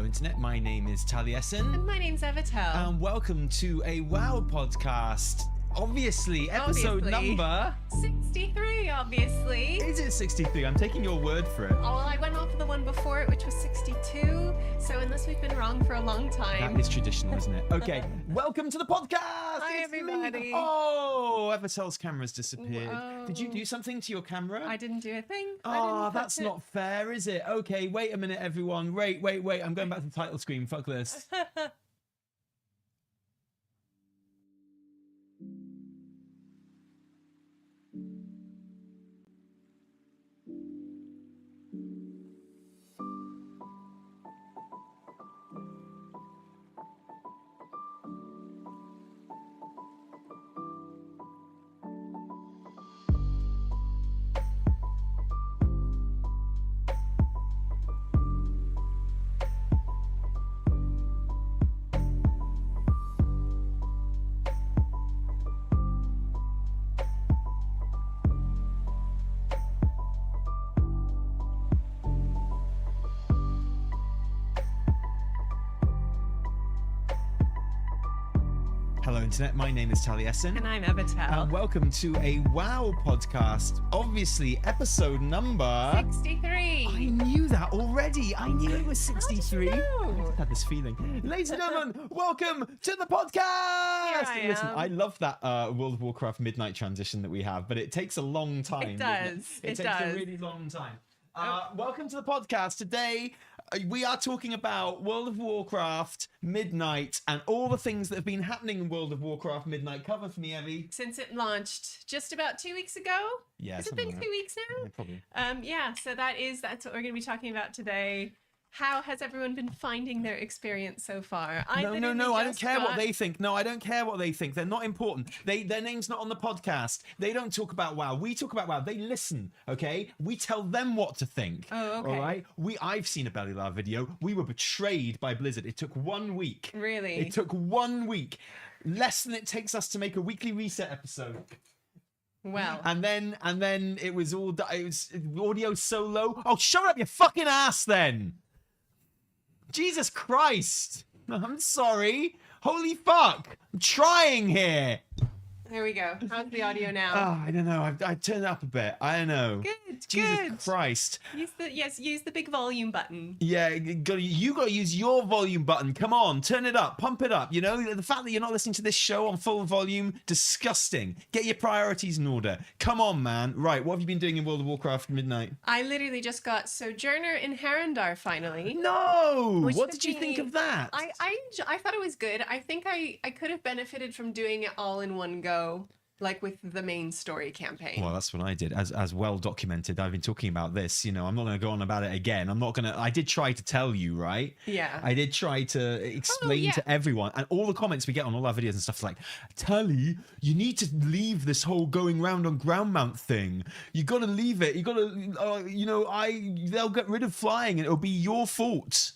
Internet. My name is Taliesin. And my name's Xal'atath. And welcome to a WoW podcast. Obviously, episode number... 63, obviously. Is it 63? I'm taking your word for it. Oh, well, I went off of the one before it, which was 62. So unless we've been wrong for a long time. That is traditional, isn't it? Okay, welcome to the podcast! Hi, It's me. everybody. Oh, Evertel's camera's disappeared. Whoa. Did you do something to your camera? I didn't do a thing. Oh, that's not fair, is it? Okay, wait a minute, everyone. Wait. I'm going back to the title screen. Fuck this. Hello, Internet. My name is Taliesin. And I'm Xal'atath. And welcome to a WoW podcast. Obviously, episode number... 63. I knew that already. I knew it was 63. How did you know? I just had this feeling. Ladies and gentlemen, welcome to the podcast. Here I Listen, am. I love that World of Warcraft midnight transition that we have, but it takes a long time. It doesn't does. It takes a really long time. Oh. Welcome to the podcast. Today, we are talking about World of Warcraft Midnight and all the things that have been happening in World of Warcraft Midnight. Cover for me, Evie. Since it launched just about 2 weeks ago. Yeah, Has it been 2 weeks now? Yeah, probably. Yeah, so that's what we're going to be talking about today. How has everyone been finding their experience so far? No, I don't care what they think. No, I don't care what they think. They're not important. Their name's not on the podcast. They don't talk about WoW. We talk about WoW. They listen, okay? We tell them what to think. Oh, okay. All right? I've seen a Belly Laugh video. We were betrayed by Blizzard. It took 1 week. Really? It took 1 week. Less than it takes us to make a weekly reset episode. Well. And then it was all... It was audio so low. Oh, shut up your fucking ass then! Jesus Christ! I'm sorry. Holy fuck! I'm trying here. There we go. How's the audio now? Oh, I don't know. I turned it up a bit. I don't know. Good. Jesus Good. Christ. Use the big volume button. Yeah, you got to use your volume button. Come on, turn it up, pump it up. You know, the fact that you're not listening to this show on full volume, disgusting. Get your priorities in order. Come on, man. Right, what have you been doing in World of Warcraft Midnight? I literally just got Sojourner in Harrendar finally. No! Which What took did you think me- of that? I thought it was good. I think I could have benefited from doing it all in one go, like with the main story campaign. Well, that's what I did, as well documented. I've been talking about this. You know, I'm not going to go on about it again. I did try to tell you, right? Yeah. I did try to explain yeah. to everyone, and all the comments we get on all our videos and stuff is like, Tally, you need to leave this whole going round on ground mount thing. You got to leave it. You got to, they'll get rid of flying and it'll be your fault.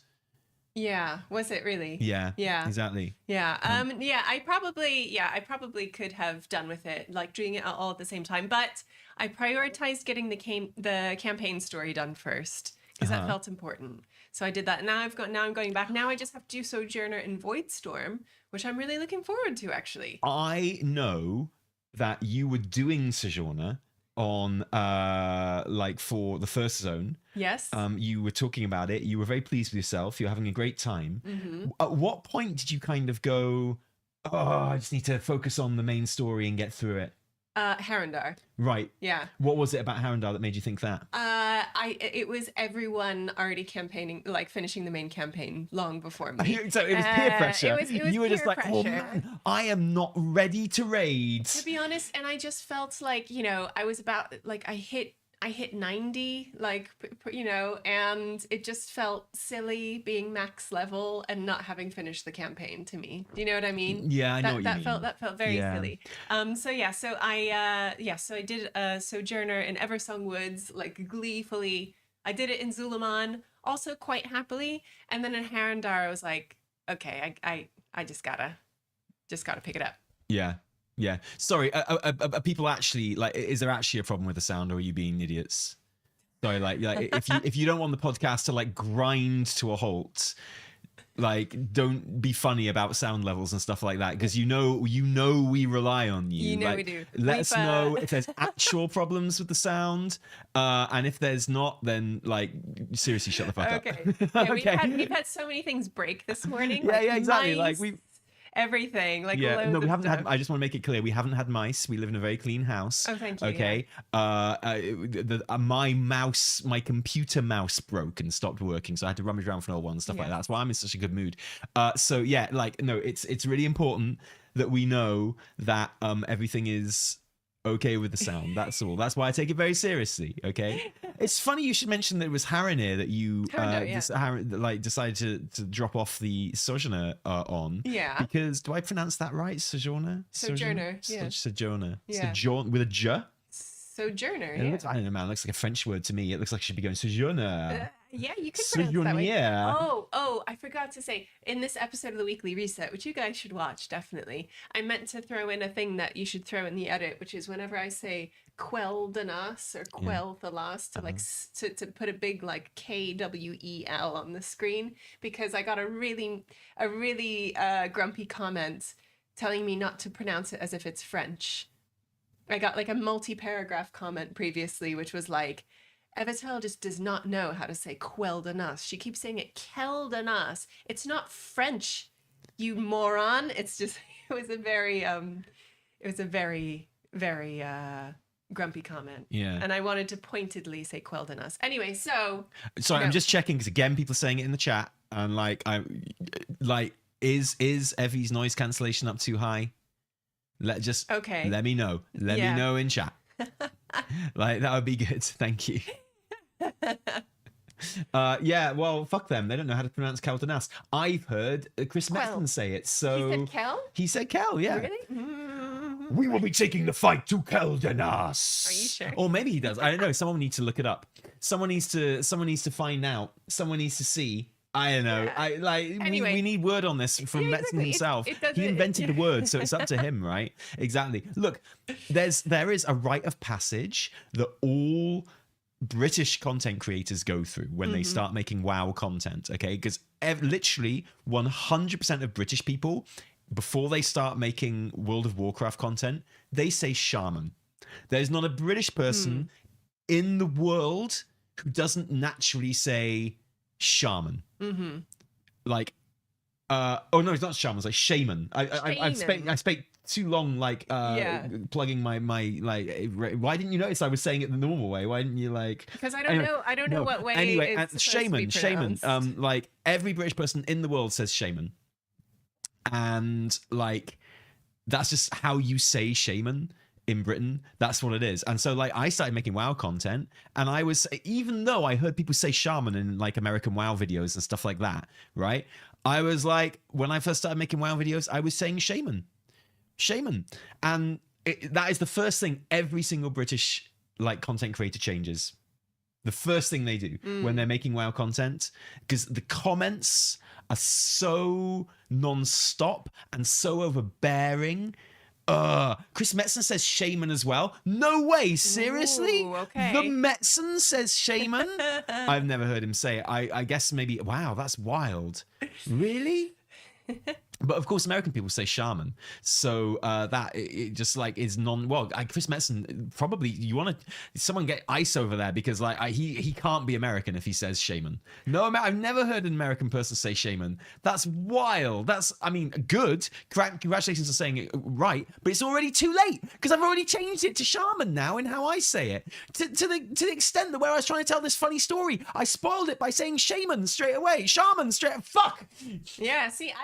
Yeah. Was it really? Yeah. Yeah. Exactly. Yeah. I probably could have done with it, like doing it all at the same time, but I prioritized getting the campaign story done first because that felt important. So I did that. Now I'm going back. Now I just have to do Sojourner in Voidstorm, which I'm really looking forward to, actually. I know that you were doing Sojourner on for the first zone. Yes. You were talking about it. You were very pleased with yourself. You're having a great time. Mm-hmm. At what point did you kind of go, oh, I just need to focus on the main story and get through it? Harrendar. Right. Yeah. What was it about Harrendar that made you think that? It was everyone already campaigning, like finishing the main campaign long before me. So it was peer pressure. It was you were just peer like, oh pressure. man, I am not ready to raid. To be honest, and I just felt like, I was about, like, I hit 90, like, and it just felt silly being max level and not having finished the campaign to me. Do you know what I mean? Yeah, I know what you mean. That felt very Yeah. silly. So I did Sojourner in Eversong Woods, like, gleefully. I did it in Zulaman, also quite happily. And then in Harrendar, I was like, okay, I just gotta pick it up. Yeah. Yeah. Sorry. Are people actually like? Is there actually a problem with the sound, or are you being idiots? Sorry. Like if you don't want the podcast to like grind to a halt, like don't be funny about sound levels and stuff like that, because you know we rely on you. You know like, we do. Let us know if there's actual problems with the sound, and if there's not, then like seriously shut the fuck up. Okay. Yeah, Okay. we've had so many things break this morning. Yeah, exactly. Mice, like we everything. Like Yeah, no, loads we of haven't had. stuff. I just want to make it clear, we haven't had mice. We live in a very clean house. Oh, thank you, Okay. My computer mouse broke and stopped working, so I had to rummage around for another one and stuff like that. That's why I'm in such a good mood. So yeah, like no, it's really important that we know that everything is okay with the sound. That's all. That's why I take it very seriously. Okay. It's funny you should mention that it was Haranir that you decided to drop off the Sojourner on. Yeah. Because do I pronounce that right? Sojourner. Sojourner. Yeah. Sojourner. Yeah. Sojourn with a j. Sojourner. It looks, I don't know, man. It looks like a French word to me. It looks like it should be going Sojourner. Yeah, you could pronounce it that way. Sojournier. Oh, I forgot to say, in this episode of the Weekly Reset, which you guys should watch, definitely, I meant to throw in a thing that you should throw in the edit, which is whenever I say Quel'Danas or Quel'Thalas, to put a big like KWEL on the screen, because I got a really grumpy comment telling me not to pronounce it as if it's French. I got like a multi-paragraph comment previously, which was like, Evitel just does not know how to say Quel'Danas. She keeps saying it Quel'Danas. It's not French, you moron. It's just, it was a very grumpy comment. Yeah. And I wanted to pointedly say Quel'Danas. Anyway, so. Sorry, I'm just checking, because again, people are saying it in the chat, and is Evie's noise cancellation up too high? Let me know. Let me know in chat. Like, that would be good. Thank you. Yeah, well, fuck them. They don't know how to pronounce Quel'Danas. I've heard Chris Metzen say it. So he said Kel? He said Kel, yeah. Really? We will be taking the fight to Quel'Danas. Are you sure? Or maybe he does. I don't know. Someone needs to look it up. Someone needs to find out. Someone needs to see. I don't know. Anyway, we need word on this from Metzen himself. He invented the word, so it's up to him, right? Exactly. Look, there is a rite of passage that all British content creators go through when they start making WoW content, okay? Because literally 100% of British people, before they start making World of Warcraft content, they say shaman. There's not a British person in the world who doesn't naturally say shaman. Like oh no, it's not shaman, it's like shaman. I spent too long plugging my like. Why didn't you notice I was saying it the normal way? Why didn't you like? Because I don't know what way. Anyway, it's shaman. Like every British person in the world says shaman, and like that's just how you say shaman in Britain. That's what it is. And so like I started making WoW content, and I was, even though I heard people say shaman in like American WoW videos and stuff like that, right? I was like, when I first started making WoW videos, I was saying shaman. And that is the first thing every single British like content creator changes. The first thing they do when they're making WoW content, because the comments are so non-stop and so overbearing. Chris Metzen says shaman as well. No way, seriously? Ooh, okay. The Metzen says shaman? I've never heard him say it. I guess maybe, wow, that's wild. Really? But of course, American people say shaman, so that it just like is Chris Metzen, probably you want to someone get ice over there, because like he can't be American if he says shaman. No, I've never heard an American person say shaman. That's wild. That's, I mean, good. Congratulations on saying it right, but it's already too late, because I've already changed it to shaman now in how I say it. To the extent that where I was trying to tell this funny story, I spoiled it by saying shaman straight away. Shaman straight. Fuck. Yeah. See,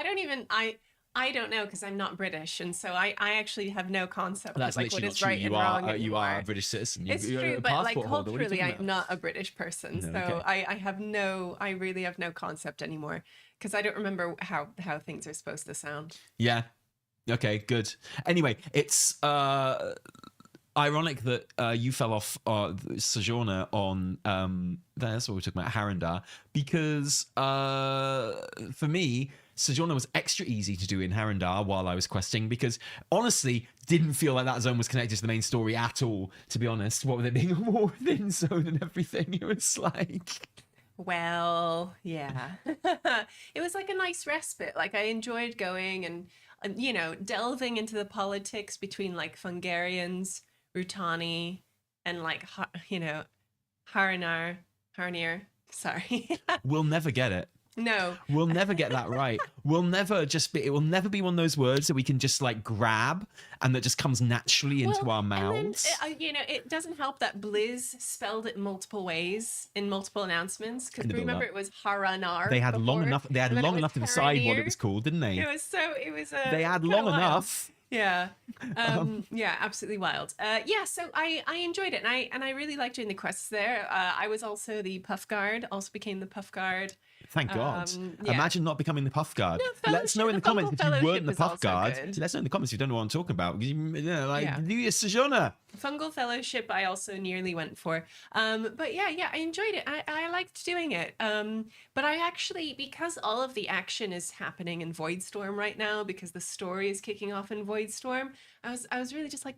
I don't know, because I'm not British, and so I actually have no concept of like what is right and wrong anymore. You are a British citizen. It's true, but like culturally, I'm not a British person, so okay. I really have no concept anymore, because I don't remember how things are supposed to sound. Yeah. Okay. Good. Anyway, it's ironic that you fell off Sojourner on that's what we're talking about, Harandar, because for me, Sojourner was extra easy to do in Harandar while I was questing, because honestly didn't feel like that zone was connected to the main story at all, to be honest. What with it being a war within zone and everything, it was like Well, yeah. It was like a nice respite. Like I enjoyed going and delving into the politics between like Fungarians, Rutani, and like Harinar, Harnir. Sorry. We'll never get it. No. We'll never get that right. We'll never just be. It will never be one of those words that we can just like grab and that just comes naturally into our mouths. And then, it doesn't help that Blizz spelled it multiple ways in multiple announcements. Because remember, it was Haranar. They had long enough. They had long enough to decide what it was called, didn't they? It was. They had long enough. Yeah. Yeah, absolutely wild. Yeah, so I enjoyed it, and I really liked doing the quests there. I was also the Puff Guard. Also became the Puff Guard. Thank God. Yeah. Imagine not becoming the Puff Guard. No, Let's know in the comments if you weren't the Puff Guard. Good. Let's know in the comments if you don't know what I'm talking about. Do your Sojourner. Fungal Fellowship I also nearly went for. But yeah, I enjoyed it. I liked doing it. But I actually, because all of the action is happening in Voidstorm right now, because the story is kicking off in Voidstorm, I was really just like,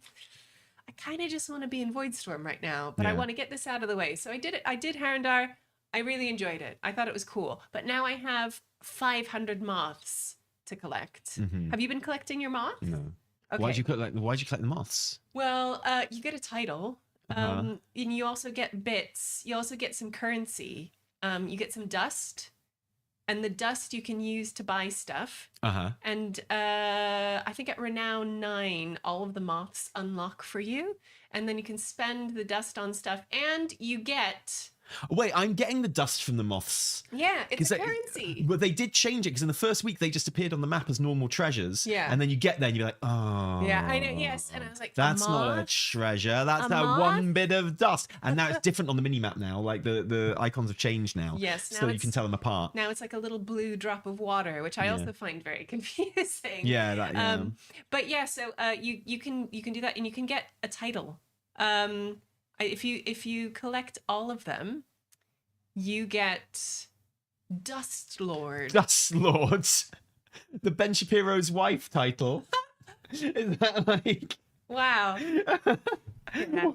I kind of just want to be in Voidstorm right now, but I want to get this out of the way. So I did it. I did Harandar. I really enjoyed it. I thought it was cool. But now I have 500 moths to collect. Mm-hmm. Have you been collecting your moths? No. Okay. Why'd you collect the moths? Well, you get a title, and you also get bits. You also get some currency. You get some dust, and the dust you can use to buy stuff. And I think at Renown 9, all of the moths unlock for you, and then you can spend the dust on stuff, and you get... Wait, I'm getting the dust from the moths. Yeah, it's a currency. But they did change it because in the first week they just appeared on the map as normal treasures. Yeah. And then you get there and you're like, oh. Yeah, I know, yes. And I was like, that's not a treasure. That's that one bit of dust. And now it's different on the mini map now. Like the icons have changed now. Yes. So you can tell them apart. Now it's like a little blue drop of water, which I also find very confusing. Yeah. But yeah, so you can do that, and you can get a title. If you collect all of them, you get Dust Lord. Dust Lord. The Ben Shapiro's wife title. Is that like... Wow. Yeah.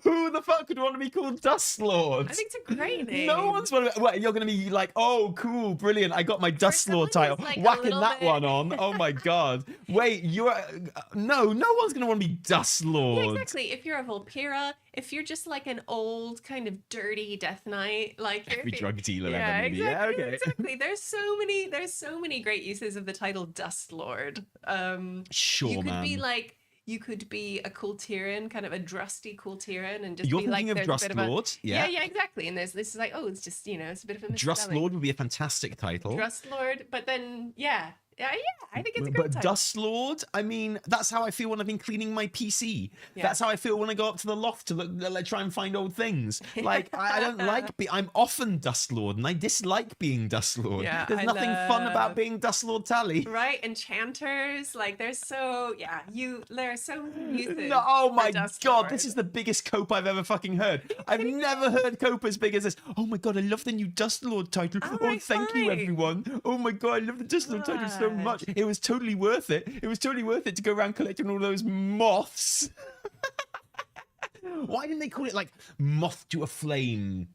Who the fuck would want to be called Dust Lord? I think it's a great name. No one's want to... What, you're going to be like, oh, cool, brilliant, I got my Dust Lord title. Like whacking that one on. Oh my God. Wait, you're... No one's going to want to be Dust Lord. Yeah, exactly. If you're a Volpira, if you're just like an old kind of dirty Death Knight, like every drug dealer yeah, ever. Exactly, yeah, okay. Exactly. There's so many great uses of the title Dust Lord. Sure, you could man. be like... You could be a Kultiran, kind of a drusty Kultiran, and just You're be like, thinking of there's Drust a bit of Lord? yeah, exactly. And this is like, oh, it's just it's a bit of a misspelling. Drust Lord would be a fantastic title. Drust Lord, but then yeah, I think it's a good But title. Dust Lord, I mean, that's how I feel when I've been cleaning my PC. Yeah. That's how I feel when I go up to the loft to like try and find old things. Like I don't like I'm often Dust Lord, and I dislike being Dust Lord. Yeah, There's nothing fun about being Dust Lord Tally. Right, enchanters, like there are so many uses. No, oh my for Dust God, Lord. this is the biggest cope I've ever fucking heard. I've never heard cope as big as this. Oh my God, I love the new Dust Lord title. Right, Thank you, everyone. Oh my God, I love the Dust Lord title so much. It was totally worth it. It was totally worth it to go around collecting all those moths. Why didn't they call it like Moth to a Flame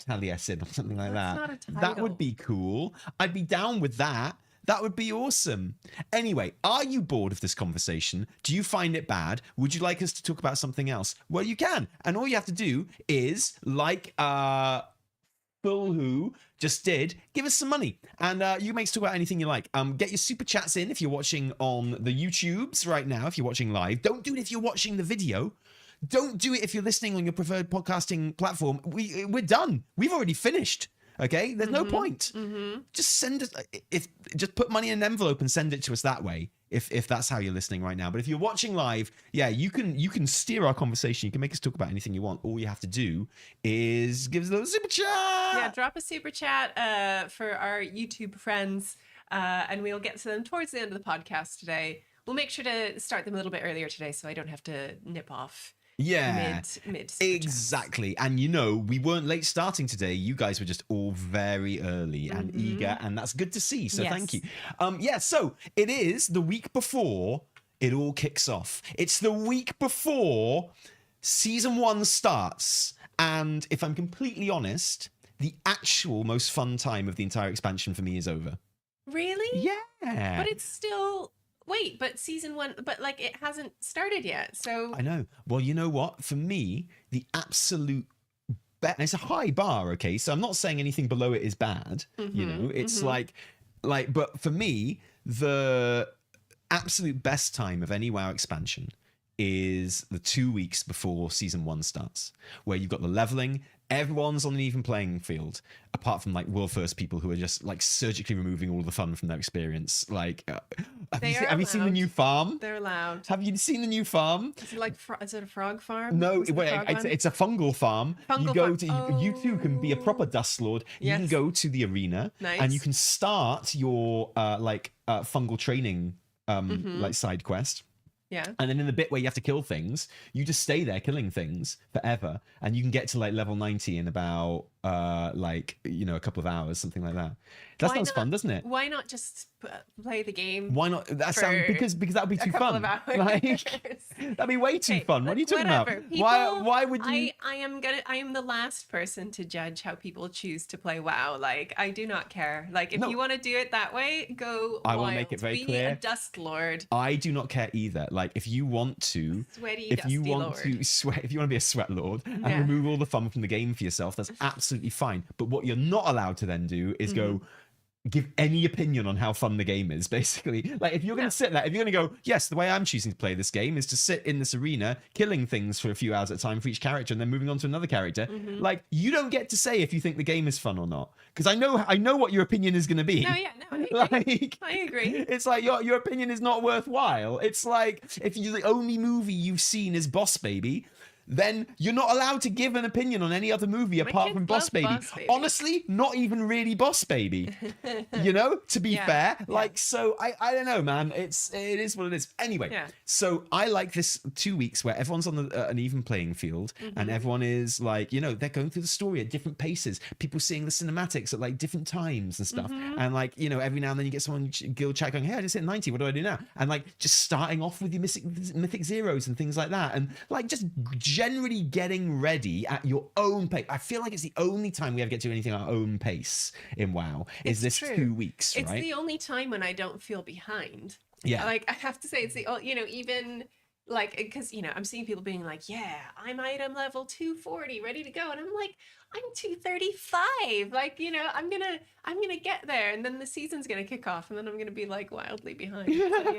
Taliesin or something like That's that? not a title. That would be cool. I'd be down with that. That would be awesome. Anyway, are you bored of this conversation? Do you find it bad? Would you like us to talk about something else? Well, you can. And all you have to do is like Full Who just did, give us some money, and you may talk about anything you like. Get your super chats in if you're watching on the YouTubes right now. If you're watching live, don't do it if you're watching the video. Don't do it if you're listening on your preferred podcasting platform. We're done. We've already finished. Okay, there's no point. Just send us. Just put money in an envelope and send it to us that way. If that's how you're listening right now. But if you're watching live, yeah, you can steer our conversation. You can make us talk about anything you want. All you have to do is give us a little super chat. Yeah, drop a super chat for our YouTube friends, and we'll get to them towards the end of the podcast today. We'll make sure to start them a little bit earlier today, so I don't have to nip off. Yeah, mid exactly. And we weren't late starting today. You guys were just all very early and eager, and that's good to see. So thank you. So it is the week before it all kicks off. It's the week before season 1 starts. And if I'm completely honest, the actual most fun time of the entire expansion for me is over. Really? Yeah. But it's still... Wait, but season 1... But, like, it hasn't started yet, so... I know. Well, you know what? For me, the absolute... It's a high bar, okay? So I'm not saying anything below it is bad. You know, it's like, but for me, the absolute best time of any WoW expansion is the 2 weeks before season 1 starts, where you've got the leveling. Everyone's on an even playing field, apart from like world first people who are just like surgically removing all the fun from their experience. Like, have you seen the new farm? They're allowed. Have you seen the new farm? Is it like is it a frog farm? No, it's a fungal farm. You too can be a proper dust lord. You can go to the arena, and you can start your fungal training like side quest. Yeah. And then in the bit where you have to kill things, you just stay there killing things forever, and you can get to like level 90 in about a couple of hours, something like that. That sounds fun, doesn't it? Why not just play the game? Why not? because that would be too fun. Like, that'd be way too fun. What are you talking about? People, why would you? I am the last person to judge how people choose to play WoW. Like, I do not care. Like, if you want to do it that way, go. I will make it very clear. Be a dust lord. I do not care either. Like, if you want to, if you want to be a sweat lord and remove all the fun from the game for yourself, that's absolutely fine. But what you're not allowed to then do is go give any opinion on how fun the game is, basically. Like, if you're going to sit there, if you're going to go, yes, the way I'm choosing to play this game is to sit in this arena, killing things for a few hours at a time for each character, and then moving on to another character, like, you don't get to say if you think the game is fun or not. Because I know what your opinion is going to be. I agree. It's like, your opinion is not worthwhile. It's like, if the only movie you've seen is Boss Baby, then you're not allowed to give an opinion on any other movie apart from Boss Baby. Honestly, not even really Boss Baby. You know, to be fair. Like, so I don't know, man. It is what it is. Anyway, so I like this 2 weeks where everyone's on an even playing field, and everyone is like, you know, they're going through the story at different paces. People seeing the cinematics at like different times and stuff. And like, you know, every now and then you get someone in guild chat going, hey, I just hit 90. What do I do now? And like, just starting off with your mythic zeros and things like that. And like, just generally getting ready at your own pace. I feel like it's the only time we ever get to do anything at our own pace in WoW is this 2 weeks, right? It's the only time when I don't feel behind. Yeah. Like, I have to say, it's the, you know, even like, because, you know, I'm seeing people being like, yeah, I'm item level 240, ready to go. And I'm like, I'm 235. Like, you know, I'm gonna get there, and then the season's gonna kick off, and then I'm gonna be like wildly behind. So,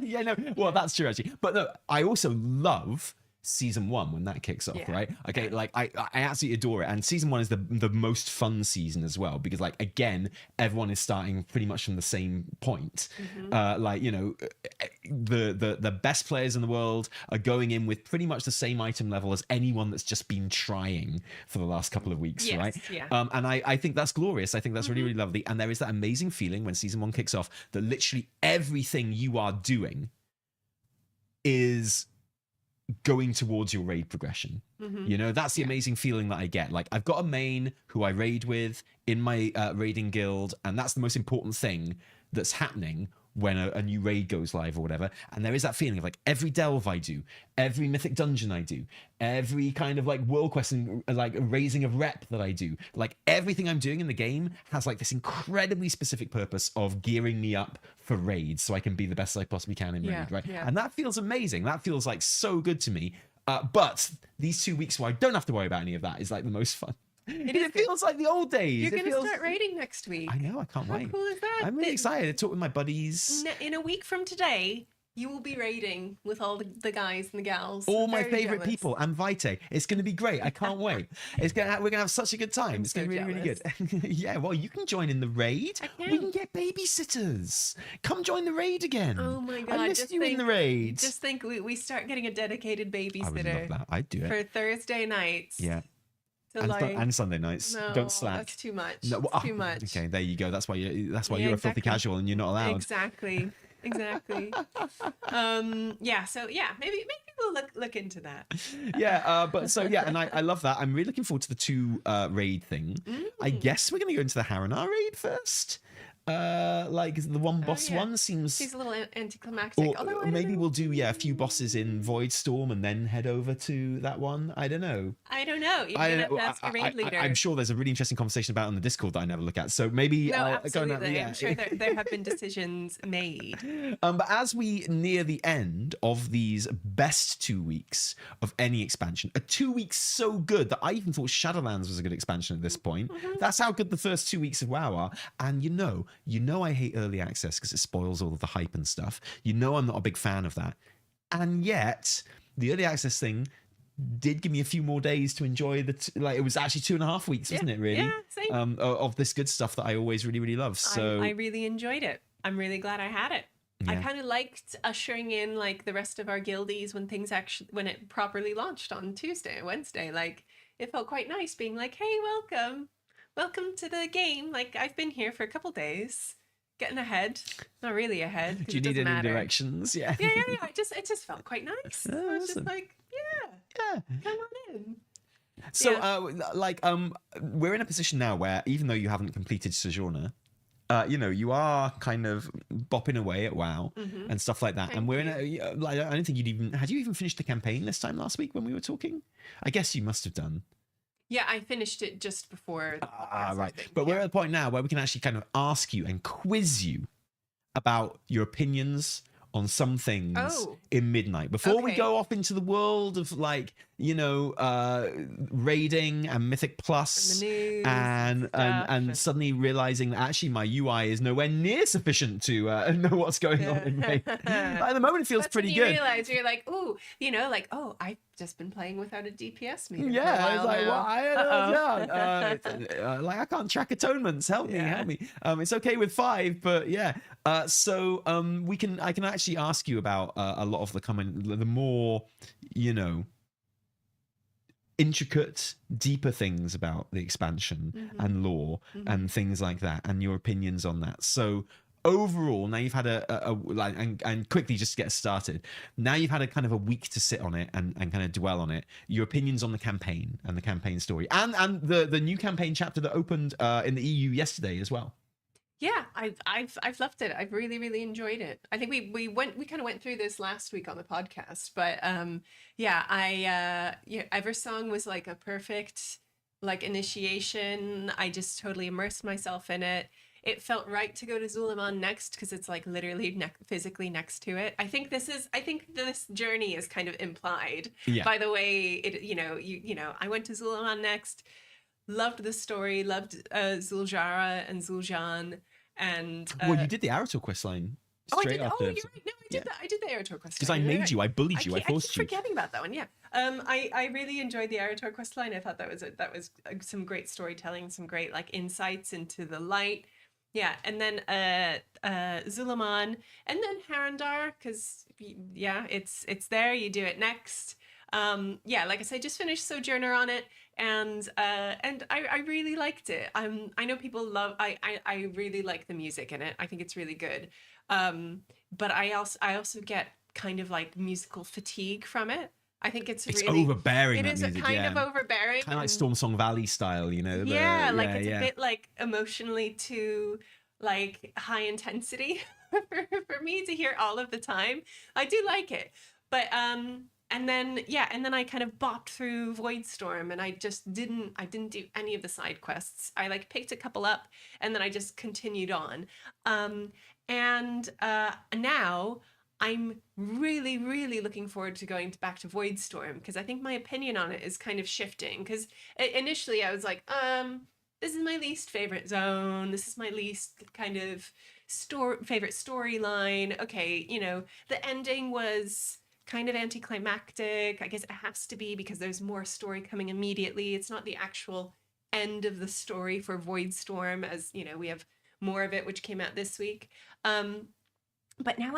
yeah. No. Well, that's true actually. But no, I also love season 1 when that kicks off, right? Okay, like I absolutely adore it, and season 1 is the most fun season as well, because like, again, everyone is starting pretty much from the same point. Like, you know, the best players in the world are going in with pretty much the same item level as anyone that's just been trying for the last couple of weeks, right? And I think that's glorious. I think that's really, really lovely. And there is that amazing feeling when season 1 kicks off that literally everything you are doing is going towards your raid progression. You know, that's the amazing feeling that I get. Like, I've got a main who I raid with in my raiding guild, and that's the most important thing that's happening when a new raid goes live or whatever. And there is that feeling of like, every delve I do, every mythic dungeon I do, every kind of like world quest and like raising of rep that I do, like everything I'm doing in the game has like this incredibly specific purpose of gearing me up for raids so I can be the best I possibly can in raid, right? And that feels amazing. That feels like so good to me. But these 2 weeks where I don't have to worry about any of that is like the most fun. It feels like the old days. You're going to start raiding next week. I know, I can't wait. How cool is that? I'm really excited. I talk with my buddies. In a week from today, you will be raiding with all the guys and the gals. All my favorite people and Vite. It's going to be great. I can't wait. We're going to have such a good time. It's going to be really, really good. Yeah, well, you can join in the raid. We can get babysitters. Come join the raid again. Oh my God. I missed you in the raid. Just think we start getting a dedicated babysitter. I would love that. I'd do it. For Thursday nights. Yeah. And Sunday nights. No, don't slack. That's too much. No, too much. Okay, there you go. That's why you're a filthy casual and you're not allowed. Exactly. So maybe we'll look into that. And I love that. I'm really looking forward to the 2 raid thing. I guess we're gonna go into the Haranar raid first. Like the one boss yeah. one seems. Seems a little anticlimactic. Or Although I don't maybe know. we'll do a few bosses in Voidstorm and then head over to that one. I don't know. I don't know. You're I gonna don't have know. to ask your raid leader. I'm sure there's a really interesting conversation about it on the Discord that I never look at. So maybe No, I'll go and absolutely. I'm sure there have been decisions made. But as we near the end of these best 2 weeks of any expansion, a 2 weeks so good that I even thought Shadowlands was a good expansion at this point. That's how good the first 2 weeks of WoW are. And you know I hate early access because it spoils all of the hype and stuff. You know I'm not a big fan of that. And yet, the early access thing did give me a few more days to enjoy it was actually 2.5 weeks, wasn't it, really? Yeah, same. Of this good stuff that I always really, really love. So I really enjoyed it. I'm really glad I had it. Yeah. I kind of liked ushering in like the rest of our guildies when it properly launched on Tuesday and Wednesday. Like it felt quite nice being like, hey, welcome to the game. Like I've been here for a couple days. Getting ahead, not really ahead. Do you need any directions? Yeah. Yeah. It just felt quite nice. Oh, I was just awesome. like, yeah, come on in. So, we're in a position now where even though you haven't completed Sojourner, you are kind of bopping away at WoW and stuff like that. And we're in a I don't think had you even finished the campaign this time last week when we were talking? I guess you must have done. Yeah, I finished it just before. Right. But we're at the point now where we can actually kind of ask you and quiz you about your opinions on some things in Midnight before we go off into the world of raiding and Mythic Plus and suddenly realizing that actually my UI is nowhere near sufficient to know what's going on in raid. At the moment it feels pretty good. You realize you're like, I've just been playing without a DPS meter. Yeah, it's like, well, I don't know. I can't track atonements. Help me. It's okay with 5, but yeah. So I can actually ask you about a lot of the more intricate, deeper things about the expansion and lore and things like that, and your opinions on that. So overall, now you've had and quickly just to get us started, now you've had a kind of a week to sit on it and kind of dwell on it. Your opinions on the campaign and the campaign story and the new campaign chapter that opened in the EU yesterday as well. Yeah, I've loved it. I've really, really enjoyed it. I think we kind of went through this last week on the podcast, but Eversong was like a perfect initiation. I just totally immersed myself in it. It felt right to go to Zul'Aman next because it's like literally physically next to it. I think this journey is kind of implied by the way it. I went to Zul'Aman next. Loved the story. Loved Zuljara and Zul'Jan. And you did the Arator quest line. Straight after. Oh, you're right. No, I did the Arator quest line. Because I made you. I bullied you. I forced you. I keep forgetting about that one. Yeah. I really enjoyed the Arator quest line. I thought that was some great storytelling, some great insights into the light. Yeah, and then Zul'Aman, and then Harandar, because it's there. You do it next. Like I said, just finished Sojourner on it, and I really liked it. I know people love. I really like the music in it. I think it's really good. But I also get kind of musical fatigue from it. I think it's really overbearing. It is kind of overbearing, kind of like Stormsong Valley style, it's a bit emotionally too high intensity for me to hear all of the time. I do like it, but and then I kind of bopped through Voidstorm, and I didn't do any of the side quests. I picked a couple up, and then I just continued on. Now I'm really, really looking forward to going back to Voidstorm, because I think my opinion on it is kind of shifting. Because initially I was like, this is my least favorite zone. This is my least kind of favorite storyline. Okay, the ending was kind of anticlimactic. I guess it has to be because there's more story coming immediately. It's not the actual end of the story for Voidstorm, as we have more of it, which came out this week. But now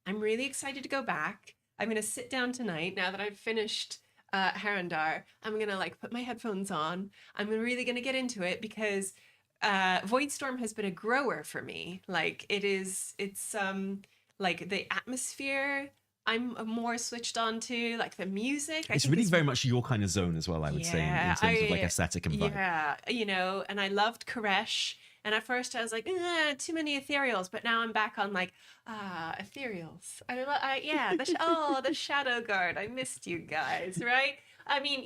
I'm really excited to go back. I'm going to sit down tonight now that I've finished Harandar. I'm going to put my headphones on. I'm really going to get into it because Voidstorm has been a grower for me. It's the atmosphere I'm more switched on to, the music. It's really very much your kind of zone as well, I would say, in terms of aesthetic and vibe. Yeah, and I loved Koresh. And at first I was like, too many ethereals. But now I'm back on like, ethereals. Yeah, the Shadow Guard. I missed you guys, right? I mean,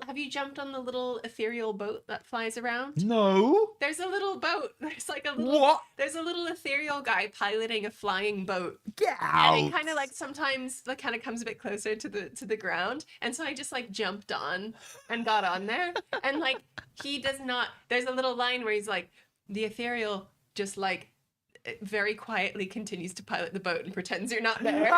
have you jumped on the little ethereal boat that flies around? No. There's a little boat. There's like a little, What? there's a little ethereal guy piloting a flying boat. Get out. And it kind of like sometimes like kind of comes a bit closer to the ground. And so I just like jumped on and got on there. And like he does not, there's a little line where he's like, the ethereal just like very quietly continues to pilot the boat and pretends you're not there.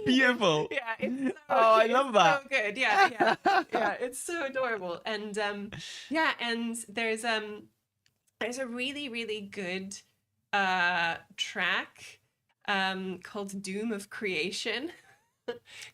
Beautiful. Yeah. It's I love that. So good. Yeah. It's so adorable. And and there's a really, really good track called Doom of Creation.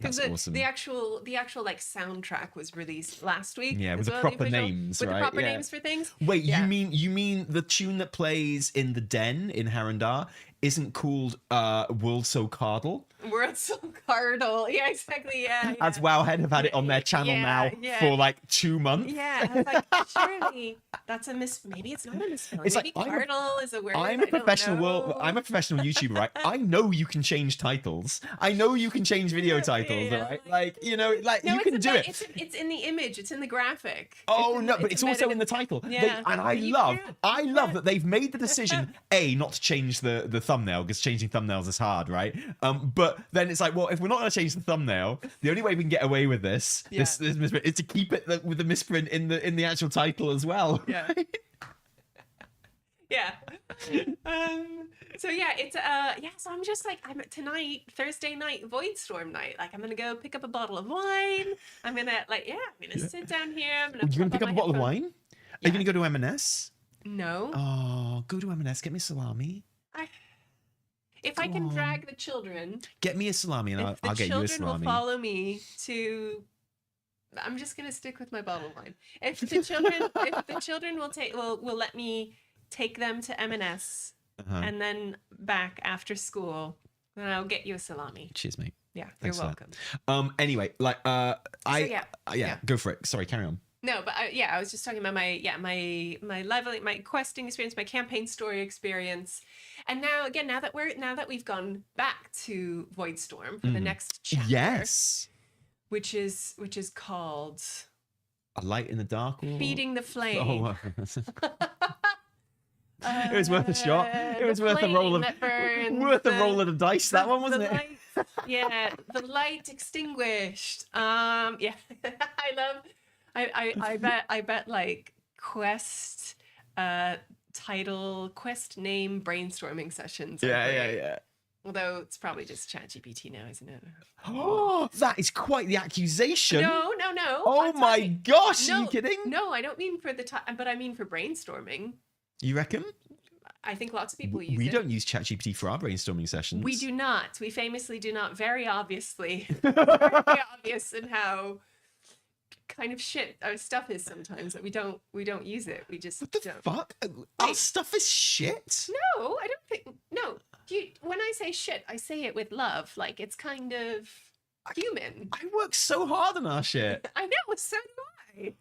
That's awesome. The actual like soundtrack was released last week. Yeah, with the well, proper names, with right? the proper Yeah. names for things. Wait, Yeah. you mean the tune that plays in the den in Harandar isn't called World So Cardle? World So Cardle. Yeah, exactly. Yeah. As Wowhead have had it on their channel now for like 2 months. Yeah, I was like, surely that's a maybe it's not a misspelling. It's maybe like, cardle is a word. I'm a professional YouTuber, right? I know you can change titles. I know you can change video titles, right? Like, No, you can do it. It's in the image. It's in the graphic. Oh no, but it's also in the title. Yeah. And I love that they've made the decision not to change the thumbnail, because changing thumbnails is hard, right? But then it's like, well, if we're not going to change the thumbnail, the only way we can get away with this misprint is to keep it with the misprint in the actual title as well. Yeah. Yeah. So yeah, it's so I'm just like, I'm tonight, Thursday night, Voidstorm night. Like I'm gonna go pick up a bottle of wine. I'm gonna sit down here. You're gonna pick up a bottle of wine? Are Yeah. you gonna go to M&S? No. Oh, go to M&S, get me a salami. If I can drag the children, Get me a salami and I'll get you a the children salami. will follow me to. I'm just gonna stick with my bottle of wine. If the children will let me take them to M&S and then back after school, then I'll get you a salami. Cheers, mate. Yeah, Thanks you're for welcome. Anyway, like go for it. Sorry, carry on. No, but I was just talking about my leveling, my questing experience, my campaign story experience, and now that we've gone back to Voidstorm for the next chapter, Yes, which is called A Light in the Dark. Feeding the Flame. Oh, it was worth a shot. It was worth a roll of the dice. That one, wasn't it? Yeah, the light extinguished. Yeah, I bet like quest quest name brainstorming sessions. Yeah. Although it's probably just ChatGPT now, isn't it? Oh, that is quite the accusation. No. Oh my gosh, are you kidding? No, I don't mean for the time, but I mean for brainstorming. You reckon? I think lots of people use it. We don't use ChatGPT for our brainstorming sessions. We do not. We famously do not. Very obviously. Very obvious in how kind of shit our stuff is sometimes that we don't use it. We just What the fuck? Our stuff is shit? No, I don't think. No. When I say shit, I say it with love. Like it's kind of human. I work so hard on our shit. I know, so do I.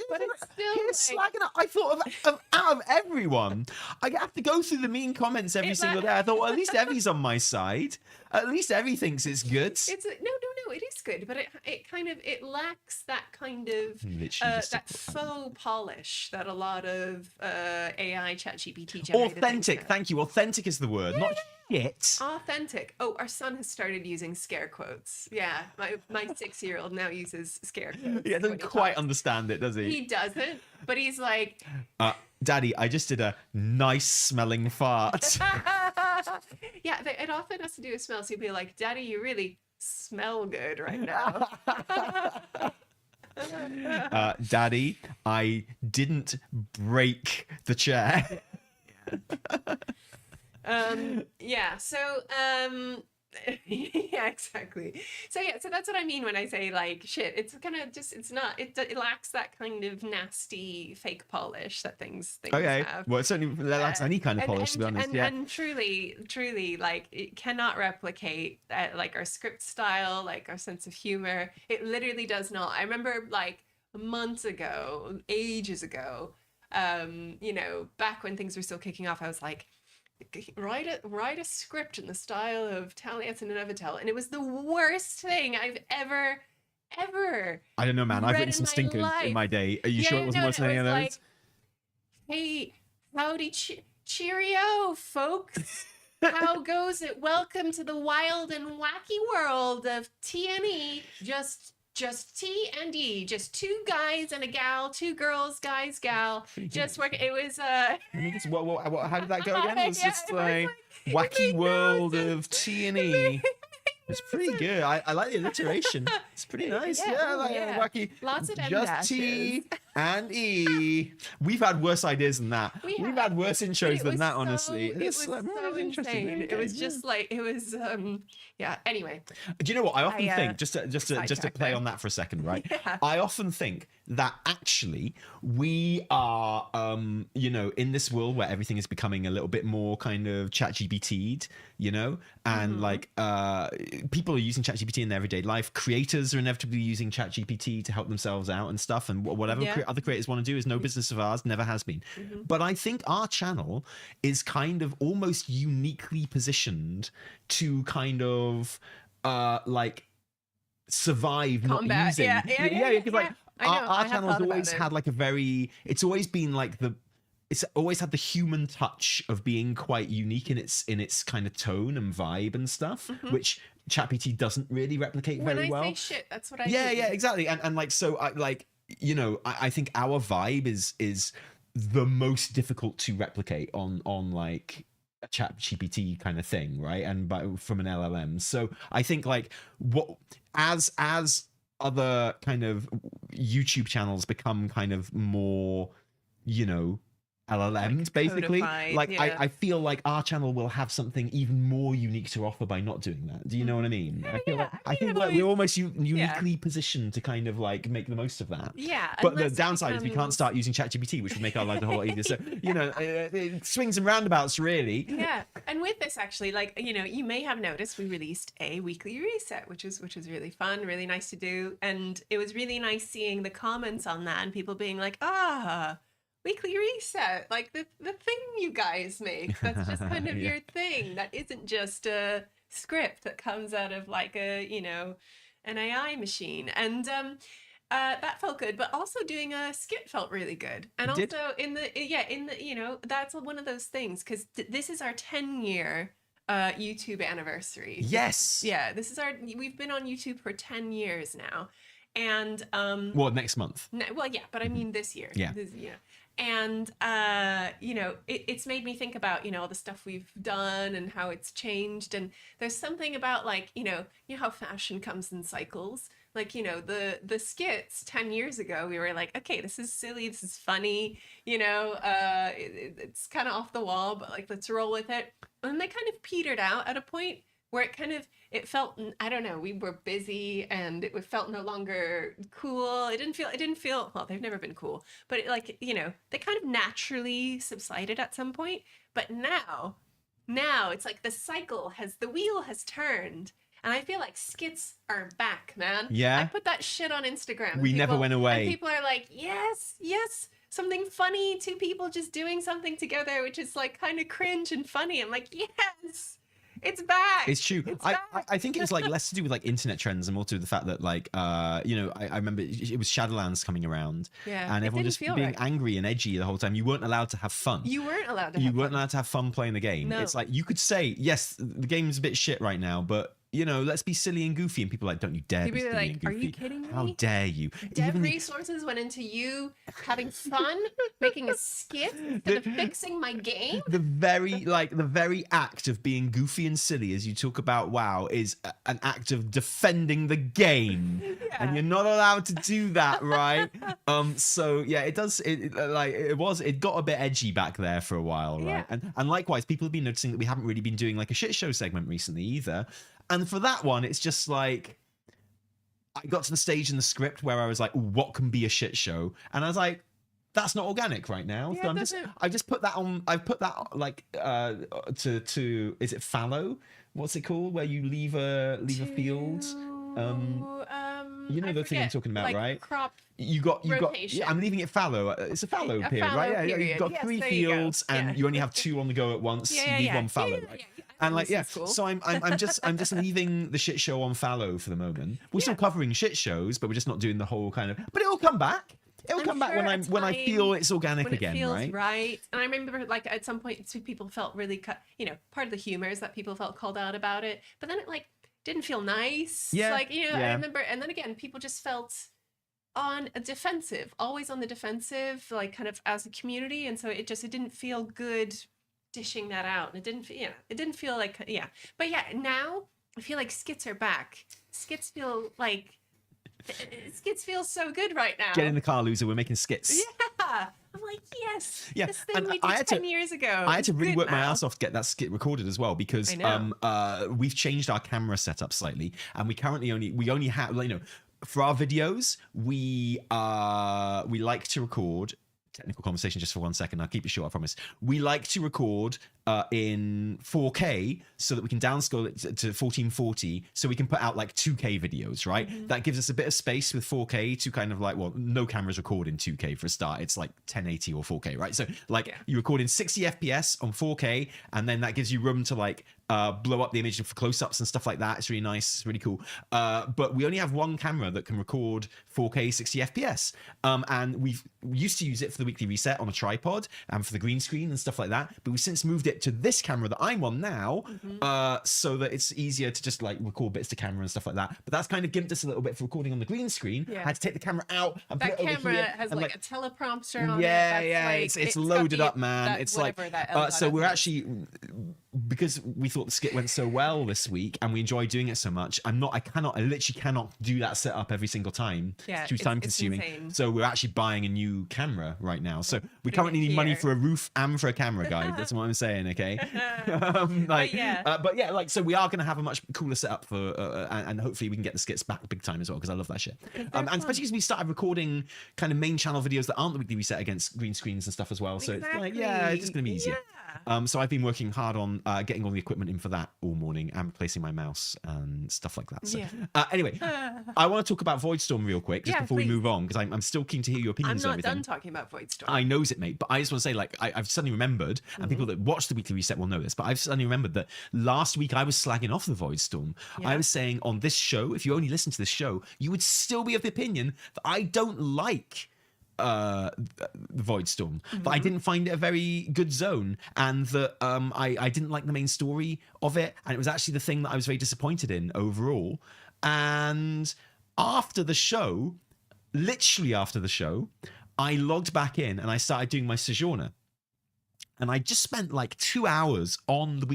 But it's still He's slagging up. I thought of out of everyone, I have to go through the mean comments every single day. I thought, well, at least Evie's on my side. At least Evie thinks it's good. No, it is good, but it lacks that kind of that faux polish that a lot of AI ChatGPT generated. Authentic, thank you. Authentic is the word, not shit. Authentic. Oh, our son has started using scare quotes. Yeah, my 6-year-old now uses scare quotes. He doesn't quite understand it, does he? He doesn't, but he's like, Daddy, I just did a nice smelling fart. yeah, it often has to do with smell. So he'll be like, Daddy, you really smell good right now. Daddy, I didn't break the chair. Yeah. So yeah, exactly. So that's what I mean when I say like shit. It's kind of just it lacks that kind of nasty fake polish that things Okay. have. Well, it certainly lacks any kind of polish, to be honest. And truly, like it cannot replicate like our script style, like our sense of humor. It literally does not. I remember like months ago, ages ago, you know, back when things were still kicking off, I was like, write a script in the style of Taliesin and Evitel, and it was the worst thing I've ever I don't know, man. I've read written in some my stinkers in life. my day. Are you Yeah, sure yeah, it wasn't no, worse and than it any of was those? like, hey, howdy, cheerio, folks. How goes it? Welcome to the wild and wacky world of T&E. Just T and E. Just two guys and a gal, two girls, guys, gal. Just work. It was I mean, how did that go again? It was yeah, just it was like it wacky made no world sense. of T and It E. made It's no pretty sense. good. I like the alliteration. It's pretty nice. Yeah, Yeah, ooh, like yeah. wacky. Lots of M Just dashes. T and E. We've had worse ideas than that. We We've have. had worse But intros it than was that, so, honestly. it It's was like, so interesting. insane. It was just like, it was, yeah. Anyway, Do you know what I often I, think? Just to sidetracked play there. on that for a second, right? Yeah. I often think that actually we are, you know, in this world where everything is becoming a little bit more kind of ChatGPT'd, you know, and like people are using ChatGPT in their everyday life. Creators are inevitably using ChatGPT to help themselves out and stuff. And whatever Yeah. other creators want to do is no business of ours, never has been. But I think our channel is kind of almost uniquely positioned to kind of like survive not Combat. using. Yeah. Because like I know. I our have channel's thought about always it. had like a very. It's always been like it's always had the human touch of being quite unique in its kind of tone and vibe and stuff, which ChatGPT doesn't really replicate When very I well. say shit, that's what I Yeah, mean. yeah, exactly. And like so I like, you know, I think our vibe is the most difficult to replicate on like a chat GPT kind of thing, right? And from an LLM. So I think like what as other kind of YouTube channels become kind of more, you know, LLMs Like basically, codified, like yeah. I feel like our channel will have something even more unique to offer by not doing that. Do you know what I mean? I feel like I think like we're almost uniquely positioned to kind of like make the most of that. Yeah. But the unless it downside is we can't becomes- start using ChatGPT, which would make our life a whole lot easier. So you know, it swings and roundabouts really. Yeah, and with this actually, like, you know, you may have noticed we released a weekly reset, which is really fun, really nice to do, and it was really nice seeing the comments on that and people being like, weekly reset, like the thing you guys make, that's just kind of Yeah. your thing, that isn't just a script that comes out of like a, you know, an AI machine. And that felt good, but also doing a skit felt really good. And It did. also in the you know, that's one of those things, because this is our 10-year YouTube anniversary. Yes. Yeah, this is we've been on YouTube for 10 years now. And Well, next month. well, yeah, but I mean this year. Yeah. And you know, it's made me think about, you know, all the stuff we've done and how it's changed. And there's something about like, you know how fashion comes in cycles. Like, you know, the skits 10 years ago, we were like, okay, this is silly, this is funny, you know, it's kind of off the wall, but like, let's roll with it. And they kind of petered out at a point where it felt, I don't know, we were busy and it felt no longer cool. It didn't feel, well, they've never been cool, but like, you know, they kind of naturally subsided at some point. But now it's like the wheel has turned. And I feel like skits are back, man. Yeah. I put that shit on Instagram. We never went away. And people are like, yes, something funny, two people just doing something together, which is like kind of cringe and funny. I'm like, yes, it's back. It's true. It's I back. think it was like less to do with like internet trends and more to do with the fact that like you know, I remember it was Shadowlands coming around, Yeah, and it everyone didn't just feel being right. angry and edgy the whole time. You weren't allowed to have fun. You weren't allowed to You have weren't fun. allowed to have fun playing the game. No. It's like you could say, yes, the game's a bit shit right now, but you know, let's be silly and goofy. And people are like, don't you dare be People are silly like, and goofy. are you kidding me? How dare you? Dev Even the- resources went into you having fun, making a skit instead of fixing my game. the very act of being goofy and silly as you talk about WoW is an act of defending the game, and you're not allowed to do that, right? So yeah, it does. It got a bit edgy back there for a while, right? Yeah. And likewise, people have been noticing that we haven't really been doing like a shit show segment recently either. And for that one, it's just like I got to the stage in the script where I was like, what can be a shit show? And I was like, that's not organic right now. Yeah, So I've just put that on. I've put that like to is it fallow? What's it called? Where you leave a field? You know I the thing I'm forget, talking about, like, right? Crop. You got. Rotation. Yeah, I'm leaving it fallow. It's a fallow A period, fallow right? Yeah, period. you've got Yes, 3 there you go. fields, and Yeah. you only have 2 on the go at once. Yeah, you yeah, leave yeah. one fallow, Yeah, right? yeah. And like, This yeah, is cool. so I'm just leaving the shit show on fallow for the moment. We're still Yeah. covering shit shows, but we're just not doing the whole kind of. But it'll come back. It'll I'm come back sure when I feel it's organic when again, it feels right? And I remember, like, at some point, people felt really part of the humor is that people felt called out about it, but then it like didn't feel nice. Yeah, Like, I yeah. remember, and then again, people just felt on a defensive, always on the defensive, like kind of as a community, and so it didn't feel good dishing that out. And it didn't feel like But yeah, now I feel like skits are back. Skits feel so good right now. Get in the car, loser. We're making skits. Yeah. I'm like, yes. Yeah, This thing and we I did had 10 to- years ago. I had to It's really good work my now. ass off to get that skit recorded as well because I know. we've changed our camera setup slightly, and we currently only have, like, for our videos we like to record. Technical conversation just for 1 second. I'll keep it short, I promise. We like to record in 4K so that we can downscale it to 1440 so we can put out like 2K videos, right? Mm-hmm. That gives us a bit of space with 4K to kind of like, well, no cameras record in 2K for a start. It's like 1080 or 4K, right? So like you record in 60 FPS on 4K, and then that gives you room to like blow up the image for close-ups and stuff like that. It's really nice. It's really cool. But we only have one camera that can record 4K 60 FPS. And we used to use it for the weekly reset on a tripod and for the green screen and stuff like that. But we've since moved it to this camera that I'm on now, so that it's easier to just like record bits to camera and stuff like that. But that's kind of gimped us a little bit for recording on the green screen. Yeah. I had to take the camera out and That put it over camera here. has and like a teleprompter on it. yeah, That's yeah, like, it's got loaded the- up, man. that- It's like whatever that so we're Xal'atath is. actually, because we thought the skit went so well this week and we enjoy doing it so much, I literally cannot do that setup every single time. Yeah, it's too time consuming. insane. So we're actually buying a new camera right now. So we Putting currently it need money here. for a roof and for a camera, guys. That's what I'm saying, okay? But yeah, like, so we are going to have a much cooler setup for, and hopefully we can get the skits back big time as well, because I love that shit. And especially because we started recording kind of main channel videos that aren't the weekly reset against green screens and stuff as well. So it's like, yeah, it's just going to be easier. Yeah. So I've been working hard on getting all the equipment in for that all morning and replacing my mouse and stuff like that. So anyway, I want to talk about Voidstorm real quick just before we please. move on, because I'm still keen to hear your I'm opinions on not everything. done talking about Voidstorm. I knows it, mate, but I just want to say, like, I've suddenly remembered, and people that watch the weekly reset will know this, but I've suddenly remembered that last week I was slagging off the Voidstorm. I was saying on this show, if you only listen to this show, you would still be of the opinion that I don't like the Voidstorm, but I didn't find it a very good zone, and that I didn't like the main story of it, and it was actually the thing that I was very disappointed in overall. And after the show, literally after the show, I logged back in and I started doing my Sojourner. And I just spent like 2 hours on the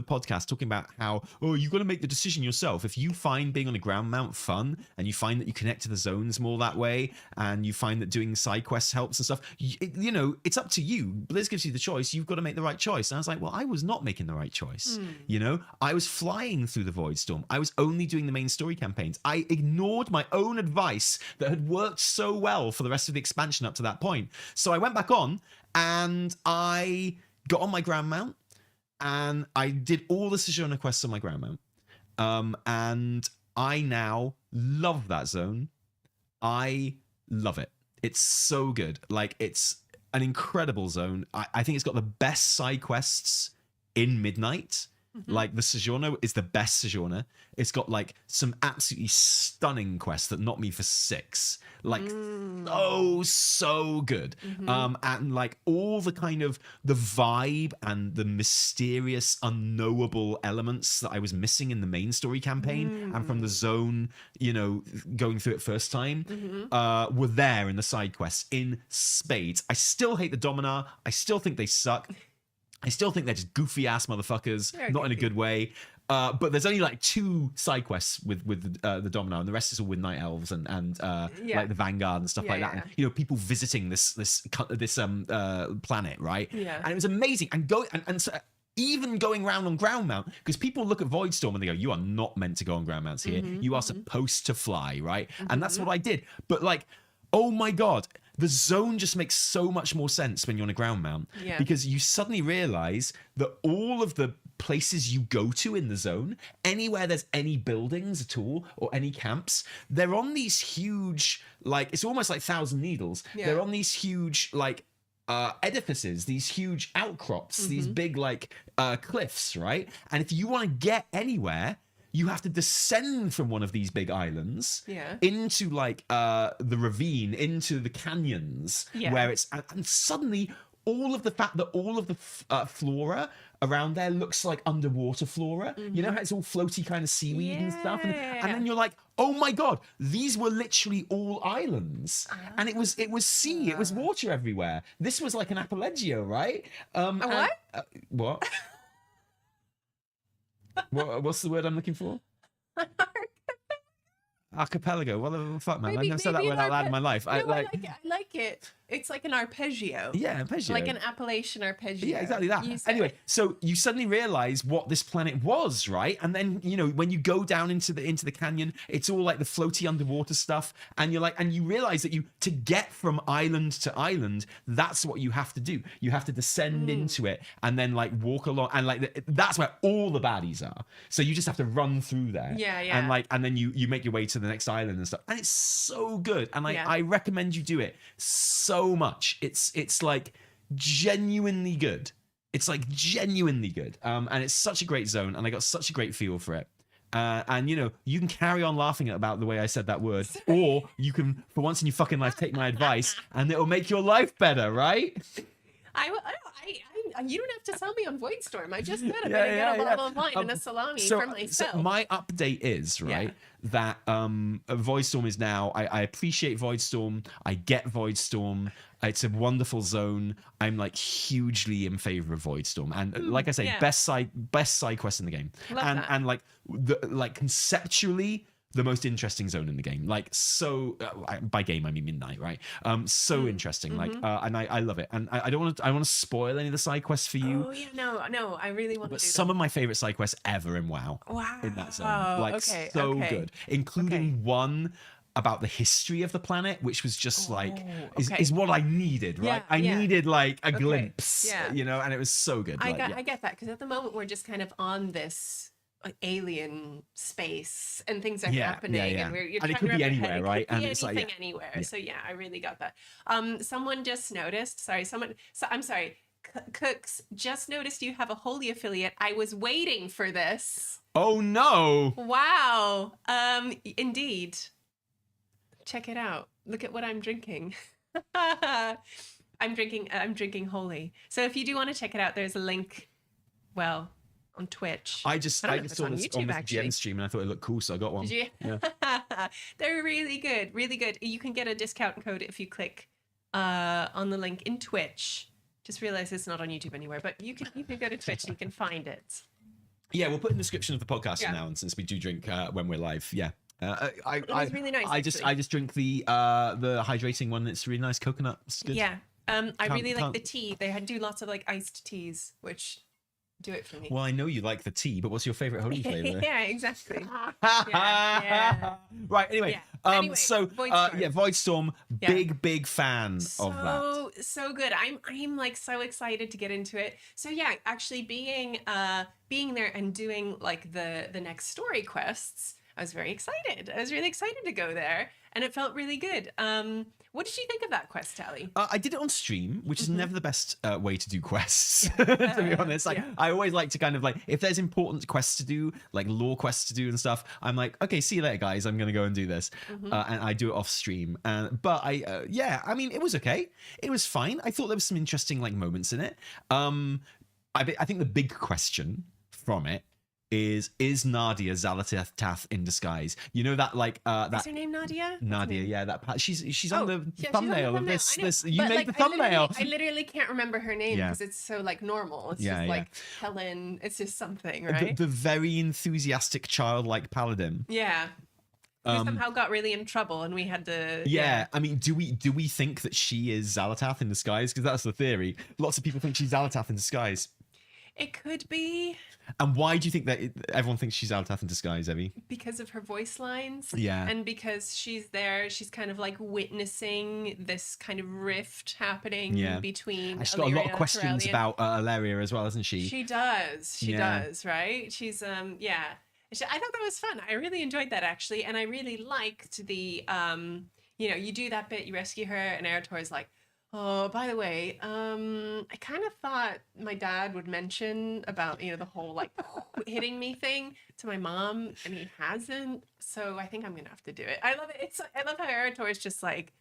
podcast talking about how, you've got to make the decision yourself. If you find being on a ground mount fun, and you find that you connect to the zones more that way, and you find that doing side quests helps and stuff, it's up to you. Blizz gives you the choice. You've got to make the right choice. And I was like, well, I was not making the right choice. I was flying through the Voidstorm. I was only doing the main story campaigns. I ignored my own advice that had worked so well for the rest of the expansion up to that point. So I went back on, and I got on my ground mount, and I did all the Sojourner quests on my ground mount. And I now love that zone. I love it. It's so good. Like, it's an incredible zone. I think it's got the best side quests in Midnight. Like, the Sojourner is the best Sojourner. It's got like some absolutely stunning quests that knocked me for 6. Like, so good. And like all the kind of the vibe and the mysterious, unknowable elements that I was missing in the main story campaign and from the zone, going through it first time, were there in the side quests in spades. I still hate the Dominar. I still think they suck. I still think they're just goofy ass motherfuckers, not in a good way. But there's only like 2 side quests with the Dominar, and the rest is all with Night Elves and like the Vanguard and stuff like that. And, people visiting this planet, right? Yeah. And it was amazing. And so even going around on ground mount, because people look at Voidstorm and they go, you are not meant to go on ground mounts here. You are supposed to fly, right? And that's what I did. But like, oh my God, the zone just makes so much more sense when you're on a ground mount, because you suddenly realize that all of the places you go to in the zone, anywhere there's any buildings at all or any camps, they're on these huge, like, it's almost like Thousand Needles. Yeah. They're on these huge, like, edifices, these huge outcrops, these big, like, cliffs, right? And if you want to get anywhere, you have to descend from one of these big islands into, like, the ravine, into the canyons, where it's, and suddenly all of the fact that all of the flora around there looks like underwater flora. You know how it's all floaty kind of seaweed and stuff, and then you're like, oh my god, these were literally all islands, and it was sea, it was water everywhere. This was like an Apalaggio, right? What? What? What's the word I'm looking for? Archipelago. What the fuck, man? I've never said that word out loud in my life. No, I like it. It's like an arpeggio. Yeah, arpeggio. Like an Appalachian arpeggio. Yeah, exactly that. Anyway, so you suddenly realize what this planet was, right? And then, you know, when you go down into the canyon, it's all like the floaty underwater stuff, and you're like, and you realize that to get from island to island, that's what you have to do. You have to descend into it and then like walk along, and like that's where all the baddies are. So you just have to run through there. Yeah. And then you make your way to the next island and stuff. And it's so good. And I recommend you do it so much. It's like genuinely good. It's like genuinely good. And it's such a great zone, and I got such a great feel for it. And you know, you can carry on laughing about the way I said that word, or you can, for once in your fucking life, take my advice, and it'll make your life better, right? You don't have to sell me on Voidstorm. I just said I'm gonna get a bottle of wine and a salami for myself. So my update is that Voidstorm is now. I appreciate Voidstorm. I get Voidstorm. It's a wonderful zone. I'm like hugely in favor of Voidstorm, and like I say, best side quest in the game, and like conceptually, the most interesting zone in the game. Like, so by game I mean midnight, right? So interesting. Like, and I love it. And I don't want to spoil any of the side quests for you. Oh yeah, no, I really want to do some of my favorite side quests ever in WoW. Wow. In that zone, like so good, including one about the history of the planet, which was just is what I needed, right? I needed like a glimpse, you know, and it was so good. I get that, because at the moment we're just kind of on this alien space, and things are happening, and it could be anywhere, right? And it's like anywhere. So I really got that. Someone just noticed. I'm sorry. Cooks just noticed you have a Holy affiliate. I was waiting for this. Oh no! Wow. Indeed. Check it out. Look at what I'm drinking. I'm drinking Holy. So if you do want to check it out, there's a link. Well, on Twitch. I just saw this on this GM stream, and I thought it looked cool, so I got one. Did you? Yeah. They're really good, really good. You can get a discount code if you click on the link in Twitch. Just realize it's not on YouTube anywhere, but you can go to Twitch and you can find it. Yeah, we'll put in the description of the podcast from now on, since we do drink when we're live. Yeah. It's really nice. I just drink the hydrating one. It's really nice, coconut. It's good. Yeah. I really like the tea. They do lots of like iced teas, which do it for me. Well, I know you like the tea, but what's your favorite holy flavor? Yeah, exactly. Right. Anyway, so Voidstorm. Voidstorm, big fan of that. So good. I'm like so excited to get into it. So yeah, actually being there and doing like the next story quests, I was very excited. I was really excited to go there, and it felt really good. What did you think of that quest, Tally? I did it on stream, which is never the best way to do quests, to be honest. Like, I always like to kind of like, if there's important quests to do, like lore quests to do and stuff, I'm like, okay, see you later, guys. I'm going to go and do this. And I do it off stream. But I mean, it was okay. It was fine. I thought there was some interesting like moments in it. I think the big question from it is Nadia Xal'atath in disguise? You know that like is her name Nadia? Nadia, yeah, that she's on the thumbnail of this. You made like, the thumbnail. I literally can't remember her name because it's so like normal. It's just like Helen. It's just something, right? The very enthusiastic childlike paladin. Yeah. Who somehow got really in trouble, and we had to. Yeah, I mean, do we think that she is Xal'atath in disguise? Because that's the theory. Lots of people think she's Xal'atath in disguise. It could be And why do you think that everyone thinks she's Xal'atath in disguise, Evie? because of her voice lines. Yeah. And because she's there, she's kind of like witnessing this kind of rift happening Yeah. between And she's got a lot Illyria of and questions Turalyon. about Ilaria as well, hasn't she? She does. She Yeah. does, right? She's yeah. I thought that was fun. I really enjoyed that actually, and I really liked the you know, you do that bit, you rescue her, and Erator's like, oh, by the way, I kind of thought my dad would mention about, you know, the whole like hitting me thing to my mom, and he hasn't. So I think I'm gonna have to do it. I love it. I love how Erator is just like,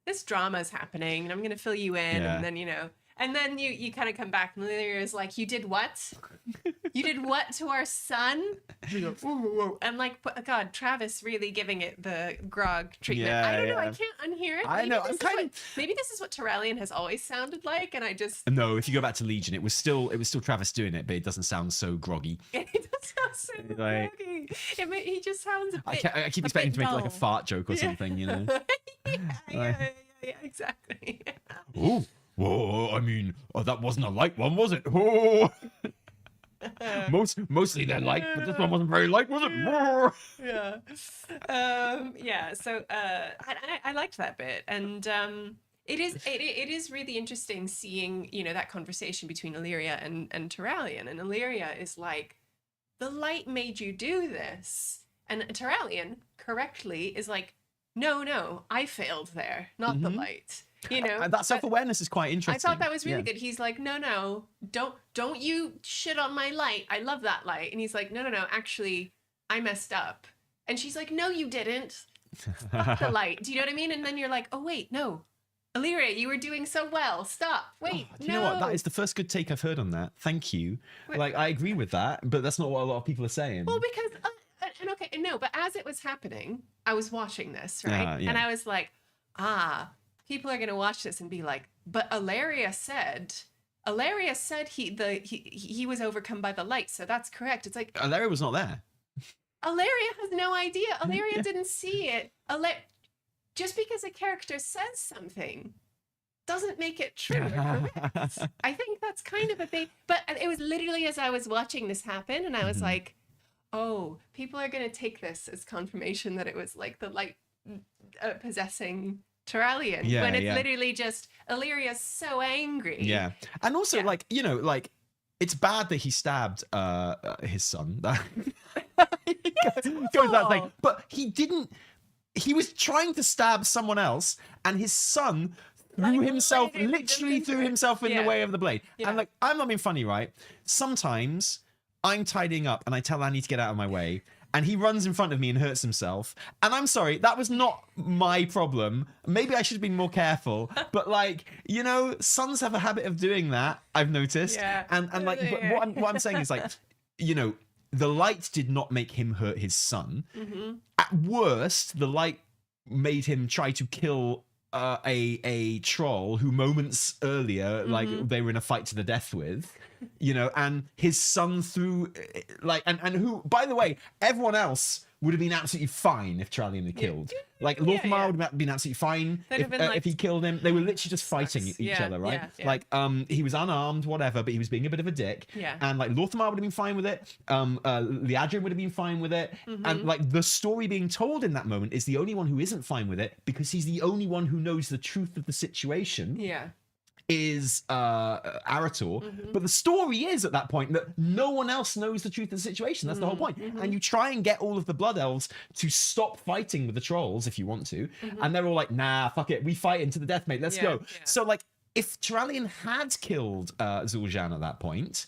this drama is happening, and I'm gonna fill you in, Yeah. and then, you know, and then you kind of come back, and Lyria is like, you did what? You did what to our son? And like, God, Travis really giving it the grog treatment. Yeah, I don't know. yeah. I can't unhear it. I know, I'm Maybe this is what Turalyon has always sounded like, and I just No, if you go back to Legion, it was still Travis doing it, but it doesn't sound so groggy. it does sound so Like- groggy. He just sounds a bit. I keep a expecting bit to make like a dull. fart joke or something, you know. yeah, exactly. Oh, whoa! I mean, that wasn't a light one, was it? Oh. Mostly they're light, but this one wasn't very light, was it? Oh. Yeah. So I liked that bit, and it is really interesting seeing, you know, that conversation between Illyria and Turalyon, and Illyria is like, the light made you do this, and Turalyon correctly is like, no, I failed there, not the light. You know, That self-awareness is quite interesting. I thought that was really Yeah. good. He's like, no, don't you shit on my light. I love that light. And he's like, no, actually, I messed up. And she's like, no, you didn't. Fuck the light. Do you know what I mean? And then you're like, oh wait, no, Illyria, you were doing so well. Stop. Wait, Do you know what? That is the first good take I've heard on that. Thank you. Like, I agree with that, but that's not what a lot of people are saying. Well, because and okay, no, but as it was happening, I was watching this, right? Yeah. And I was like, people are going to watch this and be like, but Ilaria said he was overcome by the light, so that's correct. It's like, Ilaria was not there. Ilaria has no idea. Ilaria didn't see it. Just because a character says something doesn't make it true or correct. I think that's kind of a thing. But it was literally as I was watching this happen, and I was like, oh, people are going to take this as confirmation that it was like the light possessing Turalyon, when it's literally just Illyria's so angry. Yeah. And also, like, you know, like, it's bad that he stabbed his son. Goes that thing. But he didn't. He was trying to stab someone else, and his son threw himself, literally threw himself in the way of the blade. And like, I'm not being funny, right? Sometimes I'm tidying up and I tell Annie to get out of my way, and he runs in front of me and hurts himself. And I'm sorry, that was not my problem. Maybe I should have been more careful. But like, you know, sons have a habit of doing that, I've noticed. Yeah. And like, but what I'm saying is like, you know, the light did not make him hurt his son. At worst, the light made him try to kill a troll who moments earlier, like, they were in a fight to the death with, you know, and his son threw, like, and who, by the way, everyone else would have been absolutely fine if Turalyon had killed. Like, Lorthamar would have been absolutely fine if he killed him. They were literally just fighting each other, right? Like, he was unarmed, whatever, but he was being a bit of a dick. And like, Lorthamar would have been fine with it. Liadrin would have been fine with it. And like, the story being told in that moment is the only one who isn't fine with it, because he's the only one who knows the truth of the situation. Is Arator, but the story is at that point that no one else knows the truth of the situation. That's the whole point. And you try and get all of the Blood Elves to stop fighting with the trolls if you want to, and they're all like, nah, fuck it, we fight into the death, mate, let's go. So like, if Turalyon had killed Xul'jan at that point,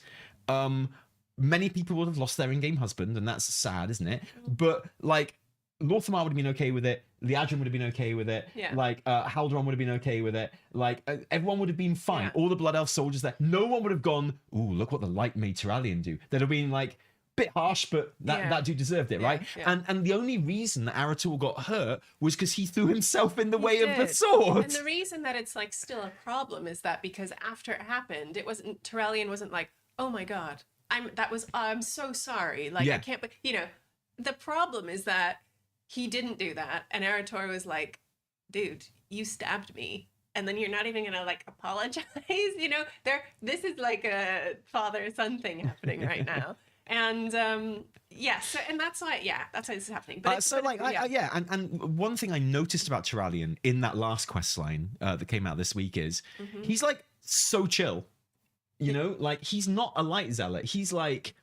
many people would have lost their in-game husband, and that's sad, isn't it? But like, Lorthamar would have been okay with it. Liadrin would have been okay with it. Like, Haldoran would have been okay with it. Like, everyone would have been fine. All the Blood Elf soldiers there. No one would have gone, ooh, look what the light made Turalyon do. They'd have been like, bit harsh, but that dude deserved it, right? And the only reason that Arator got hurt was because he threw himself in the way of the sword. And the reason that it's like still a problem is that because after it happened, Turalyon wasn't like, oh my God, I'm so sorry. Like, I can't, but you know, the problem is that he didn't do that, and Arator was like, dude, you stabbed me. and then you're not even gonna like apologize. You know, this is like a father-son thing happening right now. And and that's why this is happening. But and one thing I noticed about Tyrallion in that last quest line that came out this week is he's like so chill, you know, like he's not a light zealot. He's like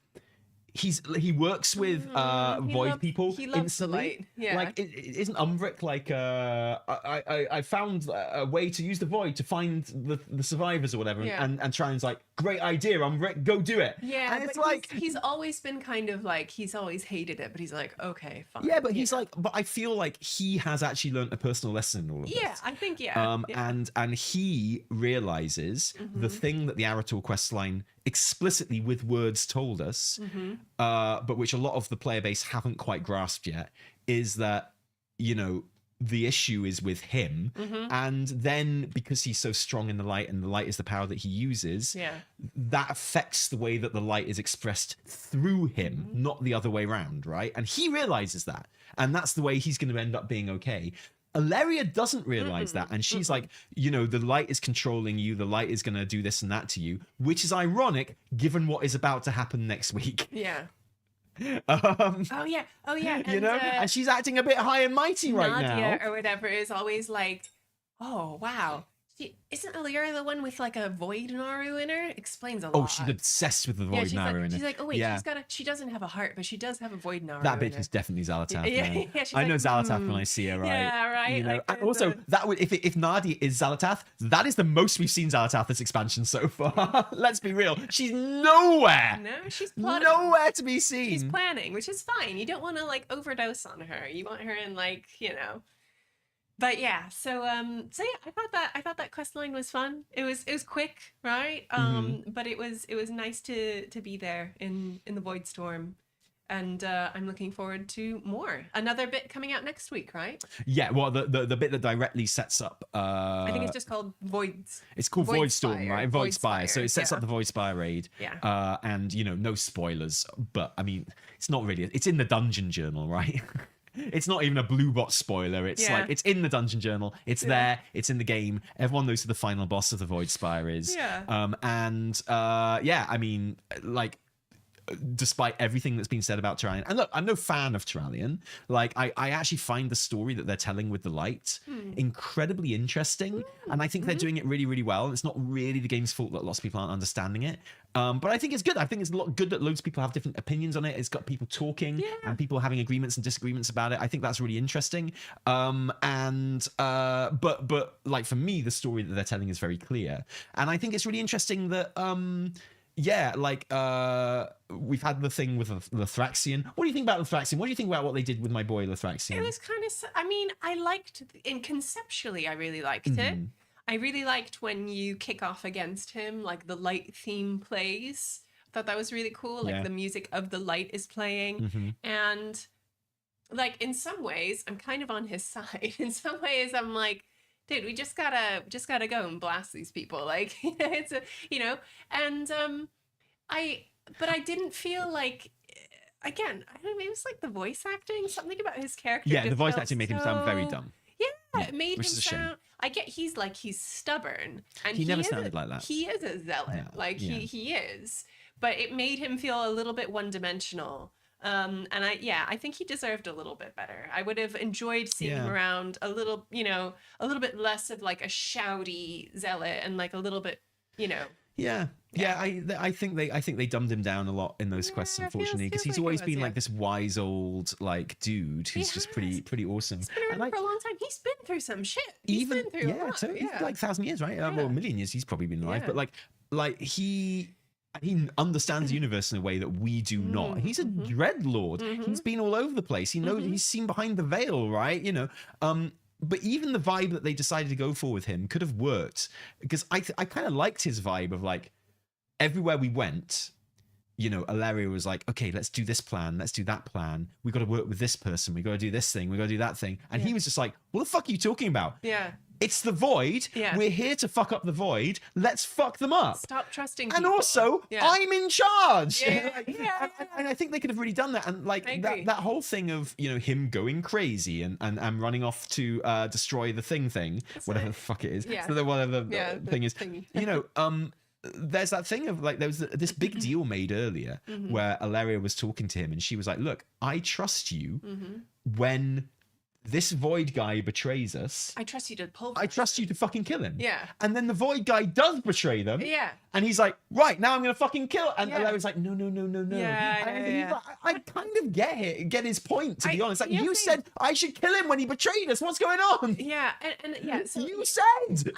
he works with void people he loves instantly. light. Yeah. Like isn't Umbric like I found a way to use the void to find the survivors or whatever, and Tyrallion's like, great idea, Umbric, go do it. Yeah, and it's but like he's always been kind of like, he's always hated it, but he's like, okay, fine. Yeah, but he's like, but I feel like he has actually learned a personal lesson in all of this. Yeah, I think and he realizes the thing that the Arator quest line explicitly with words told us, but which a lot of the player base haven't quite grasped yet, is that, you know, the issue is with him, and then because he's so strong in the light and the light is the power that he uses, that affects the way that the light is expressed through him, not the other way around, right? And he realizes that, and that's the way he's going to end up being okay. Alleria doesn't realize that, and she's like, you know, the light is controlling you, the light is going to do this and that to you, which is ironic given what is about to happen next week. Yeah. Oh yeah, and, you know, and she's acting a bit high and mighty right now. Nadia or whatever is always like, oh wow, isn't Alleria the one with like a void Naru in her? Explains a lot. Oh, she's obsessed with the void Naru in her. She's like, oh wait, she doesn't have a heart, but she does have a void Naru. That bitch is definitely Xal'atath. Yeah, I know Xal'atath when I see her, right? Yeah, right. You know, like and also that would, if Nadia is Xal'atath, that is the most we've seen Xal'atath this expansion so far. Let's be real, she's nowhere. No, she's plotting. Nowhere to be seen. She's planning, which is fine. You don't want to like overdose on her. You want her in like, you know. But yeah, so I thought that quest line was fun. It was quick, right? But it was nice to be there in the Voidstorm, and I'm looking forward to more. Another bit coming out next week, right? Yeah, well, the bit that directly sets up. I think it's just called Voids. It's called Voidstorm, right? Voidspire. So it sets up the Voidspire raid. Yeah. And you know, no spoilers, but I mean, it's not really. It's in the dungeon journal, right? It's not even a blue bot spoiler. It's like, it's in the dungeon journal. It's there. It's in the game. Everyone knows who the final boss of the Voidspire is. Yeah. I mean, like, despite everything that's been said about Tyrallion, and look, I'm no fan of Tyrallion. Like, I actually find the story that they're telling with the light incredibly interesting, and I think they're doing it really, really well. And it's not really the game's fault that lots of people aren't understanding it. But I think it's good. I think it's good that loads of people have different opinions on it. It's got people talking and people having agreements and disagreements about it. I think that's really interesting. But like for me, the story that they're telling is very clear, and I think it's really interesting that we've had the thing with Lethraxian. What do you think about Lethraxian? What do you think about what they did with my boy Lethraxian? It was kind of, I mean, I liked, conceptually, I really liked it. I really liked when you kick off against him, like the light theme plays. I thought that was really cool. Like the music of the light is playing. And like in some ways, I'm kind of on his side. In some ways, I'm like, dude, we just gotta go and blast these people. Like, it's a, you know, and but I didn't feel like, again, I don't know, maybe it was like the voice acting, something about his character. Yeah, the voice acting made him sound very dumb. Yeah, it made him sound. I get he's stubborn, and he never sounded like that. He is a zealot, he is, but it made him feel a little bit one-dimensional. And I think he deserved a little bit better. I would have enjoyed seeing him around a little, you know, a little bit less of like a shouty zealot and like a little bit, you know. I think they dumbed him down a lot in those quests, unfortunately, because he's always been like this wise old like dude who's just pretty awesome. He's been around like, for a long time. He's been through some shit. He's been through a lot. So like 1,000 years, right? Well, a million years he's probably been alive, but like he understands the universe in a way that we do not. He's a dreadlord. He's been all over the place. He knows he's seen behind the veil, right? You know, but even the vibe that they decided to go for with him could have worked, because I kind of liked his vibe of like, everywhere we went, Ilaria was like, okay, let's do this plan, let's do that plan. We got to work with this person. We got to do this thing. We got to do that thing. And he was just like, what the fuck are you talking about? Yeah. It's the Void. Yeah. We're here to fuck up the Void. Let's fuck them up. Stop trusting And people. also, I'm in charge. Yeah. And I think they could have really done that. And like that whole thing of, him going crazy and running off to destroy the thing, whatever the fuck it is. Yeah. So whatever the thing is. Thingy. There's that thing of like, there was this big deal made earlier where Ilaria was talking to him and she was like, look, I trust you when this Void guy betrays us. I trust you to pull. I trust you to fucking kill him. Yeah. And then the Void guy does betray them. Yeah. And he's like, right, now I'm going to fucking kill. And Yeah. Ilaria's like, no. Yeah, And yeah. he's like, I kind of get his point, to be honest. Like, you same. said I should kill him when he betrayed us. What's going on? Yeah, and yeah. So You said.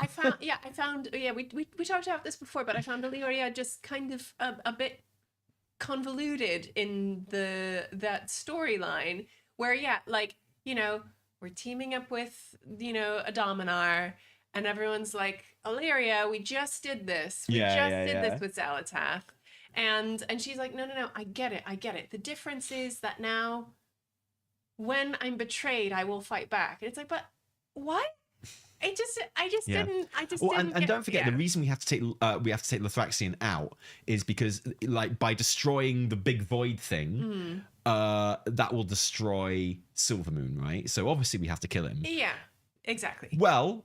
I found. We talked about this before, but I found Illyria just kind of a bit convoluted in that storyline where we're teaming up with a Dominar, and everyone's like, Illyria, we just did this. We just did this with Xal'atath. And she's like, no, I get it. The difference is that now when I'm betrayed, I will fight back. And it's like, but what? I just didn't. And don't forget, the reason we have to take Lethraxian out is because, like, by destroying the big Void thing, that will destroy Silvermoon, right? So obviously we have to kill him. Yeah, exactly. Well,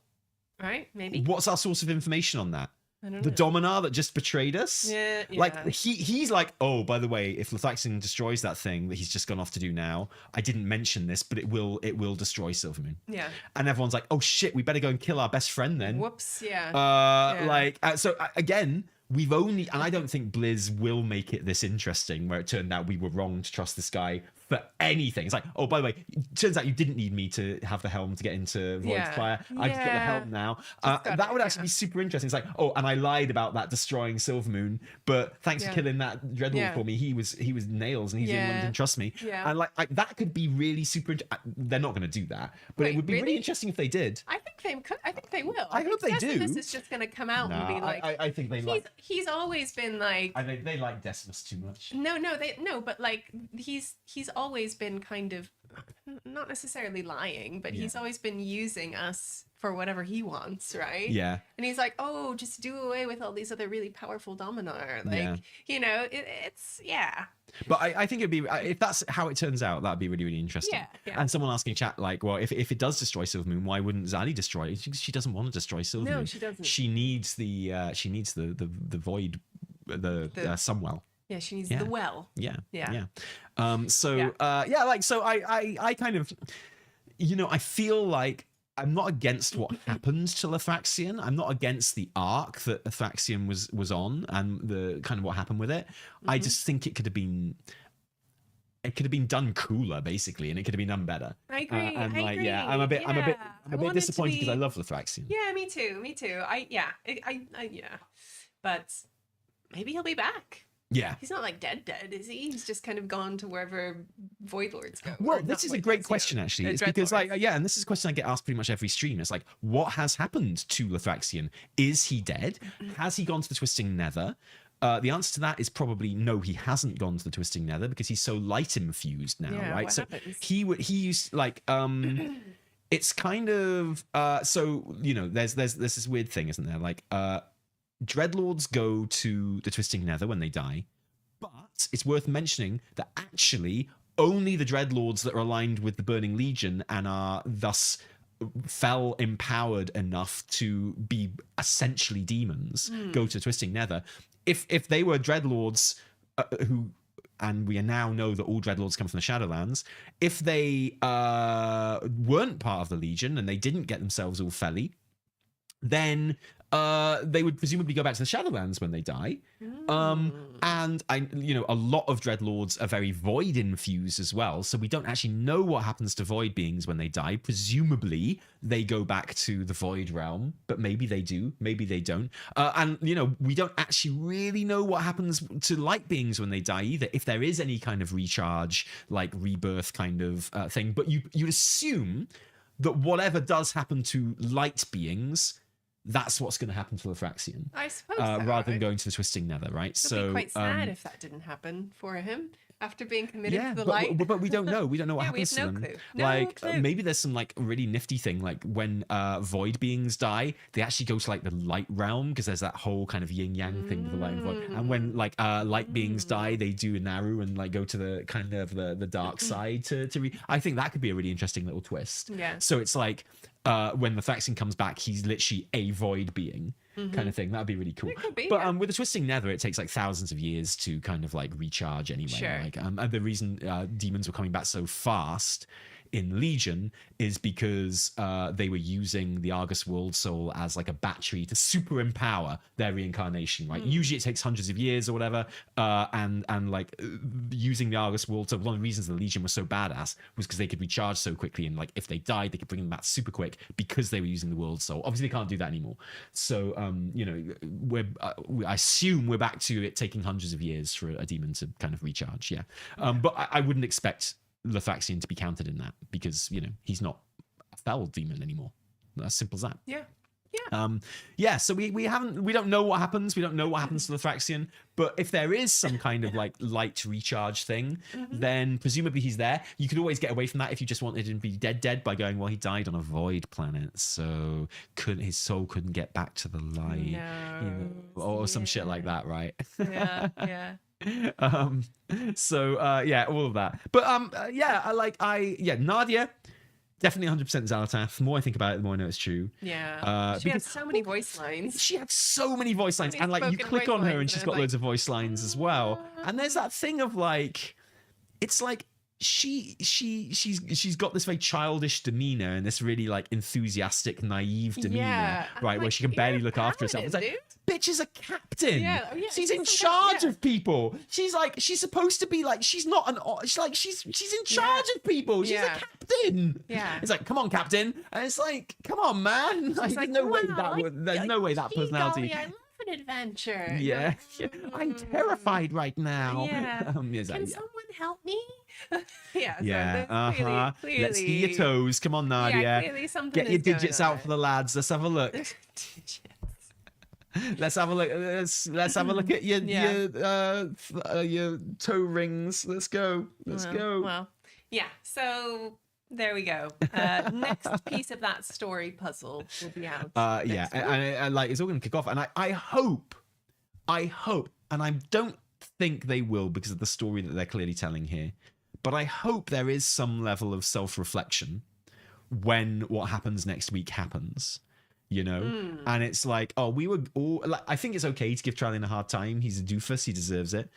right? Maybe. What's our source of information on that? I don't The know. Dominar that just betrayed us? Yeah. Like, he's like, oh, by the way, if Lethraxian destroys that thing that he's just gone off to do now, I didn't mention this, but it will destroy Silvermoon. Yeah. And everyone's like, oh shit, we better go and kill our best friend then. Whoops. Yeah. So again, we've only, and I don't think Blizz will make it this interesting where it turned out we were wrong to trust this guy for anything. It's like, oh, by the way, it turns out you didn't need me to have the helm to get into Void's Fire. I've got the helm now. That would actually be super interesting. It's like, oh, and I lied about that destroying Silvermoon, but thanks for killing that Dreadlord for me. He was nails and he didn't trust me. Yeah. And like that could be really super. They're not going to do that, but it would be really interesting if they did. I think they could. I think they will. I hope they do. This is just going to come out and be like. I think they like. He's always been like. I think they like Decimus too much. No, but like he's always been kind of not necessarily lying, but he's always been using us for whatever he wants, right? Yeah. And he's like, oh, just do away with all these other really powerful Dominar. Like, it's But I think it'd be, if that's how it turns out, that'd be really, really interesting. Yeah. And someone asking chat, like, well, if it does destroy Silvermoon, why wouldn't Zali destroy it? She doesn't want to destroy Silvermoon. No, she doesn't. She needs the Void, the Sunwell. Yeah, she needs the well. Yeah. Yeah. So I kind of, I feel like I'm not against what happened to Lethraxian. I'm not against the arc that Lethraxian was on and the kind of what happened with it. I just think it could have been done cooler, basically, and it could have been done better. I agree. And I like, agree. I'm a bit disappointed because I love Lethraxian. Yeah, me too. But maybe he'll be back. Yeah. He's not like dead, is he? He's just kind of gone to wherever Void Lords go. Well, this is a great question, actually. It's because, and this is a question I get asked pretty much every stream. It's like, what has happened to Lethraxian? Is he dead? Has he gone to the Twisting Nether? The answer to that is probably no, he hasn't gone to the Twisting Nether because he's so light infused now, right? So happens? he used like it's kind of there's this weird thing, isn't there? Like Dreadlords go to the Twisting Nether when they die, but it's worth mentioning that actually only the Dreadlords that are aligned with the Burning Legion and are thus fell empowered enough to be essentially demons go to the Twisting Nether. If they were Dreadlords who, and we now know that all Dreadlords come from the Shadowlands, if they weren't part of the Legion and they didn't get themselves all felly, then they would presumably go back to the Shadowlands when they die. And a lot of Dreadlords are very Void infused as well, so we don't actually know what happens to Void beings when they die. Presumably they go back to the Void realm, but maybe they do, maybe they don't. And we don't actually really know what happens to light beings when they die either, if there is any kind of recharge, like rebirth kind of thing. But you assume that whatever does happen to light beings that's what's going to happen to Lethraxian. I suppose so, rather than right? going to the Twisting Nether, right? It'll be quite sad if that didn't happen for him after being committed yeah, to the light. but we don't know. We don't know what Yeah, we happens to have no them. clue. No Like clue. maybe there's some like really nifty thing, like when void beings die, they actually go to like the light realm because there's that whole kind of yin yang thing with the light and void. And when like light beings die, they do a Naru and like go to the kind of the dark side to I think that could be a really interesting little twist. Yeah. So it's like when the Lethraxian comes back, he's literally a void being. Kind of thing. That'd be really cool. It could be, but yeah. with the Twisting Nether, it takes like thousands of years to kind of like recharge anyway. Sure. Like and the reason demons were coming back so fast in Legion is because they were using the Argus World Soul as like a battery to super empower their reincarnation, right? Usually it takes hundreds of years or whatever, and like using the Argus World Soul, one of the reasons the Legion was so badass was because they could recharge so quickly, and like if they died, they could bring them back super quick because they were using the World Soul. Obviously, they can't do that anymore. So, you know, I assume we're back to it taking hundreds of years for a demon to kind of recharge, yeah. But I wouldn't expect Lethraxian to be counted in that because, you know, he's not a fell demon anymore. As simple as that. Yeah. Yeah, so we don't know what happens. We don't know what happens to Lethraxian, but if there is some kind of like light recharge thing, then presumably he's there. You could always get away from that if you just wanted him to be dead by going, well, he died on a void planet, so his soul couldn't get back to the light, you know, or some shit like that, right? Yeah. So yeah, all of that. But Nadia, definitely 100% Xal'atath. The more I think about it, the more I know it's true. Yeah. She has so many voice lines. She had so many voice lines, and like you click on her and she's got loads of voice lines as well. And there's that thing of like, it's like she's got this very childish demeanor and this really like enthusiastic, naive demeanor, right? Where she can barely look after herself. It's like, bitch is a captain. Yeah, she's in charge of people. She's supposed to be like, she's not an, she's in charge of people. She's a captain. Yeah. It's like, come on, captain. And it's like, come on, man. Like, there's no way that personality. I love an adventure. Yeah. I'm terrified right now. Yeah. Can someone help me? Yeah. Clearly, let's see your toes. Come on, Nadia. Yeah, clearly something Get your is going digits on. out for the lads. Let's have a look. Let's have a look. Let's have a look at your toe rings. Let's go. Let's go. Well, yeah. So there we go. Next piece of that story puzzle will be out. And like it's all going to kick off, and I hope, and I don't think they will because of the story that they're clearly telling here, but I hope there is some level of self-reflection when what happens next week happens. You know, and it's like, oh, we were all like, I think it's okay to give Trallian a hard time. He's a doofus, he deserves it.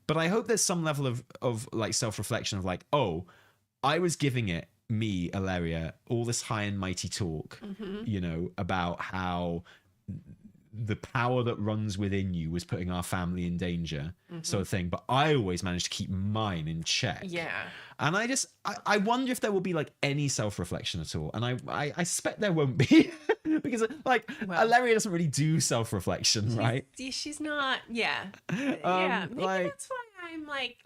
But I hope there's some level of like self-reflection of like, oh, I was giving it, me, Alleria, all this high and mighty talk, you know, about how the power that runs within you was putting our family in danger, sort of thing. But I always managed to keep mine in check. Yeah. And I wonder if there will be like any self-reflection at all. And I suspect there won't be because like Alleria doesn't really do self-reflection, right? She's not. Yeah. Maybe that's why I'm like,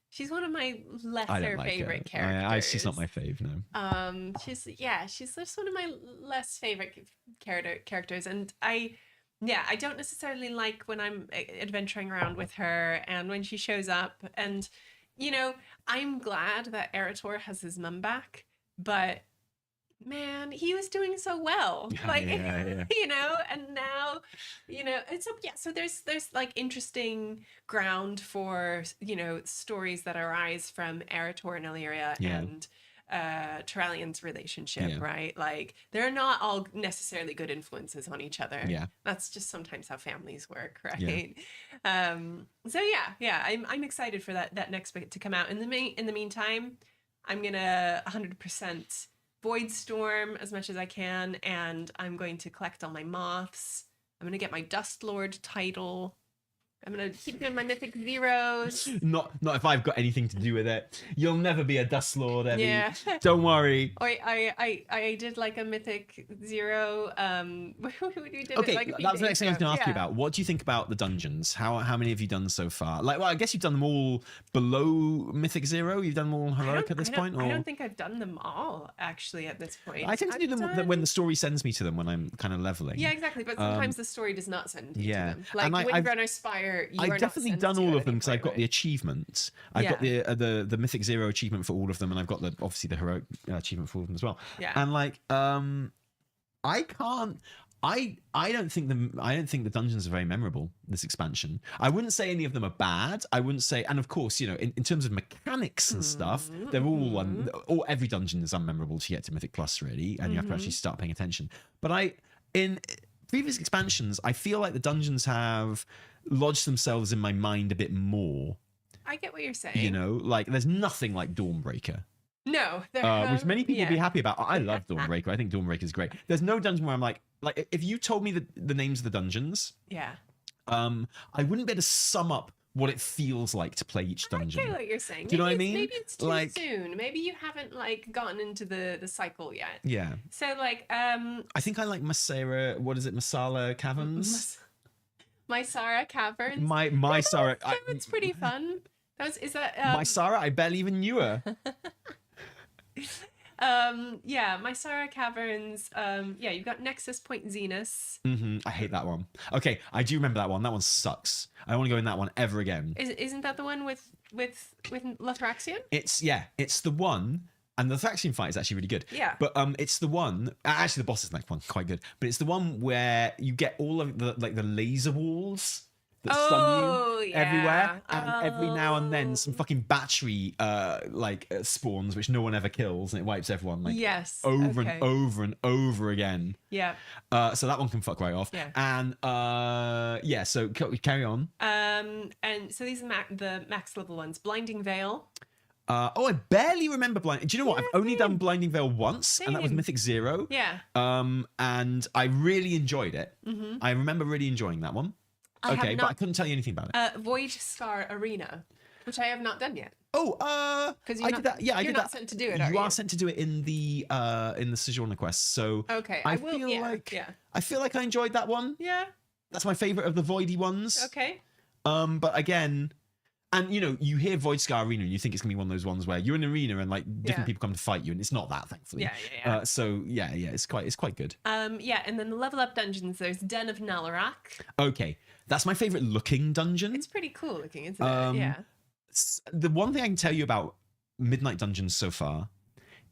she's one of my lesser favorite characters. She's not my fave, no. She's just one of my less favorite characters, and I don't necessarily like when I'm adventuring around with her and when she shows up. And you know, I'm glad that Erator has his mum back, but man, he was doing so well. You know, and now, you know, so there's like interesting ground for, you know, stories that arise from Erator and Illyria and Trallian's relationship, right? Like they're not all necessarily good influences on each other. Yeah. That's just sometimes how families work, right? So I'm excited for that next bit to come out. In the meantime, I'm gonna 100% Voidstorm as much as I can, and I'm going to collect all my moths. I'm gonna get my Dust Lord title. I'm gonna keep doing my mythic zeros. Not if I've got anything to do with it. You'll never be a Dust Lord, Evie. Yeah. Don't worry. I did like a mythic zero. We did Okay, it like a few that was the days next thing I was ago. going to ask you Yeah. about. What do you think about the dungeons? How many have you done so far? Like, well, I guess you've done them all below Mythic Zero. You've done them all heroic at this point, or I don't think I've done them all actually at this point. I tend to do them when the story sends me to them when I'm kind of leveling. Yeah, exactly. But sometimes the story does not send you yeah. to them. Like And Windrunner Spire, you are I've not definitely sent done to all at of them any because I've point, got the right? achievements. I've got the Mythic Zero achievement for all of them, and I've got the obviously the heroic achievement for all of them as well. Yeah. And like, I can't. I don't think the dungeons are very memorable this expansion. I wouldn't say any of them are bad. I wouldn't say, and of course, you know, in terms of mechanics and stuff, they're all every dungeon is unmemorable to get to Mythic Plus really, and you have to actually start paying attention. But in previous expansions, I feel like the dungeons have lodged themselves in my mind a bit more. I get what you're saying. You know, like there's nothing like Dawnbreaker. No, Which many people would be happy about. I love Dawnbreaker. I think Dawnbreaker is great. There's no dungeon where I'm like if you told me the names of the dungeons, yeah, I wouldn't be able to sum up what it feels like to play each dungeon. I get what you're saying. Do you know what I mean? Maybe it's too soon. Maybe you haven't like gotten into the cycle yet. Yeah. So like I think I like Masala Caverns? Mysara Caverns. Mysara. It's pretty fun. Is that Mysara? I barely even knew her. yeah, Mysara Caverns. Yeah, you've got Nexus Point Zenus. I hate that one. Okay, I do remember that one. That one sucks. I don't want to go in that one ever again. Isn't that the one with Lethraxian? It's the one. And the Lethraxian fight is actually really good. Yeah. But it's the one. Actually, the boss is the next one, quite good. But it's the one where you get all of the laser walls that stun you everywhere, and every now and then some fucking battery spawns which no one ever kills, and it wipes everyone over and over and over again. Yeah. So that one can fuck right off. Yeah. And so carry on. And so these are the max level ones. Blinding Veil. I barely remember Do you know what? I've only done Blinding Veil once, and that was Mythic Zero. Yeah. And I really enjoyed it. I remember really enjoying that one. But I couldn't tell you anything about it. Void Scar Arena, which I have not done yet. Oh, because I did that. Yeah, I did that. You're not sent to do it. You are sent to do it in the Sojourner quest. So okay, I feel like I enjoyed that one. Yeah. That's my favorite of the voidy ones. Okay. But again. And, you know, you hear Void Scar Arena and you think it's going to be one of those ones where you're in an arena and, like, different people come to fight you, and it's not that, thankfully. Yeah. It's quite good. Yeah, and then the level up dungeons, there's Den of Nalarak. Okay. That's my favorite looking dungeon. It's pretty cool looking, isn't it? Yeah. The one thing I can tell you about Midnight Dungeons so far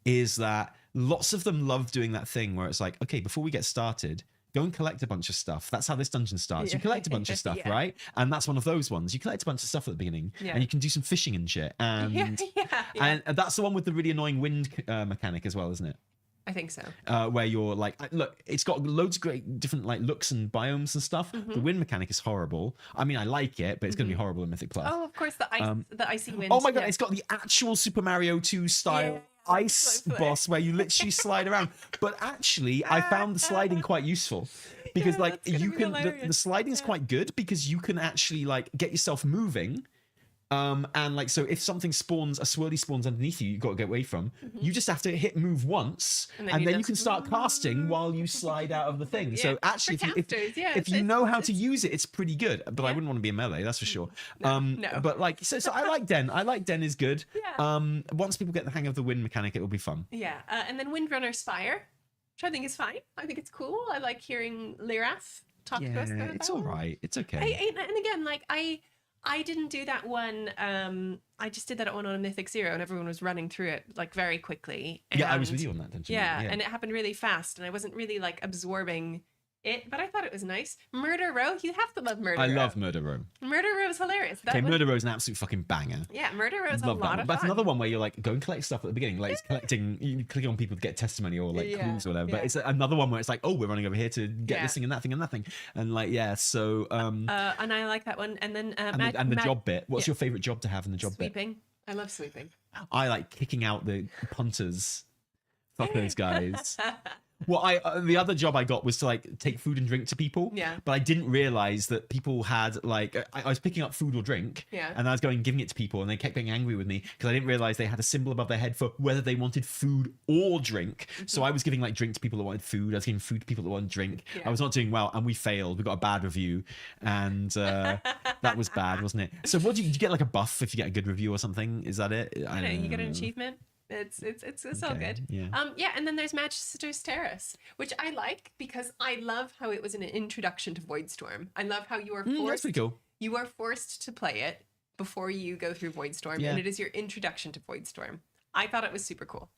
is that lots of them love doing that thing where it's like, okay, before we get started, go and collect a bunch of stuff. That's how this dungeon starts. You collect a bunch of stuff, right? And that's one of those ones. You collect a bunch of stuff at the beginning, and you can do some fishing and shit. And and that's the one with the really annoying wind mechanic as well, isn't it? I think so. Where you're like, look, it's got loads of great different like looks and biomes and stuff. The wind mechanic is horrible. I mean, I like it, but it's going to be horrible in Mythic Plus. Oh, of course, the icy wind. Oh my god, it's got the actual Super Mario 2 style ice boss where you literally slide around. But actually, I found the sliding quite usely because like you can the sliding is quite good because you can actually like get yourself moving. And like so if something spawns, a swirly spawns underneath you, you've got to get away from, you just have to hit move once and then you can start casting while you slide out of the thing. So actually if you know how to use it, it's pretty good. But I wouldn't want to be a melee, that's for sure. No. But like so I like Den. I like Den is good. Once people get the hang of the wind mechanic, it'll be fun. And then Windrunner Spire, which I think is fine. I think it's cool. I like hearing Lerath talk to us about it's all right. It's okay. And again, like I didn't do that one. I just did that one on Mythic Zero, and everyone was running through it like very quickly. And, I was with you on that dungeon. Yeah, and it happened really fast, and I wasn't really like absorbing it, but I thought it was nice. Murder Row, you have to love Murder Row. I love Murder Row. Murder Row is hilarious. Murder Row is an absolute fucking banger. Yeah, Murder Row is a lot of fun. That's another one where you're like, go and collect stuff at the beginning, like it's collecting, you click on people to get testimony or like clues or whatever. But it's another one where it's like, oh, we're running over here to get this thing and that thing and that thing, and like so. And I like that one. And then and the job bit. What's your favorite job to have in the job bit? Sweeping. I love sweeping. I like kicking out the punters. Fuck those guys. Well, the other job I got was to like take food and drink to people. Yeah. But I didn't realize that people had like I was picking up food or drink. Yeah. And I was going giving it to people, and they kept getting angry with me because I didn't realize they had a symbol above their head for whether they wanted food or drink. So I was giving like drink to people that wanted food. I was giving food to people that wanted drink. Yeah. I was not doing well, and we failed. We got a bad review, and that was bad, wasn't it? So what do you get like a buff if you get a good review or something? Is that it? I don't know. You get an achievement. It's all Okay, good. yeah. And then there's Magister's Terrace, which I like because I love how it was an introduction to Voidstorm. I love how you are That's forced pretty cool. you are forced to play it before you go through Voidstorm, Yeah. and it is your introduction to Voidstorm. I thought it was super cool.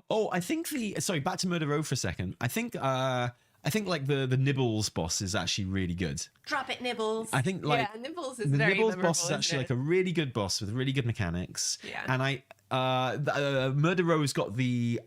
Oh, I think sorry, back to Murder Row for a second. I think like the Nibbles boss is actually really good. Drop it, Nibbles. I think like Nibbles is the very Nibbles memorable, boss is actually like isn't a really good boss with really good mechanics. Yeah. And Murder Row's got the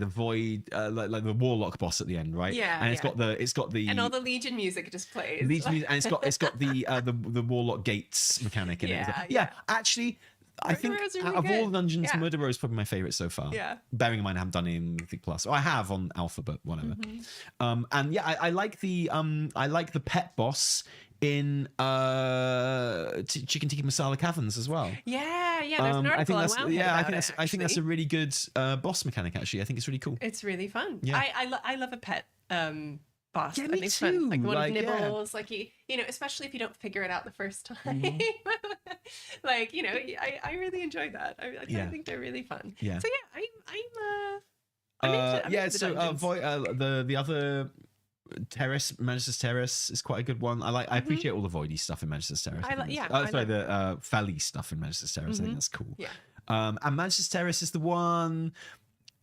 void like the warlock boss at the end, right? Yeah, And it's yeah. got the and all the Legion music just plays. and it's got the warlock gates mechanic in it. Yeah. Actually, I Murder think Row's really out of all good. the dungeons, Yeah. Murder Row is probably my favorite so far. Yeah. Bearing in mind I haven't done it in Mythic Plus. Or I have on Alpha, but whatever. Mm-hmm. And yeah, I like the pet boss in Chicken Tikka Masala Caverns as well. Yeah, there's an I article think on that's Wowhead yeah, about I think that's a actually. really good boss mechanic. Actually, I think it's really cool. It's really fun. Yeah. I love a pet boss. Yeah, I me think it's too. fun. Like one Like, of yeah. Nibbles, like you know, especially if you don't figure it out the first time. Mm-hmm. Like, you know, I really enjoy that. I Yeah. think they're really fun. Yeah. So yeah, I'm into the so dungeons. the other Terrace, Magister's Terrace is quite a good one. I appreciate all the voidy stuff in Magister's Terrace. I li- yeah, Oh, I sorry, love the Fally stuff in Magister's Terrace. I think that's cool. Yeah. And Magister's Terrace is the one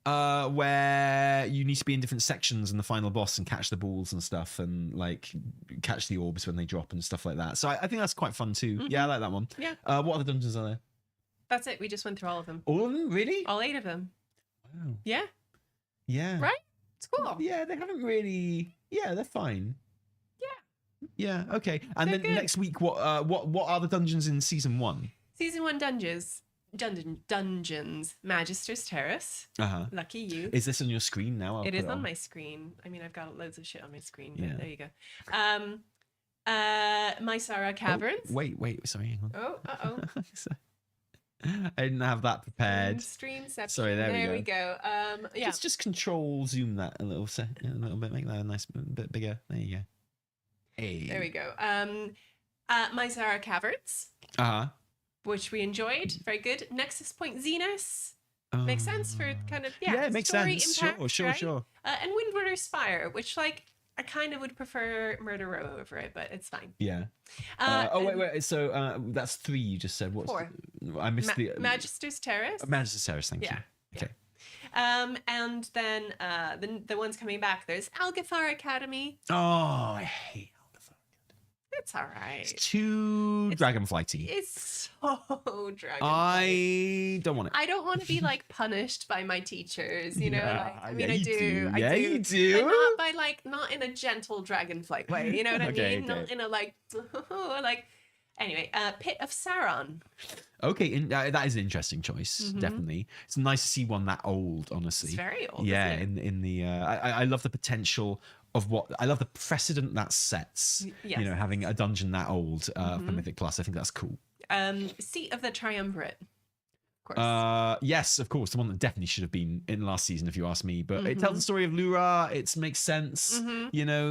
where you need to be in different sections in the final boss and catch the balls and stuff, and like catch the orbs when they drop and stuff like that. So I think that's quite fun too. Yeah, I like that one. Yeah. What other dungeons are there? That's it. We just went through all of them. All of them, really? All 8 of them. Wow. Yeah. Yeah. Right? It's cool. Yeah, they haven't really. Yeah, they're fine. Yeah. Yeah. Okay. And They're then good. next week, what are the dungeons in season 1? Season 1 dungeons. Magister's Terrace. Lucky you. Is this on your screen now? I'll It put is on on my screen. I mean, I've got loads of shit on my screen, Yeah. but there you go. Mysara Caverns. Wait. Sorry, hang on. Oh, uh-oh. I didn't have that prepared. Streamception. Sorry, there we go. Yeah. Just control zoom that a little bit, make that a nice bit bigger. There you go. Hey. There we go. Mysara Caverns, which we enjoyed. Very good. Nexus Point Zenus. Makes sense for kind of, yeah, it makes story sense. impact, Sure. right? And Windrunner's Spire, which, like, I kind of would prefer Murder Row over it, but it's fine. Yeah. Wait. So that's 3 you just said. What's 4. I missed the Magister's Terrace. Magister's Terrace. Thank you. Okay. And then the ones coming back, there's Algathar Academy. Oh, I hate Algathar. It's all right. It's too dragonflighty. It's so dragon. I don't want it. I don't want to be like punished by my teachers, you know. Yeah, I mean, yeah, I you do. do. I Yeah, do. you do. But not in a gentle dragonflight way. You know what I Okay, mean? Not in a like Anyway, Pit of Sauron. Okay, that is an interesting choice. Definitely, it's nice to see one that old. Honestly, It's very old. Yeah, isn't it? in the I love the potential of I love the precedent that sets. Yes. You know, having a dungeon that old for Mythic Plus, I think that's cool. Seat of the Triumvirate. Of course. Yes, of course, the one that definitely should have been in last season, if you ask me. But it tells the story of Lura. It makes sense. You know,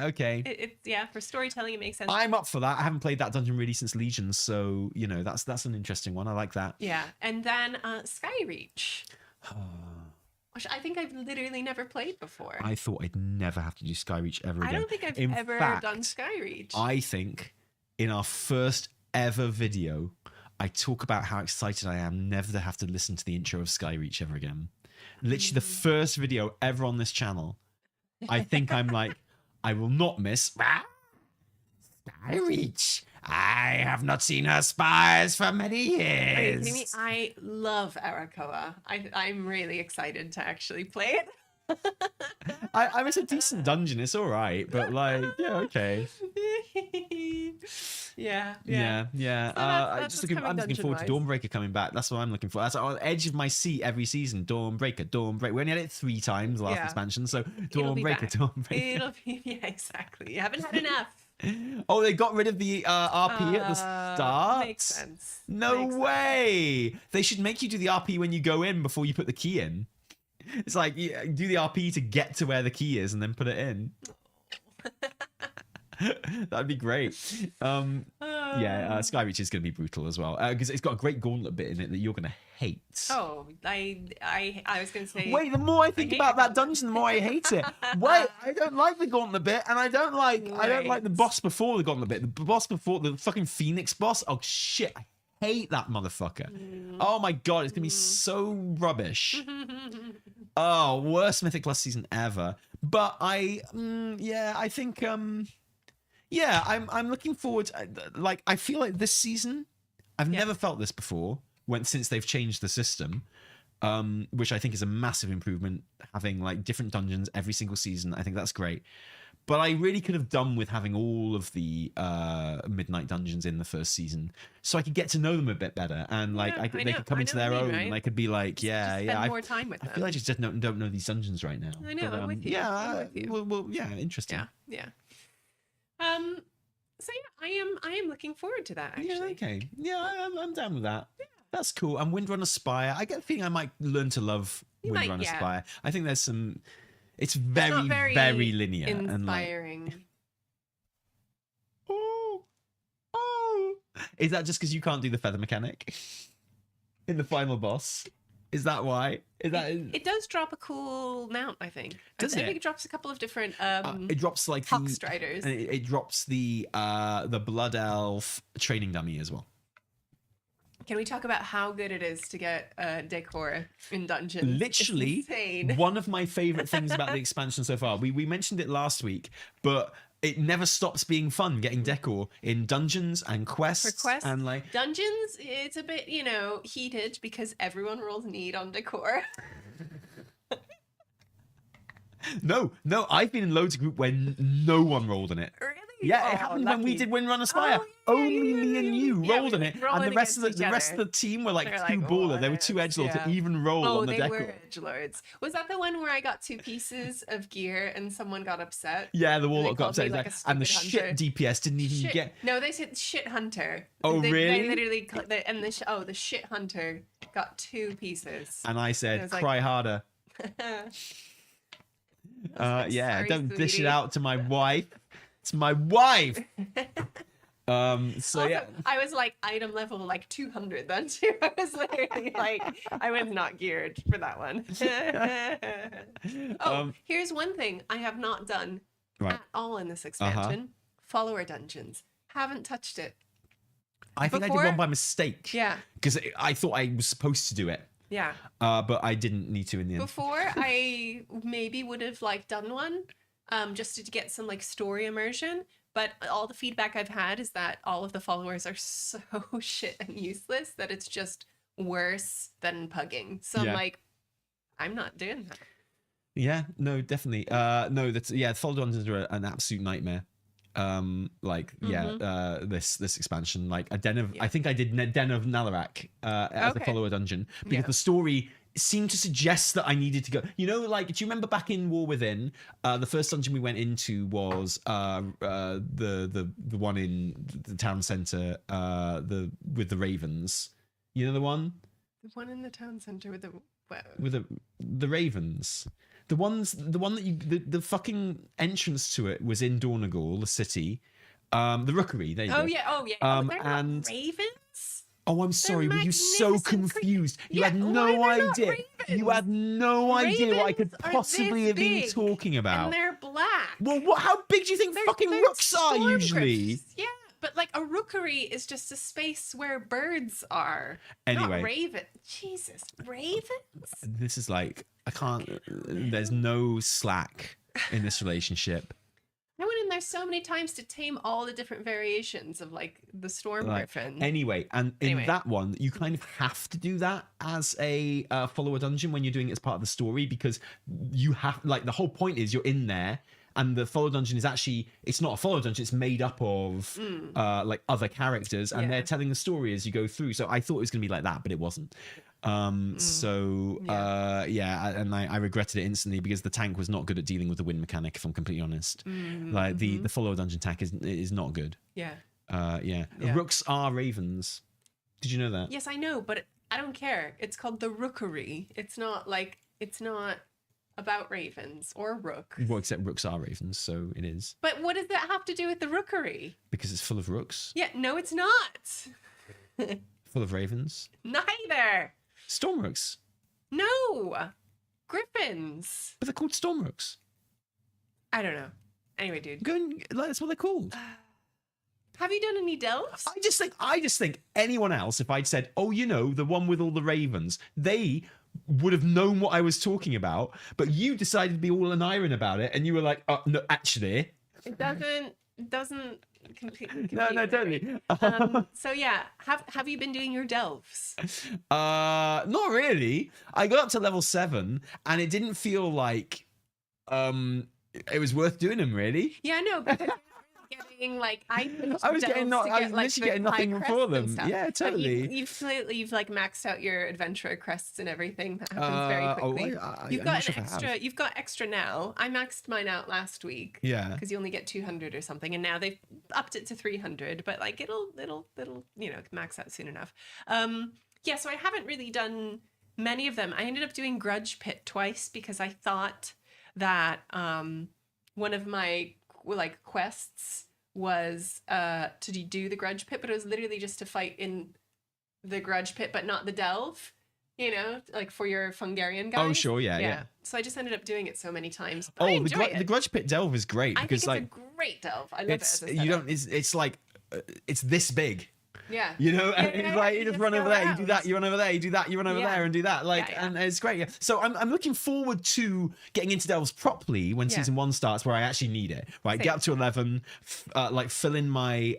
okay. For storytelling, it makes sense. I'm up for that. I haven't played that dungeon really since Legions, so you know that's an interesting one. I like that. Yeah, and then Skyreach, which I think I've literally never played before. I thought I'd never have to do Skyreach ever again. I don't think I've In ever fact, done Skyreach. I think in our first ever video, I talk about how excited I am never to have to listen to the intro of Skyreach ever again. Literally the first video ever on this channel. I think I'm like, I will not miss Skyreach. I have not seen her spires for many years. I love Arakoa. I'm really excited to actually play it. I mean, it's a decent dungeon. It's all right, but like, yeah, okay. Yeah. Yeah. So I'm that's just what's looking. I'm coming looking forward to dungeon-wise. Dawnbreaker coming back. That's what I'm looking for. That's on the edge of my seat every season. Dawnbreaker. We only had it 3 times last Yeah. expansion, so It'll be back. Dawnbreaker. It'll be, yeah, exactly. You haven't had enough. Oh, they got rid of the RP at the start? Makes sense. No Makes way. They should make you do the RP when you go in before you put the key in. It's like, you do the RP to get to where the key is and then put it in. That'd be great. Skyreach is going to be brutal as well because it's got a great gauntlet bit in it that you're going to hate. Oh, I was going to say. Wait, the more I think about that dungeon, the more I hate it. Wait, I don't like the gauntlet bit, and I don't like the boss before the gauntlet bit. The boss before the fucking Phoenix boss. Oh shit, I hate that motherfucker. Oh my god, it's gonna be so rubbish. Oh, worst Mythic Plus season ever. But I think I'm looking forward. Like, I feel like this season, I've never felt this before since they've changed the system, which I think is a massive improvement. Having like different dungeons every single season, I think that's great. But I really could have done with having all of the midnight dungeons in the first season, so I could get to know them a bit better, and like they could come into their own, and I could be like, spend more time with them. I feel like I just don't know these dungeons right now. I know. But, I'm with you. Yeah, I'm with you. well, yeah, interesting. Yeah. So yeah, I am looking forward to that actually. Yeah, okay. Yeah, I'm down with that. Yeah. That's cool. And Windrunner Spire, I get the feeling I might learn to love Windrunner Spire. I think there's some. It's very, very linear, inspiring. And like, oh, is that just because you can't do the feather mechanic in the final boss? Is that why? It does drop a cool mount, I think. I think it drops a couple of different it drops like Hawk Striders. And it drops the Blood Elf training dummy as well. Can we talk about how good it is to get decor in dungeons? Literally, one of my favorite things about the expansion so far. We mentioned it last week, but it never stops being fun getting decor in dungeons and quests. For quests and like dungeons, it's a bit heated because everyone rolls need on decor. No, I've been in loads of group where no one rolled in it. Really? Yeah, it happened when we did Windrunner Spire. Only me and you rolled in it, and the rest of the team were like too baller. They were too edgelord to even roll on the decor. Oh, they were edgelords. Was that the one where I got 2 pieces of gear and someone got upset? Yeah, the warlock got upset, like and the shit DPS didn't even get. No, they said shit hunter. Oh, really? They literally the shit hunter got 2 pieces. And I said, cry harder. Sorry, don't dish sweetie. it out to my wife. It's my wife. Also, I was like item level like 200 then too. I was literally like, I was not geared for that one. Here's one thing I have not done at all in this expansion: follower dungeons. Haven't touched it. I think I did one by mistake. Yeah. Because I thought I was supposed to do it. Yeah. But I didn't need to in the end. Before, I maybe would have like done one, just to get some like story immersion. But all the feedback I've had is that all of the followers are so shit and useless that it's just worse than pugging. So I'm like, I'm not doing that. Yeah, no, definitely. Follow dungeons are an absolute nightmare. This expansion, like a den of, I think I did Den of Nalarak as a follower dungeon because the story seemed to suggest that I needed to go. Do you remember back in War Within, the first dungeon we went into was the one in the town center, with the ravens. You know the one? The one in the town center with the ravens. The one that the fucking entrance to it was in Dornagal, the city. The Rookery. There you go. Oh yeah. They're not ravens. Oh, I'm sorry. Were you so confused? You had no idea. You had no idea what I could possibly have been talking about. And they're black. Well, how big do you think fucking rooks are usually? Yeah, but like a rookery is just a space where birds are. Anyway. Not raven. Jesus, ravens? This is like, I can't, there's no slack in this relationship. I went in there's so many times to tame all the different variations of like the storm griffin. Anyway, and in that one, you kind of have to do that as a follow a dungeon when you're doing it as part of the story, because you have, like, the whole point is you're in there. And the follow dungeon is actually, it's not a follow dungeon, it's made up of like other characters, and they're telling the story as you go through. So I thought it was going to be like that, but it wasn't. And I regretted it instantly because the tank was not good at dealing with the wind mechanic, if I'm completely honest. Like the follow dungeon tank is not good. Rooks are ravens. Did you know that? Yes, I know, but I don't care. It's called the rookery. It's not about ravens or rooks. Well, except rooks are ravens, so it is. But what does that have to do with the rookery? Because it's full of rooks. Yeah, no, it's not. Full of ravens. Neither. Storm rooks. No. Griffins. But they're called storm rooks. I don't know. Anyway, dude. That's what they're called. Have you done any delves? I just think anyone else, if I'd said, oh, you know, the one with all the ravens, they would have known what I was talking about, but you decided to be all an iron about it, and you were like, oh, no, actually. It doesn't completely. No, totally. So yeah, have you been doing your delves? Not really. I got up to level 7, and it didn't feel like it was worth doing them, really. Yeah, no, because getting like I was literally getting nothing for them. Yeah, totally. You've like maxed out your adventurer crests and everything. That happens very quickly. You've got extra now. I maxed mine out last week. Yeah, because you only get 200 or something, and now they've upped it to 300. But like it'll max out soon enough. So I haven't really done many of them. I ended up doing Grudge Pit twice because I thought that one of my quests was to do the Grudge Pit, but it was literally just to fight in the Grudge Pit, but not the delve, like for your Fungarian guys. Oh, sure, yeah. So I just ended up doing it so many times. The Grudge Pit delve is great because I think it's a great delve. I love it as a setup. It's like it's this big. Yeah. It's like you just run over there, you do that, you run over there, you do that, you run over there and do that. And it's great. Yeah. So I'm looking forward to getting into delves properly when season 1 starts, where I actually need it. Right. Same. Get up to 11, fill in my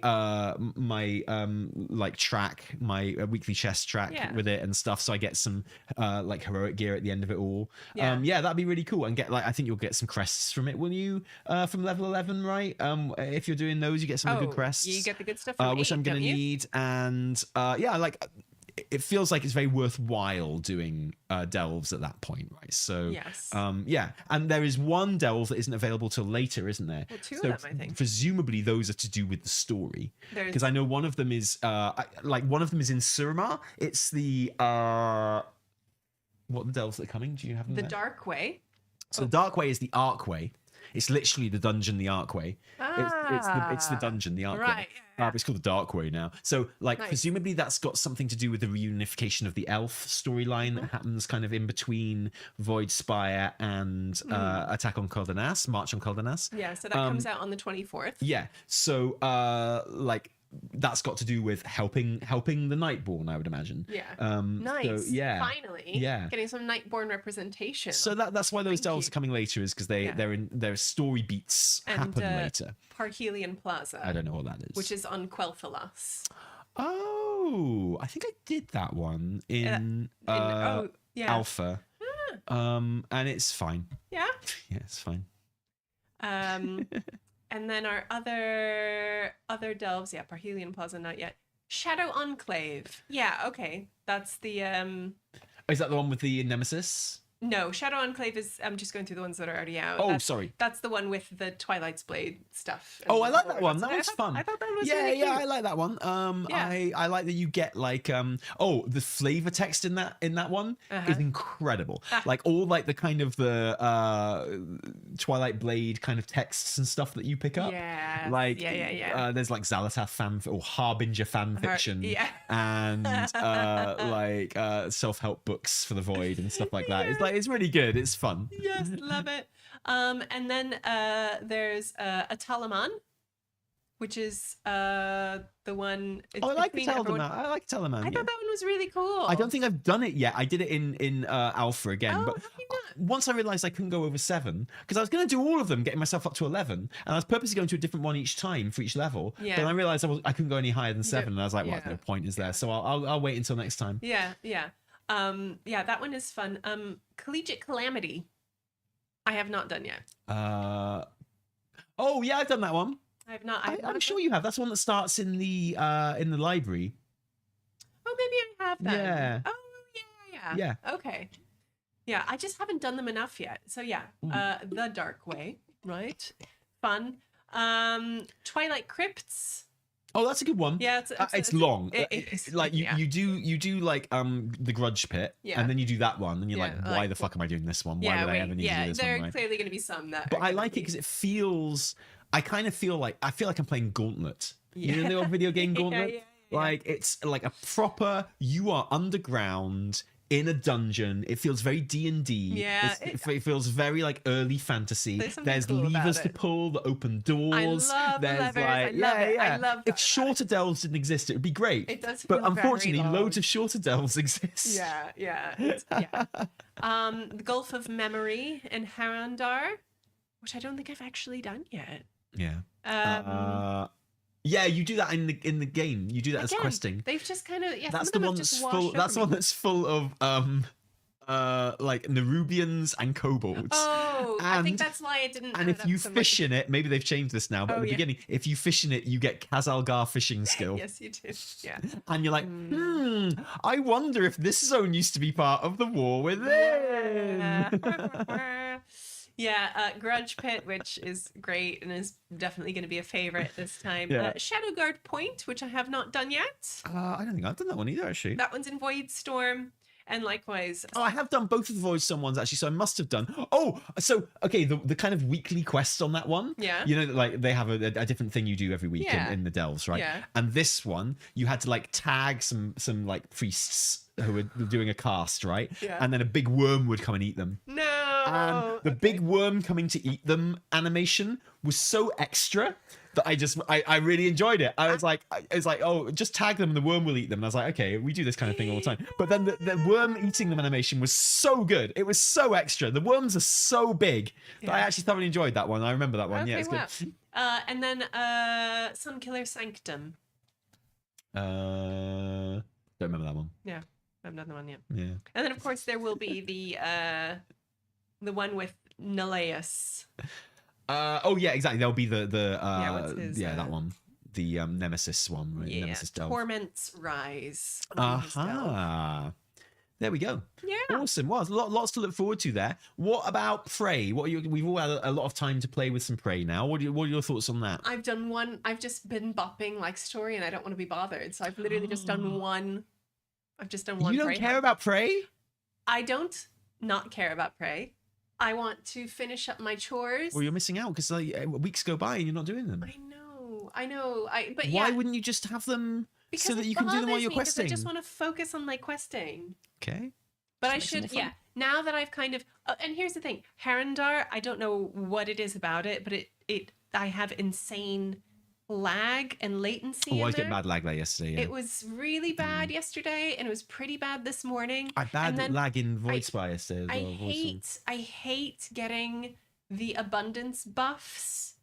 track, my weekly chest track with it and stuff, so I get some heroic gear at the end of it all. That'd be really cool. And get I think you'll get some crests from it, will you? From level 11, right? If you're doing those, you get some good crests. You get the good stuff from which 8, I'm gonna need. And it feels like it's very worthwhile doing delves at that point, right? So yes. And there is one delve that isn't available till later, isn't there? Well, 2 of them, I think. Presumably those are to do with the story, because I know one of them is one of them is in Suramar. It's the what the delves that are coming? Do you have them the there? Dark Way? So the Dark Way is the Archway. It's literally the dungeon, the Archway. It's the dungeon, the Archway. Right. But it's called the Dark Way now. So, presumably that's got something to do with the reunification of the elf storyline that happens kind of in between Voidspire and Attack on Coldenas, March on Coldenas. Yeah, so that comes out on the 24th. Yeah. So, that's got to do with helping the Nightborn, I would imagine. Yeah. Nice. So, yeah. Finally. Yeah. Getting some Nightborn representation. So that's why those delves are coming later, is because their story beats happen later. Parhelion Plaza. I don't know what that is. Which is on Quel'Thalas. Oh, I think I did that one in Alpha. And it's fine. Yeah? Yeah, it's fine. And then our other delves, Parhelion Plaza, not yet. Shadow Enclave. Yeah, okay. That's the Is that the one with the Nemesis? No, Shadow Enclave is, I'm just going through the ones that are already out. Sorry. That's the one with the Twilight's Blade stuff. Oh, I like that one. That was fun. I thought that was really cute. I like that one. I like that you get the flavor text in that one is incredible. Like all the kind of the Twilight Blade kind of texts and stuff that you pick up. Yeah. There's Xal'atath fan or Harbinger fan fiction. And self-help books for the Void and stuff like that. It's really good. It's fun. Yes, love it. And then there's a Talaman. which is the one. It's Oh, I like to between tell them everyone. that. I like to tell them, man. I Yeah. thought that one was really cool. I don't think I've done it yet. I did it in alpha again, Oh, but have you not? once I realized I couldn't go over 7, because I was going to do all of them, getting myself up to 11, and I was purposely going to a different one each time for each level. Yeah. But I realized I couldn't go any higher than 7, and I was like, well, Yeah. no point is there. So I'll wait until next time. Yeah, yeah. Yeah, that one is fun. Collegiate Calamity. I have not done yet. Oh yeah, I've done that one. I have not. I'm sure you have. That's the one that starts in the library. Oh, maybe I have that. Yeah. Oh, yeah. Yeah. Okay. Yeah, I just haven't done them enough yet. So yeah, The Dark Way, right? Fun. Twilight Crypts. Oh, that's a good one. Yeah, it's long. It's, like yeah. you do like the Grudge Pit, Yeah. and then you do that one, and you're Yeah, like, why the fuck am I doing this one? Why did I ever need to do this there one? are Right? clearly going to be some that. But I like it because it feels. I kind of feel like I'm playing Gauntlet. Yeah. You know the old video game Gauntlet. yeah. Like it's like a proper. You are underground in a dungeon. It feels very D&D. Yeah, it feels very like early fantasy. There's cool about levers it. to pull that open doors. I love There's levers. like I love it. I love that if shorter delves didn't exist, it would be great. It does but feel very unfortunately, long. loads of shorter delves exist. Yeah. The Gulf of Memory and Harandar, which I don't think I've actually done yet. Yeah. Yeah, you do that in the game. You do that as Again, questing. They've just kind of That's the one that's full. That's the one that's full of like Nerubians and kobolds. Oh, I think And- that's why it didn't. And add if up you so much. fish in it, maybe they've changed this now, but at Oh, the yeah. beginning, if you fish in it, you get Khazalgar fishing skill. Yes, you do. Yeah. And you're like, I wonder if this zone used to be part of the war within. Yeah, Grudge Pit, which is great and is definitely going to be a favorite this time. Yeah. Shadowguard Point, which I have not done yet. I don't think I've done that one either, actually. That one's in Voidstorm. And likewise, Oh, I have done both of the Voidstorm ones actually, so I must have done. Oh, so okay, the kind of weekly quests on that one. Yeah. You know, like they have a different thing you do every week Yeah. in the delves, right? Yeah. And this one, you had to like tag some like priests who were doing a cast, right? Yeah. And then a big worm would come and eat them. no. And the big worm coming to eat them animation was so extra that I really enjoyed it. I was like, oh, just tag them and the worm will eat them. And I was like, okay, we do this kind of thing all the time. But then the worm eating them animation was so good. It was so extra. The worms are so big that I Yeah. actually thoroughly enjoyed that one. I remember that one. Okay, Yeah, it's wow. good. And then Sunkiller Sanctum. Don't remember that one. Yeah, I've done the one yet. Yeah. And then of course there will be the one with Neleus. Oh yeah, exactly. There'll be the what's his, that one. The Nemesis one, right? Yeah, Nemesis delve. Torment's Rise. on his delve. Aha. There we go. Yeah. Awesome. Well, there's lots to look forward to there. What about Prey? We've all had a lot of time to play with some Prey now. What are your thoughts on that? I've done one. I've just been bopping like story, and I don't want to be bothered. So I've literally just done one. I've just done one. You don't Prey care hunt. about Prey? I don't not care about Prey. I want to finish up my chores. Well, you're missing out because like, weeks go by and you're not doing them. I know. But Why yeah, wouldn't you just have them because so that it you can do them while bothers you're me 'cause questing? I just want to focus on my questing. Okay. But I Just makes it should, more yeah. fun. Now that I've kind of, and here's the thing, Harandar, I don't know what it is about it, but I have insane lag and latency. Oh, I in was getting there. bad lag there yesterday. Yeah. It was really bad yesterday, and it was pretty bad this morning. I bad and then lag in Void Spy yesterday as I well. Voidstorm. hate getting the abundance buffs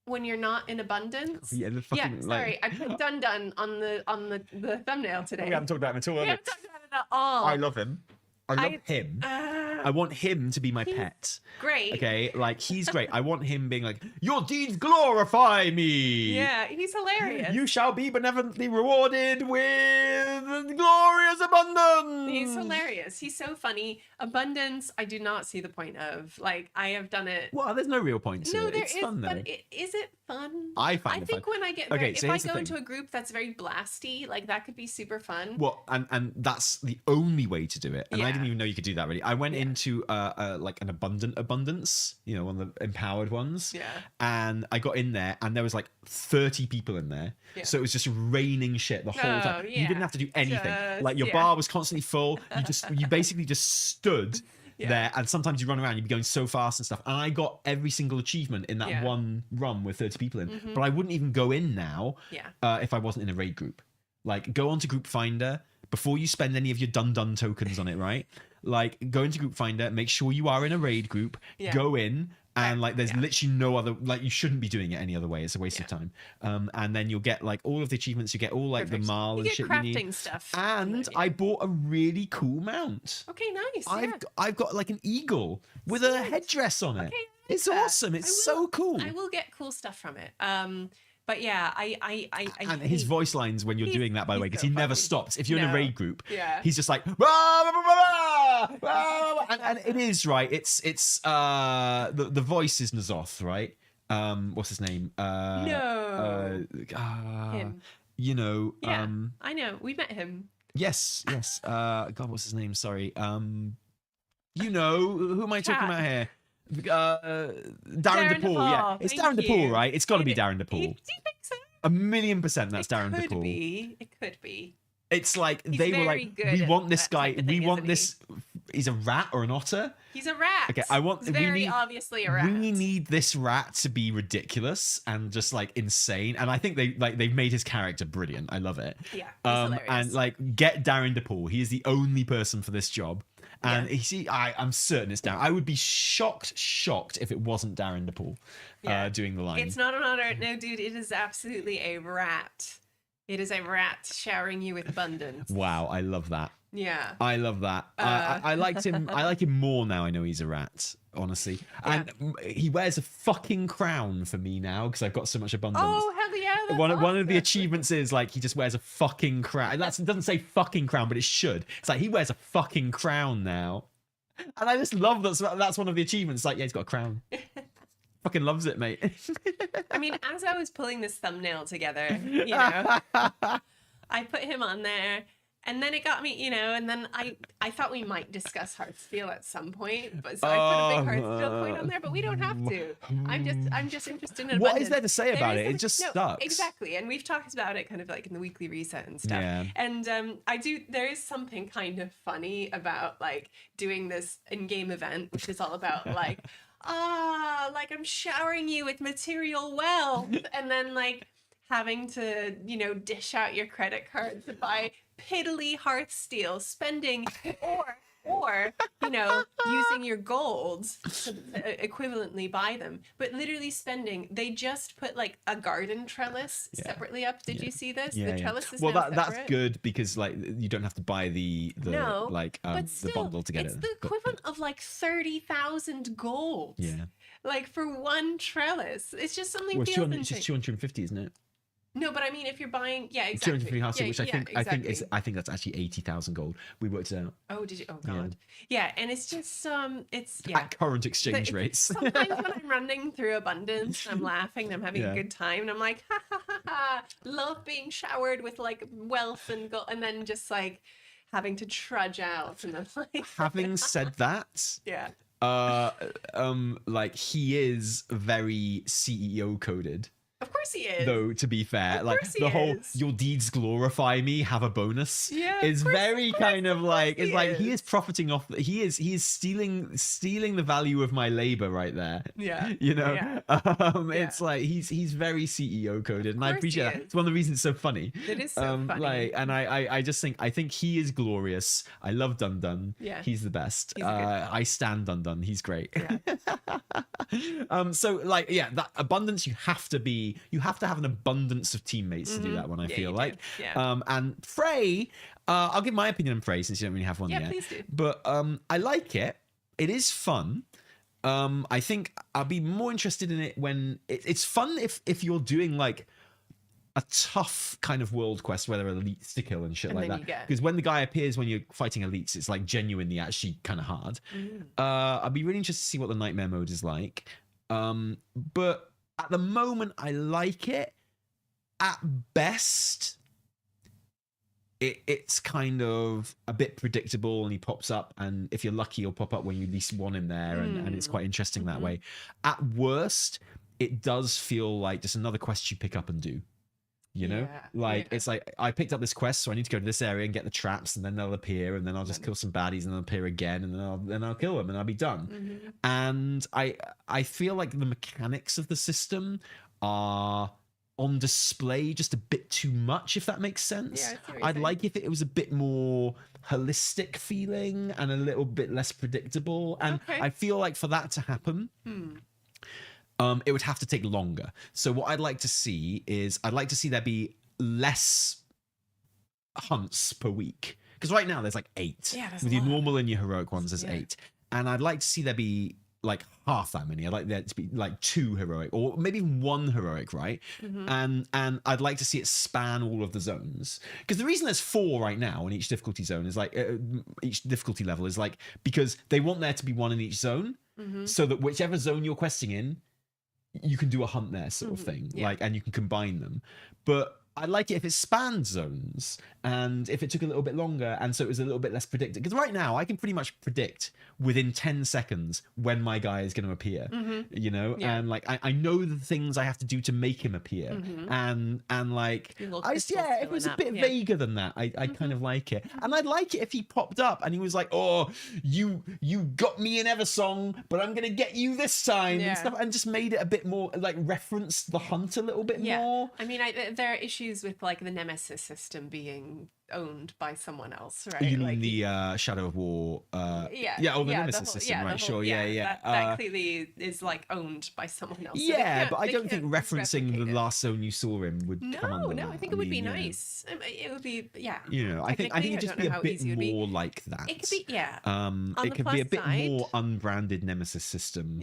when you're not in abundance. Yeah, the fucking, Sorry, I put dun on the thumbnail today. We haven't talked about him at all. We have we? haven't talked about it at all. I love him. I love him. I want him to be my pet. Great. Okay, like he's great. I want him being like, your deeds glorify me. Yeah, he's hilarious. You shall be benevolently rewarded with glorious abundance. He's hilarious. He's so funny. Abundance, I do not see the point of. Like, I have done it. Well, there's no real point to No, it. there It's is, fun though. but is it fun? I find I it think fun. when I get Okay, very, so if I here's the go thing. into a group that's very blasty, like that could be super fun. Well, and that's the only way to do it. And I Yeah. didn't even know you could do that really. I went into like an abundance, you know, one of the empowered ones. Yeah. And I got in there and there was like 30 people in there. Yeah. So it was just raining shit the whole time. You yeah. didn't have to do anything. Just- Like your yeah. bar was constantly full. You basically just stood there, and sometimes you run around, you'd be going so fast and stuff. And I got every single achievement in that one run with 30 people in. But I wouldn't even go in now if I wasn't in a raid group. Like, go onto Group Finder before you spend any of your dun tokens on it, right? Like, go into Group Finder, make sure you are in a raid group, go in, and like there's literally no other, like, you shouldn't be doing it any other way. It's a waste of time. And then you'll get like all of the achievements, you get all like the marl and shit you need. Crafting stuff. And I bought a really cool mount. Okay, nice. I've got like an eagle with a headdress on it. Okay, it's awesome. It's so cool. I will get cool stuff from it. But yeah, and his voice lines when you're doing that, by the way, because he never stops. If you're in a raid group, he's just like, and it is right. It's the voice is N'Zoth, right? What's his name? Him. You know. Yeah, I know. We met him. Yes. God, what's his name? Sorry. You know, who am I talking about here? Darren DePaul. Yeah, it's Darren DePaul, right? It's got to be Darren DePaul. Do you think so? 1,000,000% that's Darren DePaul. It could be. It's like they were like, we want this guy. We want this. He's a rat or an otter. He's a rat. Okay, I want. He's very obviously a rat. We need this rat to be ridiculous and just like insane. And I think they've made his character brilliant. I love it. Yeah. Hilarious. And like get Darren DePaul. He is the only person for this job. And I'm certain it's Darren. I would be shocked if it wasn't Darren DePaul doing the line. It's not an otter. No, dude, it is absolutely a rat. It is a rat showering you with abundance. Wow, I love that. Yeah. I love that. I liked him. I like him more now I know he's a rat, honestly. And he wears a fucking crown for me now because I've got so much abundance. Oh, hell yeah. One of the achievements is like he just wears a fucking crown. It doesn't say fucking crown, but it should. It's like he wears a fucking crown now. And I just love that. That's one of the achievements. Like, yeah, he's got a crown. Fucking loves it, mate. I mean, as I was pulling this thumbnail together, you know, I put him on there, and then it got me, you know, and then I thought we might discuss Hearthsteel at some point, but so I put a big Hearthsteel point on there, but we don't have to. I'm just interested in what is there to say about it? It just sucks. Exactly, and we've talked about it kind of like in the weekly reset and stuff. Yeah. And there is something kind of funny about like doing this in-game event, which is all about like. Like I'm showering you with material wealth, and then like having to, you know, dish out your credit card to buy piddly Hearthsteel, spending or you know, using your gold to equivalently buy them, but literally spending. They just put like a garden trellis separately up. Did you see this? The trellis is now that's good because like you don't have to buy the bundle to get it's the equivalent of like 30,000 gold. Yeah, like for one trellis. It's just something. Well, it's just 250, isn't it? No, but I mean, if you're buying, exactly. 250 Hearthsteel, which I think that's actually 80,000 gold. We worked it out. Oh, did you? Oh God. Yeah, and it's just it's at current exchange rates. Sometimes when I'm running through abundance, I'm laughing, and I'm having a good time, and I'm like, ha ha ha ha, love being showered with like wealth and gold, and then just like having to trudge out, and I'm like. Having said that, like he is very CEO coded. Of course he is. Though, to be fair, like the whole "your deeds glorify me" have a bonus is very kind of like it's like he is profiting off. He is stealing the value of my labor right there. Yeah, you know. It's like he's very CEO coded, and I appreciate that. It's one of the reasons it's so funny. It is so funny. Like, and I just think he is glorious. I love Dun Dun. Yeah, he's the best. I stand Dun Dun. He's great. Yeah. So like that abundance you have to have an abundance of teammates to do that one, I feel like. Yeah. And Frey, I'll give my opinion on Frey since you don't really have one yet. Yeah, please do. But I like it. It is fun. I think I'll be more interested in it when it's fun if you're doing like a tough kind of world quest where there are elites to kill and shit like that. Because when the guy appears when you're fighting elites, it's like genuinely actually kind of hard. I'll be really interested to see what the nightmare mode is like. But at the moment, I like it. At best, it's kind of a bit predictable, and he pops up, and if you're lucky, he'll pop up when you least want him there, and it's quite interesting that way. At worst, it does feel like just another quest you pick up and do. You know, it's like I picked up this quest, so I need to go to this area and get the traps, and then they'll appear, and then I'll just kill some baddies, and they'll appear again, and then I'll kill them, and I'll be done. And I feel like the mechanics of the system are on display just a bit too much, if that makes sense. I'd like if it was a bit more holistic feeling and a little bit less predictable. And I feel like for that to happen, it would have to take longer. So what I'd like to see is there be less hunts per week. Because right now there's like 8. Yeah, with your normal and your heroic ones, there's 8. And I'd like to see there be like half that many. I'd like there to be like 2 heroic, or maybe even 1 heroic, right? And I'd like to see it span all of the zones. Because the reason there's 4 right now in each difficulty zone is like each difficulty level is like because they want there to be 1 in each zone, so that whichever zone you're questing in, you can do a hunt there, sort of thing. Like, and you can combine them. But I like it if it spanned zones and if it took a little bit longer, and so it was a little bit less predicted. Because right now I can pretty much predict within 10 seconds when my guy is going to appear, you know, and like I know the things I have to do to make him appear, and like if it was a bit vaguer than that, I kind of like it. And I'd like it if he popped up and he was like, oh, you got me in Eversong, but I'm gonna get you this time and stuff, and just made it a bit more like referenced the hunt a little bit more. I mean, there are issues with like the Nemesis system being owned by someone else, right? You mean like the Shadow of War? The Nemesis system, right? Sure, That clearly is like owned by someone else. Yeah, but I don't think referencing the last zone you saw him would come under that. I think it would be nice. It would be, You know, I think it'd just be a bit more like that. It could be, it could be a bit more unbranded Nemesis system.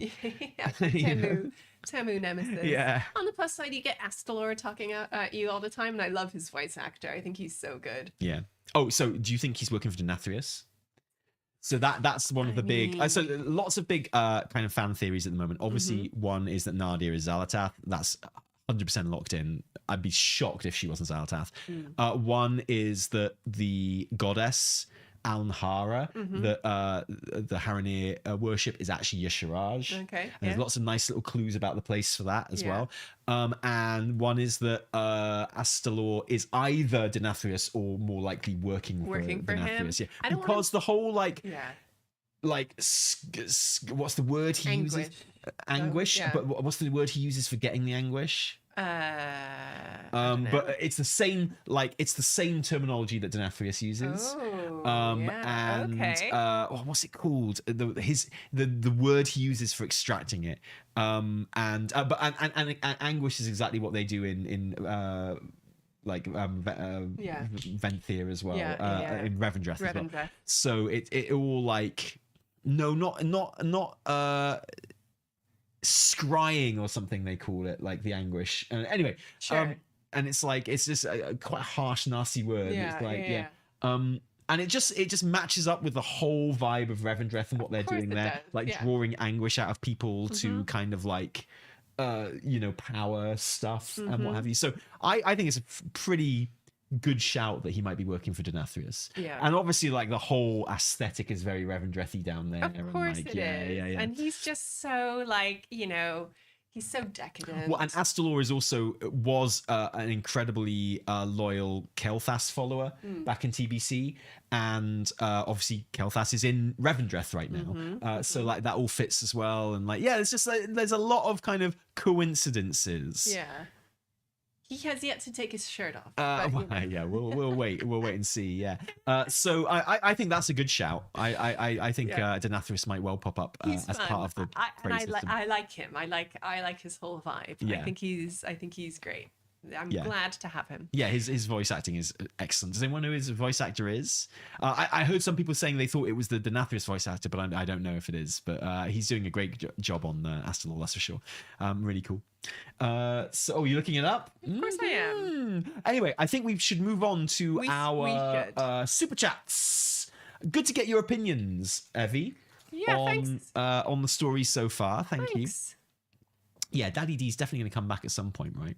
Temu Nemesis. Yeah. On the plus side, you get Astalor talking at you all the time, and I love his voice actor. I think he's so good. Yeah. Oh, so do you think he's working for Denathrius? So that's one of the big. So lots of big kind of fan theories at the moment. Obviously, one is that Nadia is Xal'atath. That's 100% locked in. I'd be shocked if she wasn't Xal'atath. One is that the goddess Alnhara, that the Haranir worship, is actually Yasharaj. Okay. And there's lots of nice little clues about the place for that as well. And one is that Astalor is either Denathrius or more likely working for Denathrius. Him. Yeah. Because the whole like what's the word he uses? Anguish. But what's the word he uses for getting the anguish? But it's the same terminology that Denathrius uses. What's it called? The word he uses for extracting it. And anguish is exactly what they do in Venthyr as well. In Revendreth as well. So it all like not scrying or something they call it, like the anguish. Anyway, and it's like it's just a quite harsh, nasty word. It's like and it just matches up with the whole vibe of Revendreth and what they're doing there, like drawing anguish out of people to kind of like power stuff and what have you. So I think it's a pretty good shout that he might be working for Denathrius. And obviously like the whole aesthetic is very Revendrethy down there. Of course it is. And he's just so like, he's so decadent. Well, and Astalor was an incredibly loyal Kel'Thas follower back in TBC, and obviously Kel'Thas is in Revendreth right now, so like that all fits as well. And like it's just like there's a lot of kind of coincidences. He has yet to take his shirt off. We'll wait and see. So I think that's a good shout. I think Denathrius might well pop up as part of the I like him. I like his whole vibe. I think he's great. I'm glad to have him. His voice acting is excellent. Does anyone know who his voice actor is? I heard some people saying they thought it was the Denathrius voice actor, but I don't know if it is. But he's doing a great job on Astalor, that's for sure. Really cool. So you're looking it up? Of course I am. Anyway, I think we should move on to our super chats. Good to get your opinions, Evie. On the story so far. Thank you. Yeah, Daddy D's definitely going to come back at some point, right?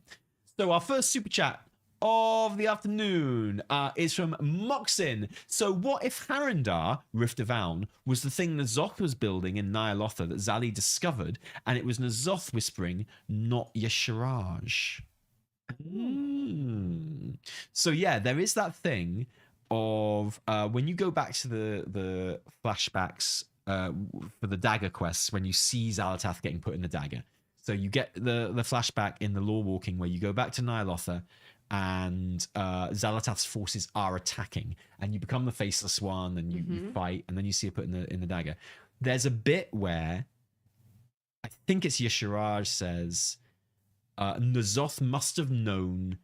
So our first super chat of the afternoon is from Moxin. So what if Harandar, Rift of Aln, was the thing N'Zoth was building in Ny'alotha that Zali discovered, and it was N'Zoth whispering, not Yasharaj? So yeah, there is that thing of when you go back to the flashbacks for the dagger quests, when you see Xal'atath getting put in the dagger. So you get the flashback in the Law Walking where you go back to Ny'alotha and Xal'atath's forces are attacking, and you become the faceless one, and you fight, and then you see her put in the dagger. There's a bit where I think it's Yasharaj says N'Zoth must have known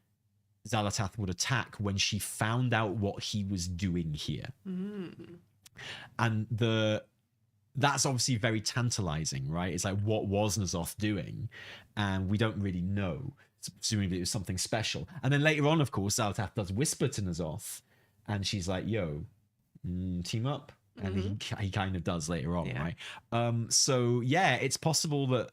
Xal'atath would attack when she found out what he was doing here. And that's obviously very tantalizing, right? It's like, what was N'Zoth doing? And we don't really know. Presumably it was something special. And then later on, of course, Xal'atath does whisper to N'Zoth, and she's like, yo, team up. And he kind of does later on, right? So yeah, it's possible that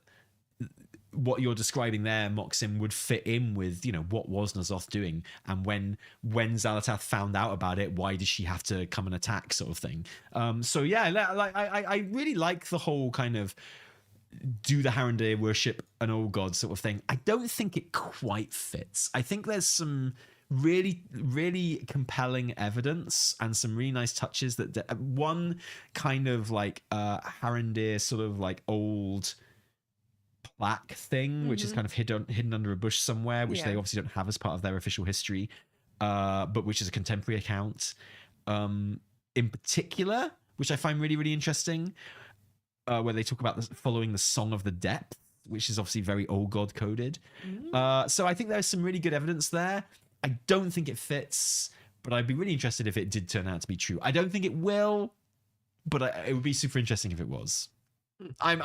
what you're describing there, Moxim, would fit in with, what was N'Zoth doing, and when Xal'atath found out about it, why did she have to come and attack, sort of thing. So yeah, like I really like the whole kind of do the Harendir worship an old god sort of thing. I don't think it quite fits. I think there's some really, really compelling evidence and some really nice touches that one kind of like Harendir sort of like old plaque thing, which is kind of hidden under a bush somewhere, which they obviously don't have as part of their official history, but which is a contemporary account in particular, which I find really, really interesting, where they talk about following the Song of the Depth, which is obviously very old god coded. So I think there's some really good evidence there. I don't think it fits, but I'd be really interested if it did turn out to be true. I don't think it will, but it would be super interesting if it was. I'm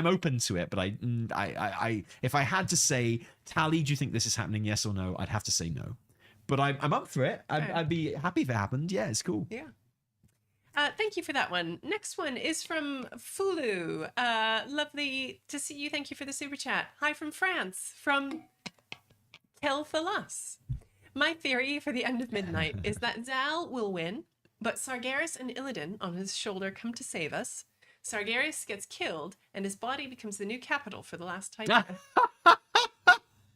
open to it, but I if I had to say, Tally, do you think this is happening? Yes or no? I'd have to say no, but I'm up for it. I'd be happy if it happened. Yeah, it's cool. Yeah. Thank you for that one. Next one is from Fulu. Lovely to see you. Thank you for the super chat. Hi from France, from Kelfalas. My theory for the end of midnight is that Zal will win, but Sargeras and Illidan on his shoulder come to save us. Sargeras gets killed, and his body becomes the new capital for the last Titan.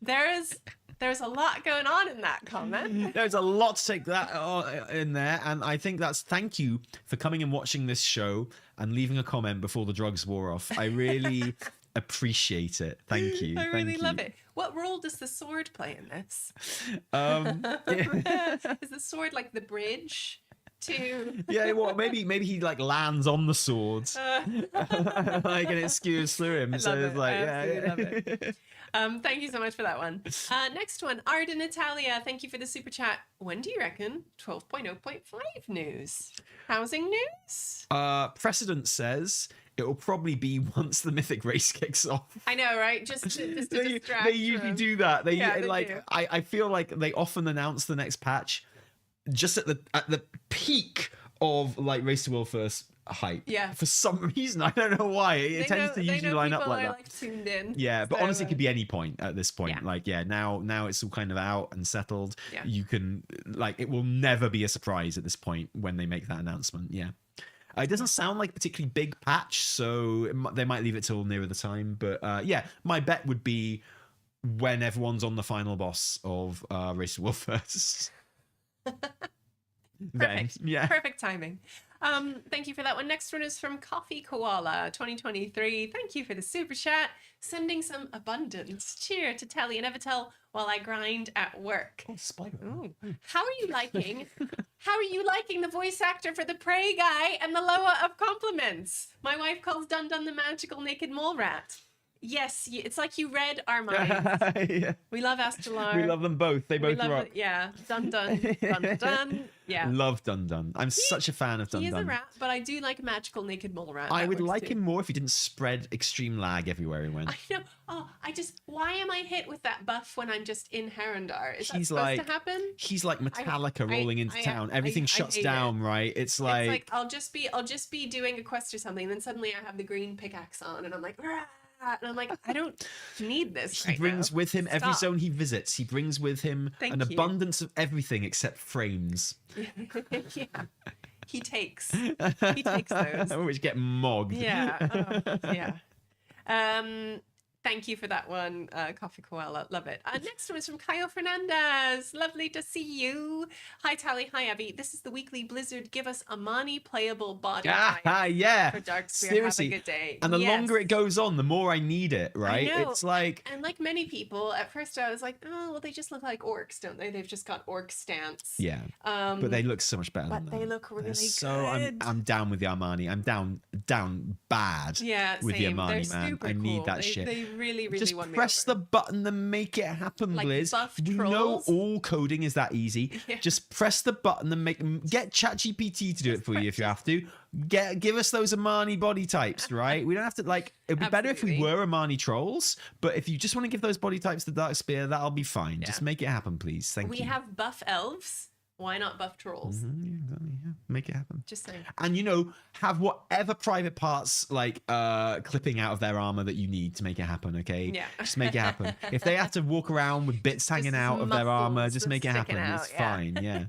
There's a lot going on in that comment. There's a lot to take that in there, and I think thank you for coming and watching this show and leaving a comment before the drugs wore off. I really appreciate it. Thank you. I really love it. What role does the sword play in this? Is the sword like the bridge to well, maybe he like lands on the swords like, and it skews through him. So it's like, love it. Thank you so much for that one. Next one, Arda Natalia, thank you for the super chat. When do you reckon 12.0.5 news? Housing news? Precedent says it will probably be once the mythic race kicks off. I know, right? Just to distract. They usually do that. They like do. I feel like they often announce the next patch just at the peak of like Race to World First hype. Yeah. For some reason, I don't know why. It tends to usually line up like that. Like tuned in. Yeah, but so, honestly, it could be any point at this point. Yeah. Like, now it's all kind of out and settled. Yeah. You can it will never be a surprise at this point when they make that announcement. Yeah. It doesn't sound like a particularly big patch, so they might leave it till nearer the time. But my bet would be when everyone's on the final boss of Race to World First. Perfect. Yeah. Perfect timing. Thank you for that one. Next one is from Coffee Koala 2023. Thank you for the super chat. Sending some abundance cheer to Telly and Evitel while I grind at work. Oh, spider. Ooh. How are you liking the voice actor for the Prey guy and the Loa of compliments? My wife calls Dun Dun the magical naked mole rat. Yes, it's like you read our minds. Yeah. We love Astelar. We love them both. They both rock. Yeah, Dun Dun, Dun Dun. Yeah. Love Dun Dun. I'm such a fan of Dun Dun. He is a rat, but I do like a magical naked mole rat. I would like him more if he didn't spread extreme lag everywhere he went. I know. Oh, why am I hit with that buff when I'm just in Harendar? Is that supposed to happen? He's like Metallica rolling into town. Everything shuts down, right? It's like I'll just be doing a quest or something, and then suddenly I have the green pickaxe on, and I'm like, rah! And I'm like, I don't need this. He brings with him every zone he visits. He brings with him an abundance of everything except frames. Yeah. He takes those. Which get mogged. Yeah. Yeah. Thank you for that one, Coffee Koala. Love it. Next one is from Caio Fernandez. Lovely to see you. Hi, Tally. Hi, Abby. This is the weekly Blizzard. Give us Amani playable body type yeah. for Darkspear. Seriously. Have a good day. And the longer it goes on, the more I need it, right? I know. It's like... And like many people, at first I was like, oh, well, they just look like orcs, don't they? They've just got orc stance. Yeah. But they look so much better than that. But they look really good. I'm down with the Armani. I'm down bad with the Armani, They're man. super I need cool. that shit. They really just won me press over. the button and make it happen, like Blizz. buff We know trolls. all coding is that easy. Yeah. Just press the button and get ChatGPT to do it for you if you have to. Give us those Armani body types, right? We don't have to like. It'd be better if we were Armani trolls, but if you just want to give those body types to Darkspear, that'll be fine. Yeah. Just make it happen, please. Thank you. We have buff elves. Why not buff trolls? Yeah, exactly. Yeah. Make it happen. Just saying. And have whatever private parts like clipping out of their armor that you need to make it happen. Okay. Yeah. Just make it happen. If they have to walk around with bits hanging out of their armor, just make it happen. It's fine. Yeah.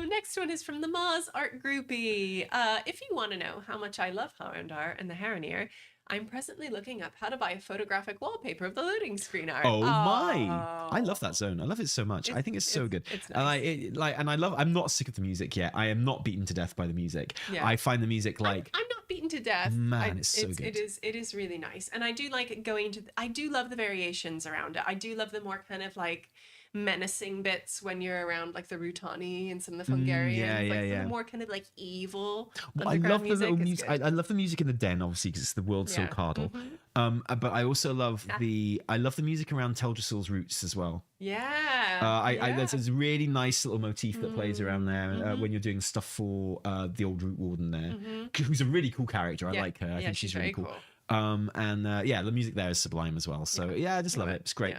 Next one is from the Moz art groupie. If you want to know how much I love Harundar and the Haranir, I'm presently looking up how to buy a photographic wallpaper of the loading screen art. Oh my! I love that zone. I love it so much. I think it's so good. It's nice. And I'm not sick of the music yet. I am not beaten to death by the music. Yeah. I find the music like I'm not beaten to death. Man, it's so good. It is really nice, and I do like going to. I do love the variations around it. I do love the more kind of like menacing bits when you're around like the Rutani and some of the Fungarians. The more kind of like evil. I love the little music. I love the music in the den, obviously, because it's the world so cardle. But I also love the music around Teldrassil's roots as well. Yeah. There's this really nice little motif that plays around there when you're doing stuff for the old Root Warden there, who's a really cool character. I like her. I think she's really cool. The music there is sublime as well. So I just love it. It's great.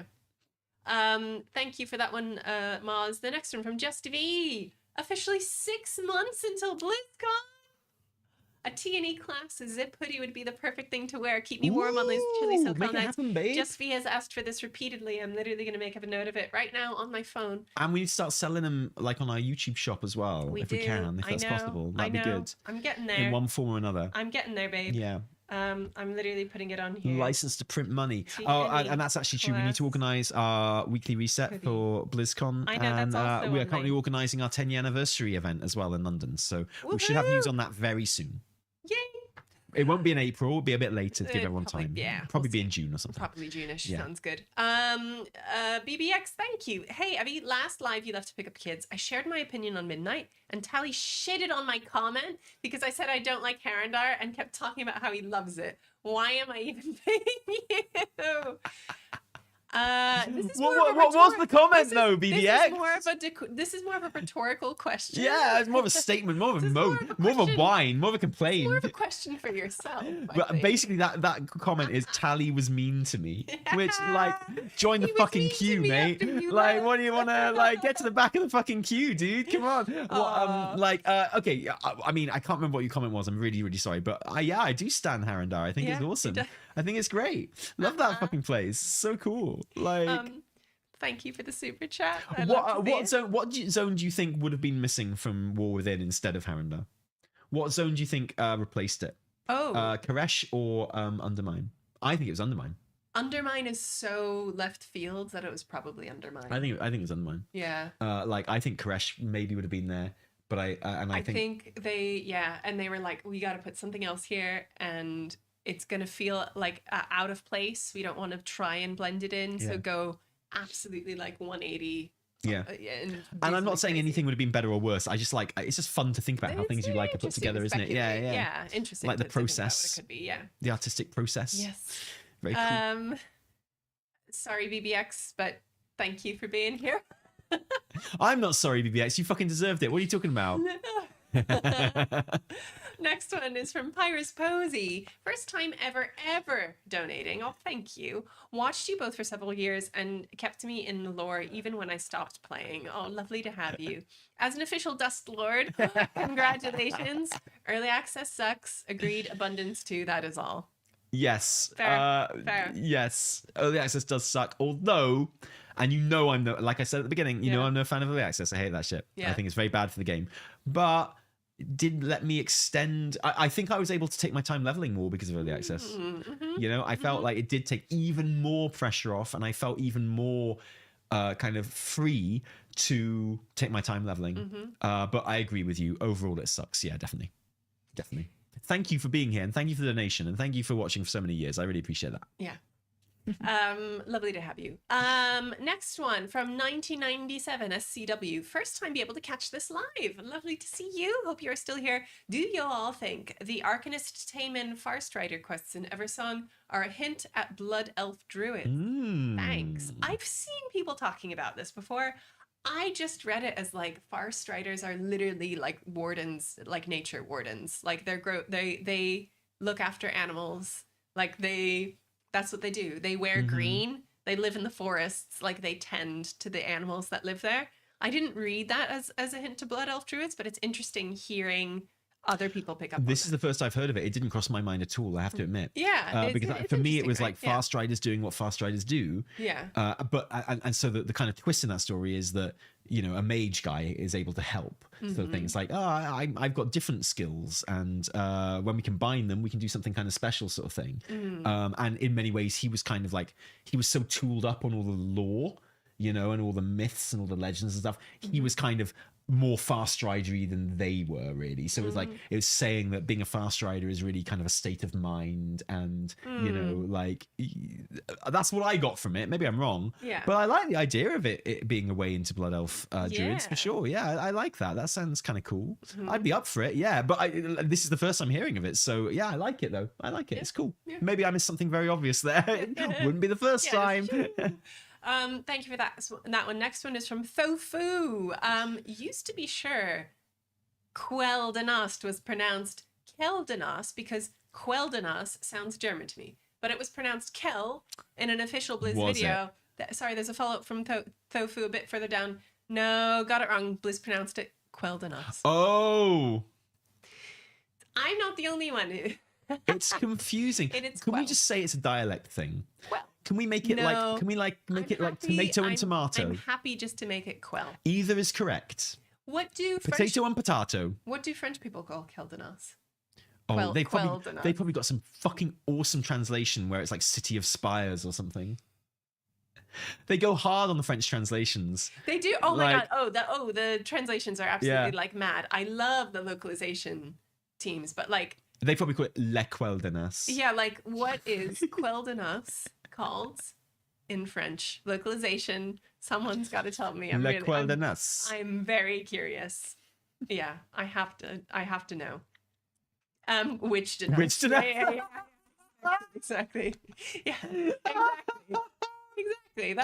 Thank you for that one, Maz. The next one from Just V. Officially 6 months until BlizzCon. A T&E class zip hoodie would be the perfect thing to wear. Keep me warm on these chilly SoCal make it nights. happen, babe. Just V has asked for this repeatedly. I'm literally going to make up a note of it right now on my phone. And we need to start selling them like on our YouTube shop as well, if we can, if that's possible. That'd be good. I'm getting there. In one form or another. I'm getting there, babe. Yeah. I'm literally putting it on here. License to print money. And that's actually true. We need to organise our weekly reset for BlizzCon. I know, that's also we are currently organising our 10-year anniversary event as well in London. So we should have news on that very soon. Yay! It won't be in April. It'll be a bit later to give everyone probably, time. Yeah, Probably be in June or something. Probably June-ish. Sounds good. BBX, thank you. Hey, Abby, last live you left to pick up kids. I shared my opinion on Midnight, and Tally shitted on my comment because I said I don't like Harandar and kept talking about how he loves it. Why am I even paying you? What was the comment though, BBX? This is more of a rhetorical question. Yeah, it's more of a statement, more of a whine, more of a complaint. More of a question for yourself. But basically, that comment is Tally was mean to me, which like join the fucking queue, mate. Like, what do you want to like get to the back of the fucking queue, dude? Come on. Okay. I mean, I can't remember what your comment was. I'm really, really sorry, but I do stand Harandar. I think it's awesome. I think it's great. Love that fucking place. So cool. Like, thank you for the super chat. What zone do you think would have been missing from War Within instead of Harandar? What zone do you think replaced it? Koresh or Undermine? I think it was Undermine. Undermine is so left field that it was probably Undermine. I think it was Undermine. Yeah. I think Koresh maybe would have been there, but I think they were like, we got to put something else here, and it's gonna feel like out of place. We don't want to try and blend it in, so go absolutely like 180. Yeah. And I'm not saying anything would have been better or worse. I just like, it's just fun to think about how things you like are put together, isn't it? Yeah, interesting. Like the process. It could be, the artistic process. Yes. Very cool. Sorry, BBX, but thank you for being here. I'm not sorry, BBX. You fucking deserved it. What are you talking about? Next one is from Pyrus Posey. First time ever donating. Oh, thank you. Watched you both for several years and kept me in the lore even when I stopped playing. Oh, lovely to have you. As an official Dust Lord, congratulations. Early access sucks. Agreed. Abundance too. That is all. Yes. Fair. Yes. Early access does suck. Although, and like I said at the beginning, I'm no fan of early access. I hate that shit. I think it's very bad for the game. But did let me extend. I think I was able to take my time leveling more because of early access. You know, I felt like it did take even more pressure off, and I felt even more kind of free to take my time leveling. But I agree with you. Overall, it sucks. Yeah, definitely. Thank you for being here, and thank you for the donation, and thank you for watching for so many years. I really appreciate that. Yeah. Lovely to have you. Next one from 1997 SCW. First time be able to catch this live. Lovely to see you. Hope you're still here. Do you all think the Arcanist Taemin Farstrider quests in Eversong are a hint at Blood Elf Druids? Thanks. I've seen people talking about this before. I just read it as like Farstriders are literally like wardens, like nature wardens. Like they look after animals. Like that's what they do. They wear green. They live in the forests. Like they tend to the animals that live there. I didn't read that as a hint to Blood Elf Druids, but it's interesting hearing other people pick up on this is the first I've heard of it. It didn't cross my mind at all, I have to admit. Yeah. Because for me, it was like Fast Riders doing what Fast Riders do. Yeah. And so the kind of twist in that story is that, you know, a mage guy is able to help. So things like, I've got different skills, and when we combine them, we can do something kind of special sort of thing. And in many ways, he was kind of like, he was so tooled up on all the lore, you know, and all the myths and all the legends and stuff. He was kind of more fast ridery than they were, really. So it was like, it was saying that being a fast rider is really kind of a state of mind, and you know, like that's what I got from it. Maybe I'm wrong, but I like the idea of it being a way into Blood Elf Druids for sure. I like that. That sounds kind of cool. I'd be up for it, but this is the first I'm hearing of it, so yeah, I like it though. I like it. It's cool. Maybe I missed something very obvious there. Wouldn't be the first time. Thank you for that one. Next one is from Thofu. Used to be sure Quel'Danost was pronounced Kel'Danost because Quel'Danost sounds German to me, but it was pronounced Kel in an official Blizz video. Sorry, there's a follow-up from Thofu a bit further down. No, got it wrong. Blizz pronounced it Quel'Danost. Oh. I'm not the only one. It's confusing. Can we just say it's a dialect thing? Well. Can we make it like tomato and tomato? I'm happy just to make it quell. Either is correct. What do potato and potato? What do French people call Quel'Danost? Oh, they probably got some fucking awesome translation where it's like City of Spires or something. They go hard on the French translations. They do. Oh my god. The translations are absolutely like mad. I love the localization teams, but like they probably call it Le Quel'Danost. Yeah, like what is Quel'Danost called in French localization? Someone's got to tell me. I'm very curious. Yeah, I have to know. Which to know. Yeah. Exactly. Yeah. Exactly.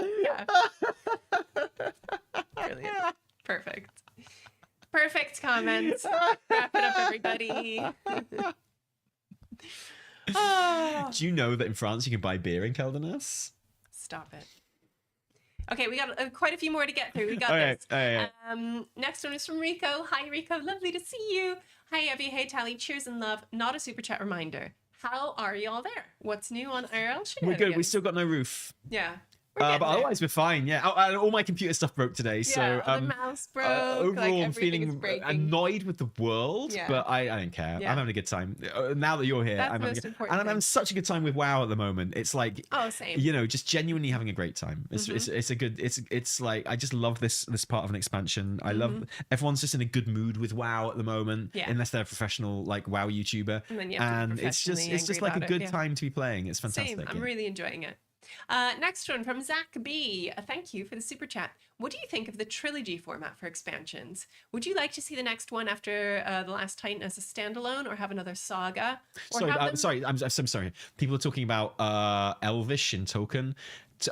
Brilliant. Perfect comments. Wrap it up, everybody. Do you know that in France you can buy beer in Quel'Danost? Stop it. Okay, we got quite a few more to get through. We got this. Next one is from Rico. Hi, Rico. Lovely to see you. Hi, Evie. Hey, Tally. Cheers and love. Not a super chat reminder. How are y'all there? What's new on IRL shenanigans? We're good. We still got no roof. Yeah. But otherwise we're fine. Yeah, all my computer stuff broke today, so the mouse broke. Overall, I'm feeling annoyed with the world, but I don't care. Yeah. I'm having a good time now that you're here. I'm having such a good time with WoW at the moment. It's like same. You know, just genuinely having a great time. It's a good. It's like I just love this part of an expansion. I love everyone's just in a good mood with WoW at the moment, unless they're a professional like WoW YouTuber, and it's just like a good time to be playing. It's fantastic. Same. I'm really enjoying it. Next one from Zach B. Thank you for the super chat. What do you think of the trilogy format for expansions? Would you like to see the next one after The Last Titan as a standalone, or have another saga? I'm sorry. People are talking about Elvish in Tolkien.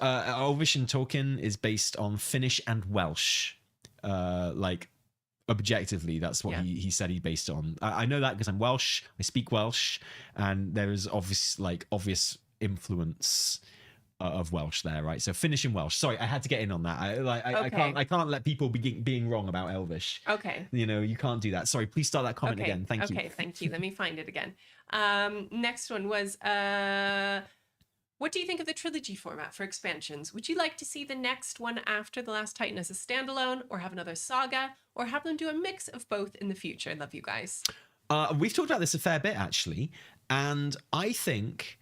Elvish in Tolkien is based on Finnish and Welsh. Objectively, that's what he said he based on. I know that because I'm Welsh. I speak Welsh, and there is obvious influence of Welsh there, right? So Finnish and Welsh. Sorry, I had to get in on that. I can't let people being wrong about Elvish. Okay. You know, you can't do that. Sorry, please start that comment again. Thank you. Okay, thank you. Let me find it again. Next one was What do you think of the trilogy format for expansions? Would you like to see the next one after The Last Titan as a standalone, or have another saga, or have them do a mix of both in the future? Love you guys. We've talked about this a fair bit, actually, and I think,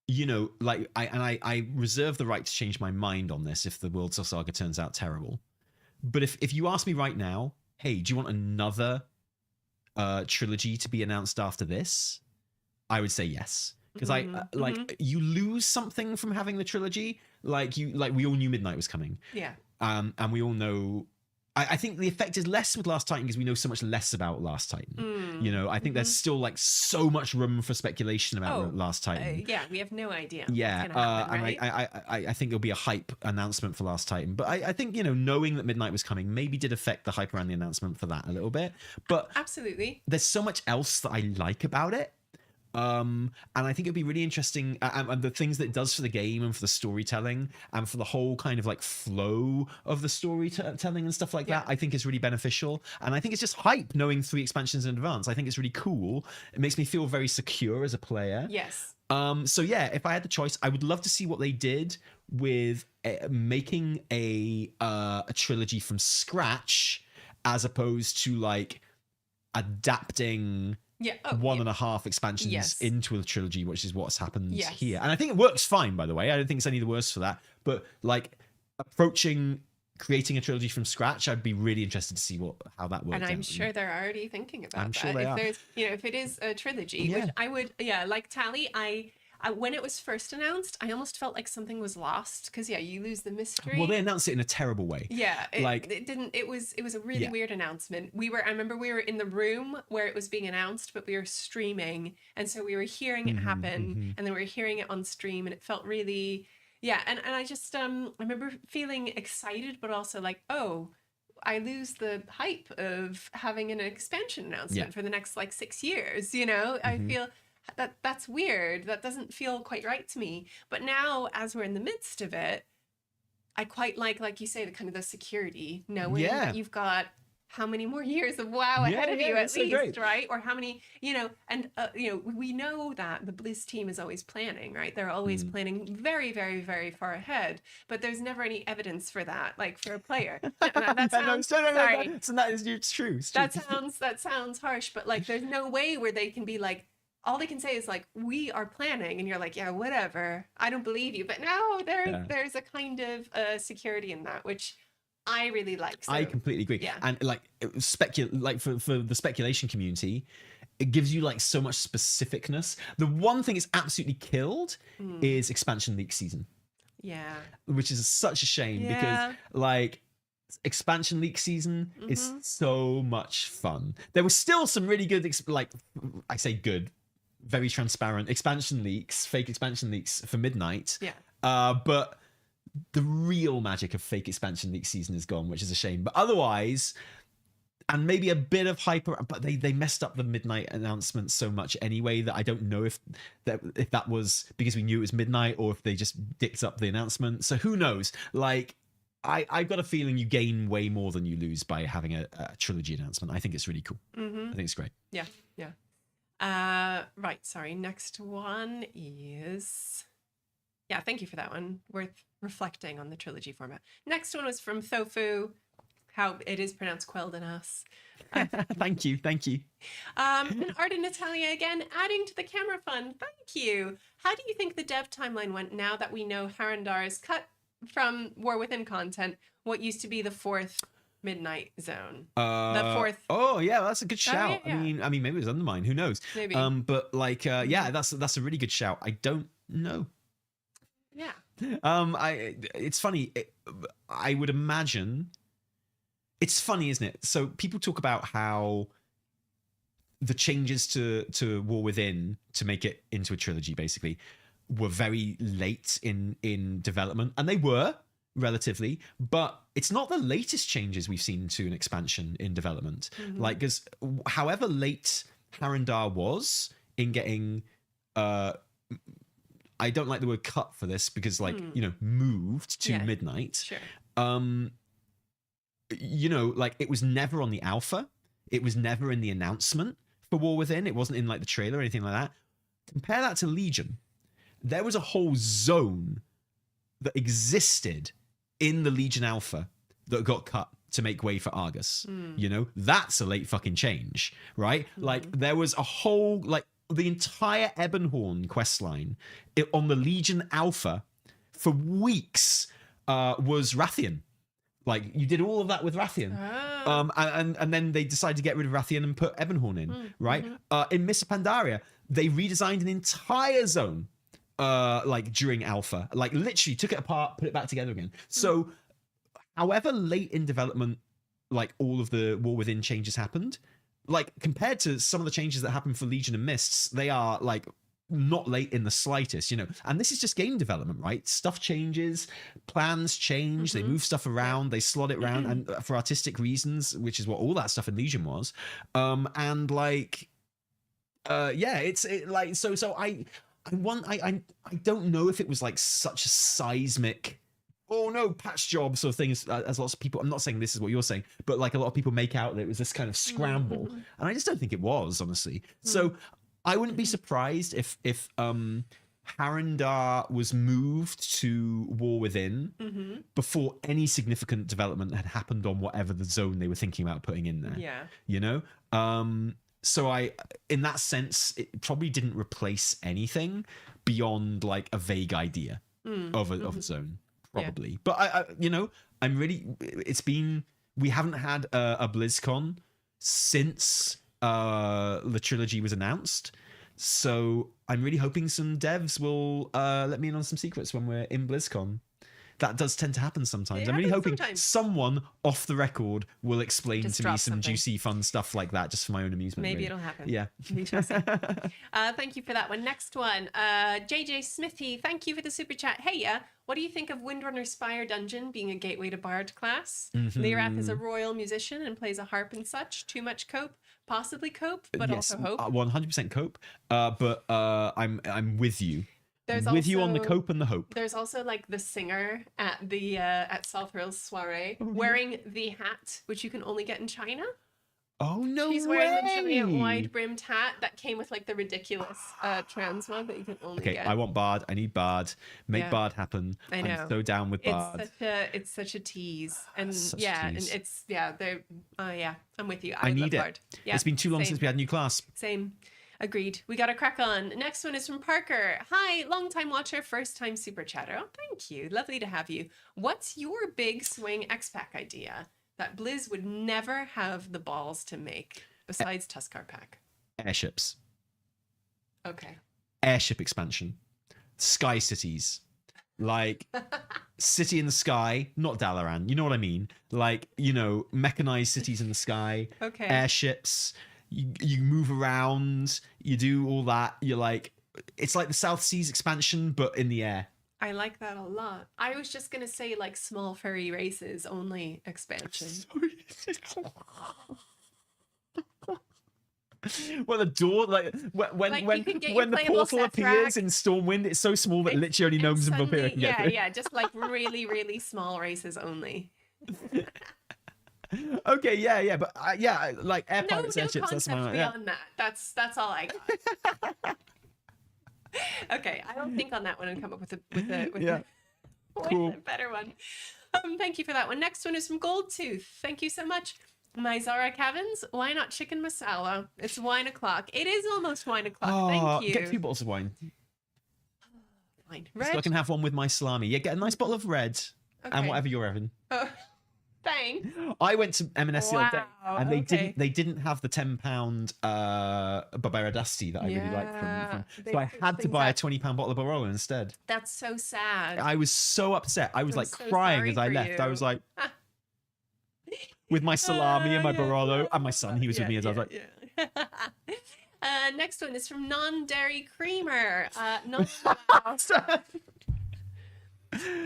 you know, like, I reserve the right to change my mind on this if the World Tour Saga turns out terrible. But if you ask me right now, hey, do you want another trilogy to be announced after this? I would say yes. Because you lose something from having the trilogy. Like we all knew Midnight was coming. Yeah. And we all know. I think the effect is less with Last Titan because we know so much less about Last Titan. You know, I think there's still like so much room for speculation about Last Titan. Yeah, we have no idea. Yeah, what's gonna happen, right? and I think there'll be a hype announcement for Last Titan. But I think, you know, knowing that Midnight was coming maybe did affect the hype around the announcement for that a little bit. But absolutely, there's so much else that I like about it. And I think it'd be really interesting, and the things that it does for the game and for the storytelling and for the whole kind of like flow of the storytelling and stuff like that, I think is really beneficial. And I think it's just hype knowing 3 expansions in advance. I think it's really cool. It makes me feel very secure as a player. Yes. So yeah, if I had the choice, I would love to see what they did with making a trilogy from scratch, as opposed to like adapting 1.5 expansions into a trilogy, which is what's happened here. And I think it works fine, by the way. I don't think it's any the worse for that. But like creating a trilogy from scratch, I'd be really interested to see how that works. And I'm sure they're already thinking about that. Sure they are. There's, you know, if it is a trilogy, which I would, like Tally, I when it was first announced, I almost felt like something was lost because you lose the mystery. Well, they announced it in a terrible way. Yeah, it didn't. It was a really weird announcement. I remember we were in the room where it was being announced, but we were streaming, and so we were hearing it happen, and then we were hearing it on stream, and it felt really and I just I remember feeling excited, but also like, oh, I lose the hype of having an expansion announcement for the next like 6 years. You know, I feel. That's weird. That doesn't feel quite right to me. But now, as we're in the midst of it, I quite like you say, the kind of the security, knowing that you've got how many more years of WoW ahead of you at least, right? Or how many, you know, and we know that the Blizz team is always planning, right? They're always planning very, very, very far ahead, but there's never any evidence for that, like for a player. That sounds, sorry. So that is it's true. That sounds harsh, but like there's no way where they can be like, all they can say is like, we are planning, and you're like, yeah, whatever, I don't believe you. But now there's a kind of security in that, which I really like. So, I completely agree. Yeah. And like for the speculation community, it gives you like so much specificness. The one thing it's absolutely killed is expansion leak season. Yeah. Which is such a shame because like expansion leak season is so much fun. There was still some really good I say good, very transparent expansion leaks, fake expansion leaks for Midnight. Yeah. But the real magic of fake expansion leak season is gone, which is a shame. But otherwise, and maybe a bit of hype, but they messed up the Midnight announcement so much anyway that I don't know if that was because we knew it was Midnight or if they just dicked up the announcement. So who knows? Like, I've got a feeling you gain way more than you lose by having a trilogy announcement. I think it's really cool. I think it's great. Yeah. Right. Sorry. Next one is. Yeah, thank you for that one. Worth reflecting on the trilogy format. Next one was from Thofu. How it is pronounced Queldenas. Thank you. And Art and Natalia again, adding to the camera fund. Thank you. How do you think the dev timeline went now that we know Harandar is cut from War Within content? What used to be the 4th Midnight Zone? The 4th. Oh yeah, that's a good shout. Yeah. I mean, maybe it was Undermine. Who knows? Maybe. But like, yeah, that's a really good shout. I don't know. Yeah. It's funny. I would imagine. It's funny, isn't it? So people talk about how the changes to War Within to make it into a trilogy basically were very late in development, and they were relatively, but it's not the latest changes we've seen to an expansion in development. Like, because however late Harandar was in getting I don't like the word cut for this because moved to Midnight. Sure. You know, like it was never on the alpha. It was never in the announcement for War Within. It wasn't in like the trailer or anything like that. Compare that to Legion. there was a whole zone that existed in the Legion Alpha that got cut to make way for Argus. You know, that's a late fucking change, right? Like, there was a whole, like, the entire Ebonhorn questline on the Legion Alpha for weeks was Rathian. Like, you did all of that with Rathian. And then they decided to get rid of Rathian and put Ebonhorn in, right? In Mists of Pandaria, they redesigned an entire zone like during Alpha. Like, literally took it apart, put it back together again. So, however late in development, like, all of the War Within changes happened, like, compared to some of the changes that happened for Legion and Mists, they are, like, not late in the slightest, you know. And this is just game development, right? Stuff changes, plans change, they move stuff around, they slot it around, and for artistic reasons, which is what all that stuff in Legion was. And like, it's like, so I don't know if it was like such a seismic, oh no, patch job sort of thing, as lots of people, I'm not saying this is what you're saying, but like a lot of people make out that it was this kind of scramble. And I just don't think it was, honestly. So I wouldn't be surprised if Harandar was moved to War Within before any significant development had happened on whatever the zone they were thinking about putting in there. Yeah. You know? So in that sense, it probably didn't replace anything beyond like a vague idea of a zone, probably. Yeah. But you know, we haven't had a BlizzCon since the trilogy was announced, so I'm really hoping some devs will let me in on some secrets when we're in BlizzCon. That does tend to happen sometimes. I'm really hoping someone off the record will explain to me some juicy, fun stuff like that, just for my own amusement. Maybe it'll happen. Yeah. Thank you for that one. Next one, JJ Smithy. Thank you for the super chat. Hey, what do you think of Windrunner Spire Dungeon being a gateway to Bard class? Lethraxian is a royal musician and plays a harp and such. Too much cope? Possibly cope, but also hope. 100% cope. But I'm with you. There's with you on the cope and the hope. There's also like the singer at the at South Hill's soiree wearing the hat, which you can only get in China. Oh no! She's wearing the giant wide brimmed hat that came with like the ridiculous transmog that you can only get. I want Bard. I need Bard. Make Bard happen. I know. I'm so down with Bard. It's such a tease, and and it's they're I'm with you. I need it. Bard. Yeah, it's been too long since we had a new class. Same. Agreed. We got to crack on. Next one is from Parker. Hi, long time watcher, first time super chatter. Oh, thank you. Lovely to have you. What's your big swing X-Pack idea that Blizz would never have the balls to make besides Tuskar Pack? Airships. Okay. Airship expansion. Sky cities. Like city in the sky, not Dalaran. You know what I mean? Like, you know, mechanized cities in the sky. Okay. Airships. You move around, you do all that. You're like, it's like the South Seas expansion, but in the air. I like that a lot. I was just gonna say like small furry races only expansion. Well, the door, like when the portal appears in Stormwind, it's so small that literally only gnomes and Vampira can get through. Yeah, just like really, really small races only. Okay, yeah, but like air pirates, airships. That's my beyond that. That's all I got. Okay, I don't think on that one and come up with a better one. Thank you for that one. Next one is from Goldtooth. Thank you so much. My Zara Cavins, why not chicken masala? It's wine o'clock. It is almost wine o'clock. Thank you. Get 2 bottles of wine. Fine. Red. So I can have one with my salami. Yeah, get a nice bottle of red and whatever you're having. Thanks. I went to M&S the other day, and they didn't have the £10 Barbera Dusty that I really liked from so I had to buy a £20 bottle of Barolo instead. That's so sad. I was so upset. I was like crying as I left. I was like, with my salami and my Barolo and my son, he was with me as I was like. Next one is from Non-Dairy Creamer.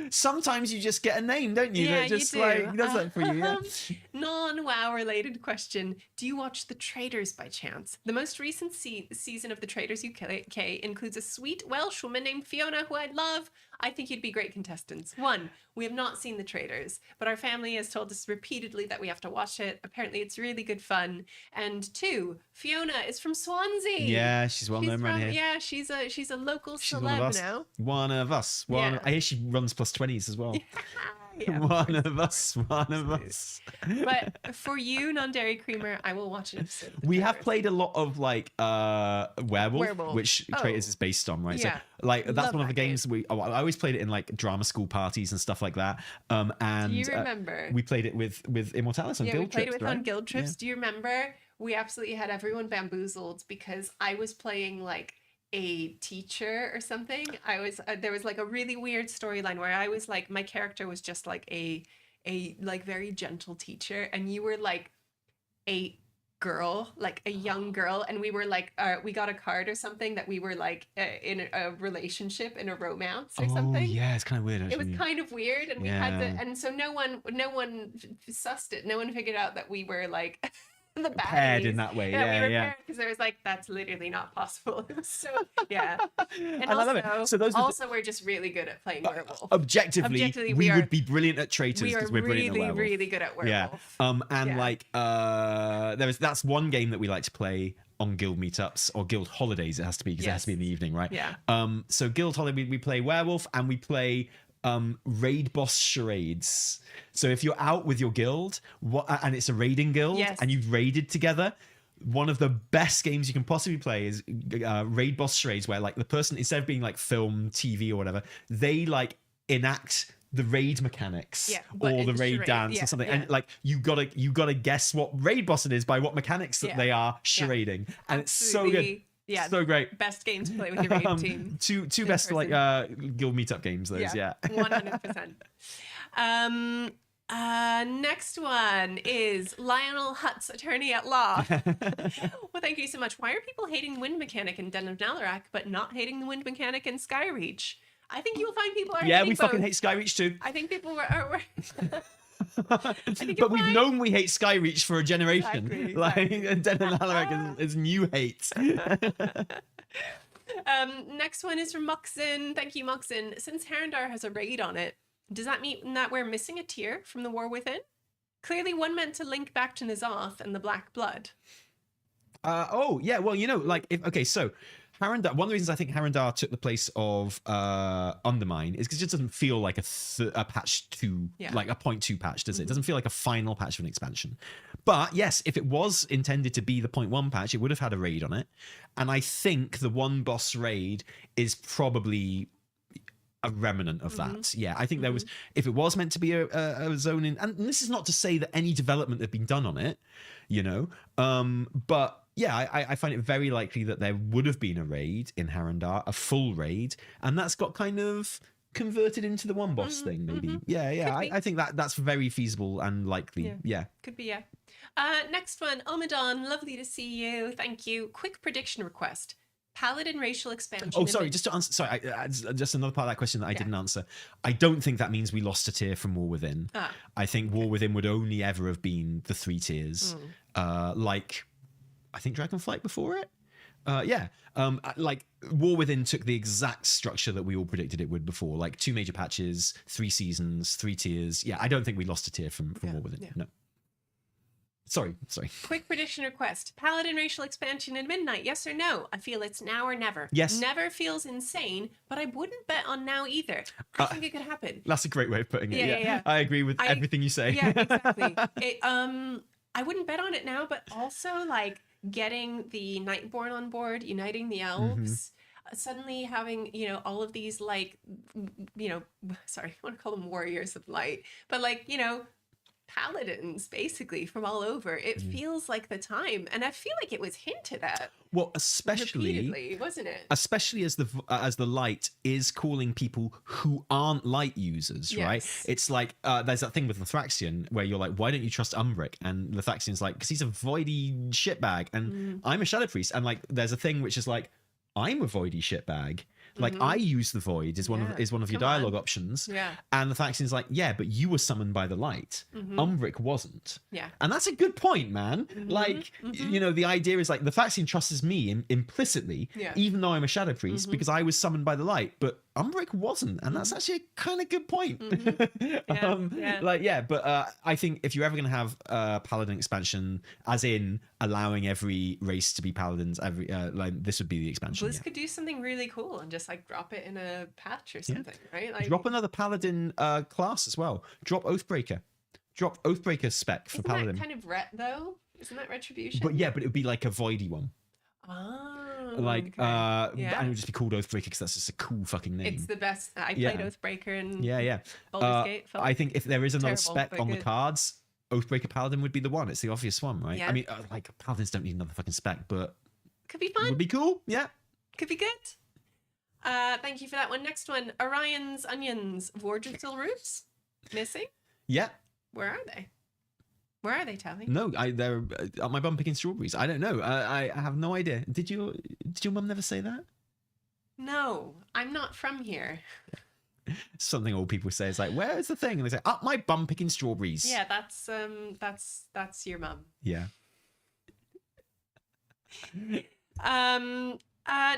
Sometimes you just get a name, don't you? Yeah, that just you do. like does that for you. Yeah. Non-WoW related question. Do you watch The Traitors by chance? The most recent season of The Traitors UK includes a sweet Welsh woman named Fiona who I love. I think you'd be great contestants. One, we have not seen the traitors, but our family has told us repeatedly that we have to watch it. Apparently, it's really good fun. And two, Fiona is from Swansea. Yeah, she's well known around here. Yeah, she's a local She's celeb now. One of us. I hear she runs +20s as well. Yeah, one of us. But for you, non-dairy creamer, I will watch an episode. We have played a lot of like werewolf, which Traitors is based on, right? Yeah. So like that's one of the games I always played it in like drama school parties and stuff like that. And do you remember? We played it with Immortalis on guild trips. We played it on guild trips. Yeah. Do you remember? We absolutely had everyone bamboozled because I was playing like a teacher or something. There was like a really weird storyline where I was like, my character was just like a like very gentle teacher, and you were like a girl, like a young girl, and we were like we got a card or something that we were like in a relationship, in a romance or something. Yeah, it's kind of weird. It was kind of weird, and we had to, and so no one sussed it. No one figured out that we were like the baddies. Paired in that way. Yeah. Because there was like, that's literally not possible. It was so, yeah. And I love it. So those we're just really good at playing werewolf. Objectively, we would be brilliant at traitors because we're brilliant at werewolf. Really good at werewolf. Yeah. Like that's one game that we like to play on guild meetups or guild holidays. It has to be because it has to be in the evening, right? Yeah. So guild holiday, we play werewolf and we play raid boss charades. So if you're out with your guild and it's a raiding guild and you've raided together, one of the best games you can possibly play is raid boss charades, where like the person, instead of being like film, TV or whatever, they like enact the raid mechanics or the raid dance or something, and like you gotta guess what raid boss it is by what mechanics that they are charading, and it's so good. Yeah, so great. Best game to play with your raid team. Two best like guild meetup games. Those, 100%. Next one is Lionel Hutt's Attorney at Law. Well, thank you so much. Why are people hating the wind mechanic in Den of Nalarak but not hating the wind mechanic in Skyreach? I think you'll find people are hating we both. fucking hate Skyreach too. I think people were but we've known we hate Skyreach for a generation. Exactly. Like Den of Nalarak is new hate. Next one is from Muxin. Thank you, Muxin. Since Harandar has a raid on it, does that mean that we're missing a tier from the War Within? Clearly one meant to link back to N'Zoth and the Black Blood. Well, so Harandar, one of the reasons I think Harandar took the place of Undermine is because it just doesn't feel like a patch 2, like a 0.2 patch, does it? It doesn't feel like a final patch of an expansion. But yes, if it was intended to be the 0.1 patch, it would have had a raid on it. And I think the one boss raid is probably a remnant of that. Yeah, I think there was, if it was meant to be a zone in, and this is not to say that any development had been done on it, but yeah, I find it very likely that there would have been a raid in Harandar, a full raid, and that's got kind of converted into the one boss thing, maybe. Yeah. I think that's very feasible and likely. Yeah. Could be, yeah. Next one, Omadon, lovely to see you. Thank you. Quick prediction request. Paladin racial expansion. Oh, sorry, just to answer, just another part of that question that I didn't answer. I don't think that means we lost a tier from War Within. I think War Within would only ever have been the 3 tiers. Like, I think Dragonflight before it. Like War Within took the exact structure that we all predicted it would before, like 2 major patches, 3 seasons, 3 tiers. Yeah, I don't think we lost a tier from War Within. No. Sorry. Quick prediction request. Paladin racial expansion in Midnight, yes or no? I feel it's now or never. Yes. Never feels insane, but I wouldn't bet on now either. I think it could happen. That's a great way of putting it. Yeah. I agree with everything you say. Yeah, exactly. I wouldn't bet on it now, but also like getting the Nightborn on board, uniting the elves, suddenly having, all of these like, sorry, I want to call them warriors of light, but like, paladins basically from all over. It feels like the time, and I feel like it was hinted at. Well, especially repeatedly, wasn't it? Especially as the light is calling people who aren't light users, right? It's like there's that thing with Lethraxian where you're like, why don't you trust Umbric? And Lethraxian's like, because he's a voidy shitbag, and I'm a shadow priest, and like there's a thing which is like, I'm a voidy shitbag. Like I use the void is one of your dialogue options. Yeah. And the Lethraxian's like, yeah, but you were summoned by the light. Umbric wasn't. Yeah. And that's a good point, man. Like, you know, the idea is like the Lethraxian trusts me implicitly, even though I'm a shadow priest, because I was summoned by the light, but Umbric wasn't. And that's actually a kind of good point. But I think if you're ever going to have a paladin expansion, as in allowing every race to be paladins, like this would be the expansion. Blizz could do something really cool and just like drop it in a patch or something, right? Like drop another paladin class as well. Drop Oathbreaker. Drop Oathbreaker spec for paladin. Isn't that kind of though? Isn't that retribution? But yeah, but it would be like a voidy one. Oh, like and it would just be called Oathbreaker because that's just a cool fucking name. It's the best. I played Oathbreaker and Baldur's Gate. I think if there is another terrible, spec on the cards, Oathbreaker Paladin would be the one. It's the obvious one, right? Yeah. I mean, like paladins don't need another fucking spec, but could be fun. Would be cool. Yeah. Could be good. Thank you for that one. Next one, Orion's Onions, Vordrasil roots missing. Yeah. Where are they? Where are they, Tally? No, they're on my bum picking strawberries. I don't know. I have no idea. Did your mum never say that? No, I'm not from here. Something old people say is like, "Where's the thing?" And they say, "Up my bum picking strawberries." Yeah, that's your mum. Yeah.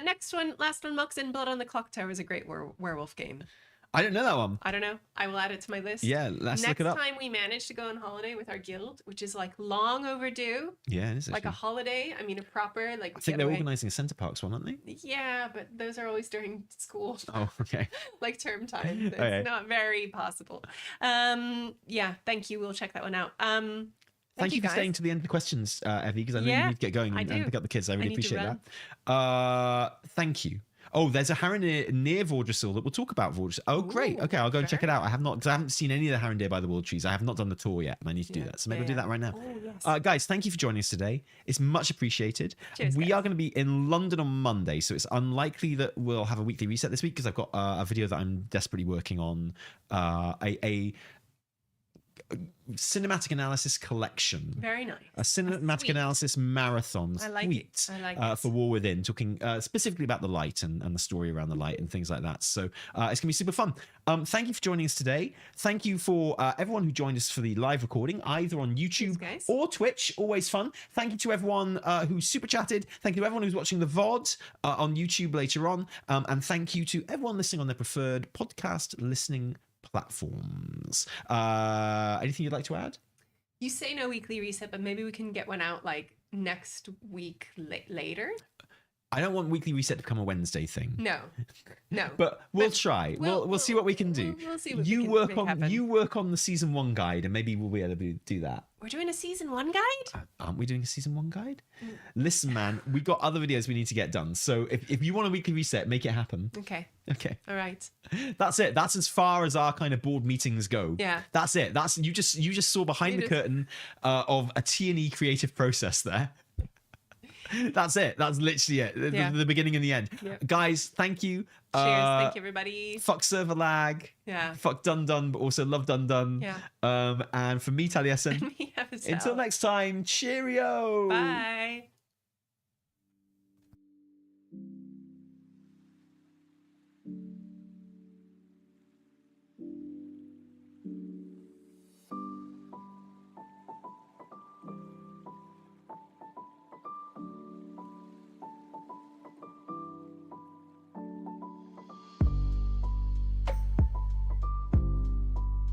Next one, last one, Moxin Blood on the Clock Tower is a great werewolf game. I don't know that one. I don't know. I will add it to my list. Yeah, let's look it up. Next time we manage to go on holiday with our guild, which is like long overdue. Yeah, it is. Like a holiday. I mean, a proper like. I think they're organising a Centre Parks one, aren't they? Yeah, but those are always during school. Oh, okay. Like term time. It's not very possible. Yeah, thank you. We'll check that one out. Thank you for staying to the end of the questions, Evie, because I know you need to get going and pick up the kids. I really appreciate that. Thank you. Oh, there's a Harrendir near Vordrasil that we'll talk about Vordrasil. Oh, great. Okay, I'll go and check it out. I haven't seen any of the Harrendir by the World Trees. I have not done the tour yet, and I need to do that. So maybe I'll do that right now. Oh, yes. Guys, thank you for joining us today. It's much appreciated. Cheers, we are going to be in London on Monday, so it's unlikely that we'll have a weekly reset this week because I've got a video that I'm desperately working on, a cinematic analysis collection. Very nice. A cinematic analysis marathon. I like it. I like it. For War Within, talking specifically about the light and the story around the light and things like that. So it's going to be super fun. Thank you for joining us today. Thank you for everyone who joined us for the live recording, either on YouTube or Twitch. Always fun. Thank you to everyone who super chatted. Thank you to everyone who's watching the VOD on YouTube later on. And thank you to everyone listening on their preferred podcast listening platforms. Anything you'd like to add? You say no weekly reset, but maybe we can get one out like next week later. I don't want weekly reset to become a Wednesday thing. No. But we'll try. We'll see what we can do. We'll see what you work on the season 1 guide, and maybe we'll be able to do that. We're doing a season 1 guide? Aren't we doing a season 1 guide? Listen, man, we've got other videos we need to get done. So if you want a weekly reset, make it happen. Okay. All right. That's it. That's as far as our kind of board meetings go. Yeah. That's it. That's you just saw behind the curtain of a T&E creative process there. That's it. That's literally it. The beginning and the end. Yep. Guys, thank you. Cheers. Thank you, everybody. Fuck server lag. Yeah. Fuck Dun Dun, but also love Dun Dun. Yeah. And from me, Taliesin. Until next time, cheerio. Bye.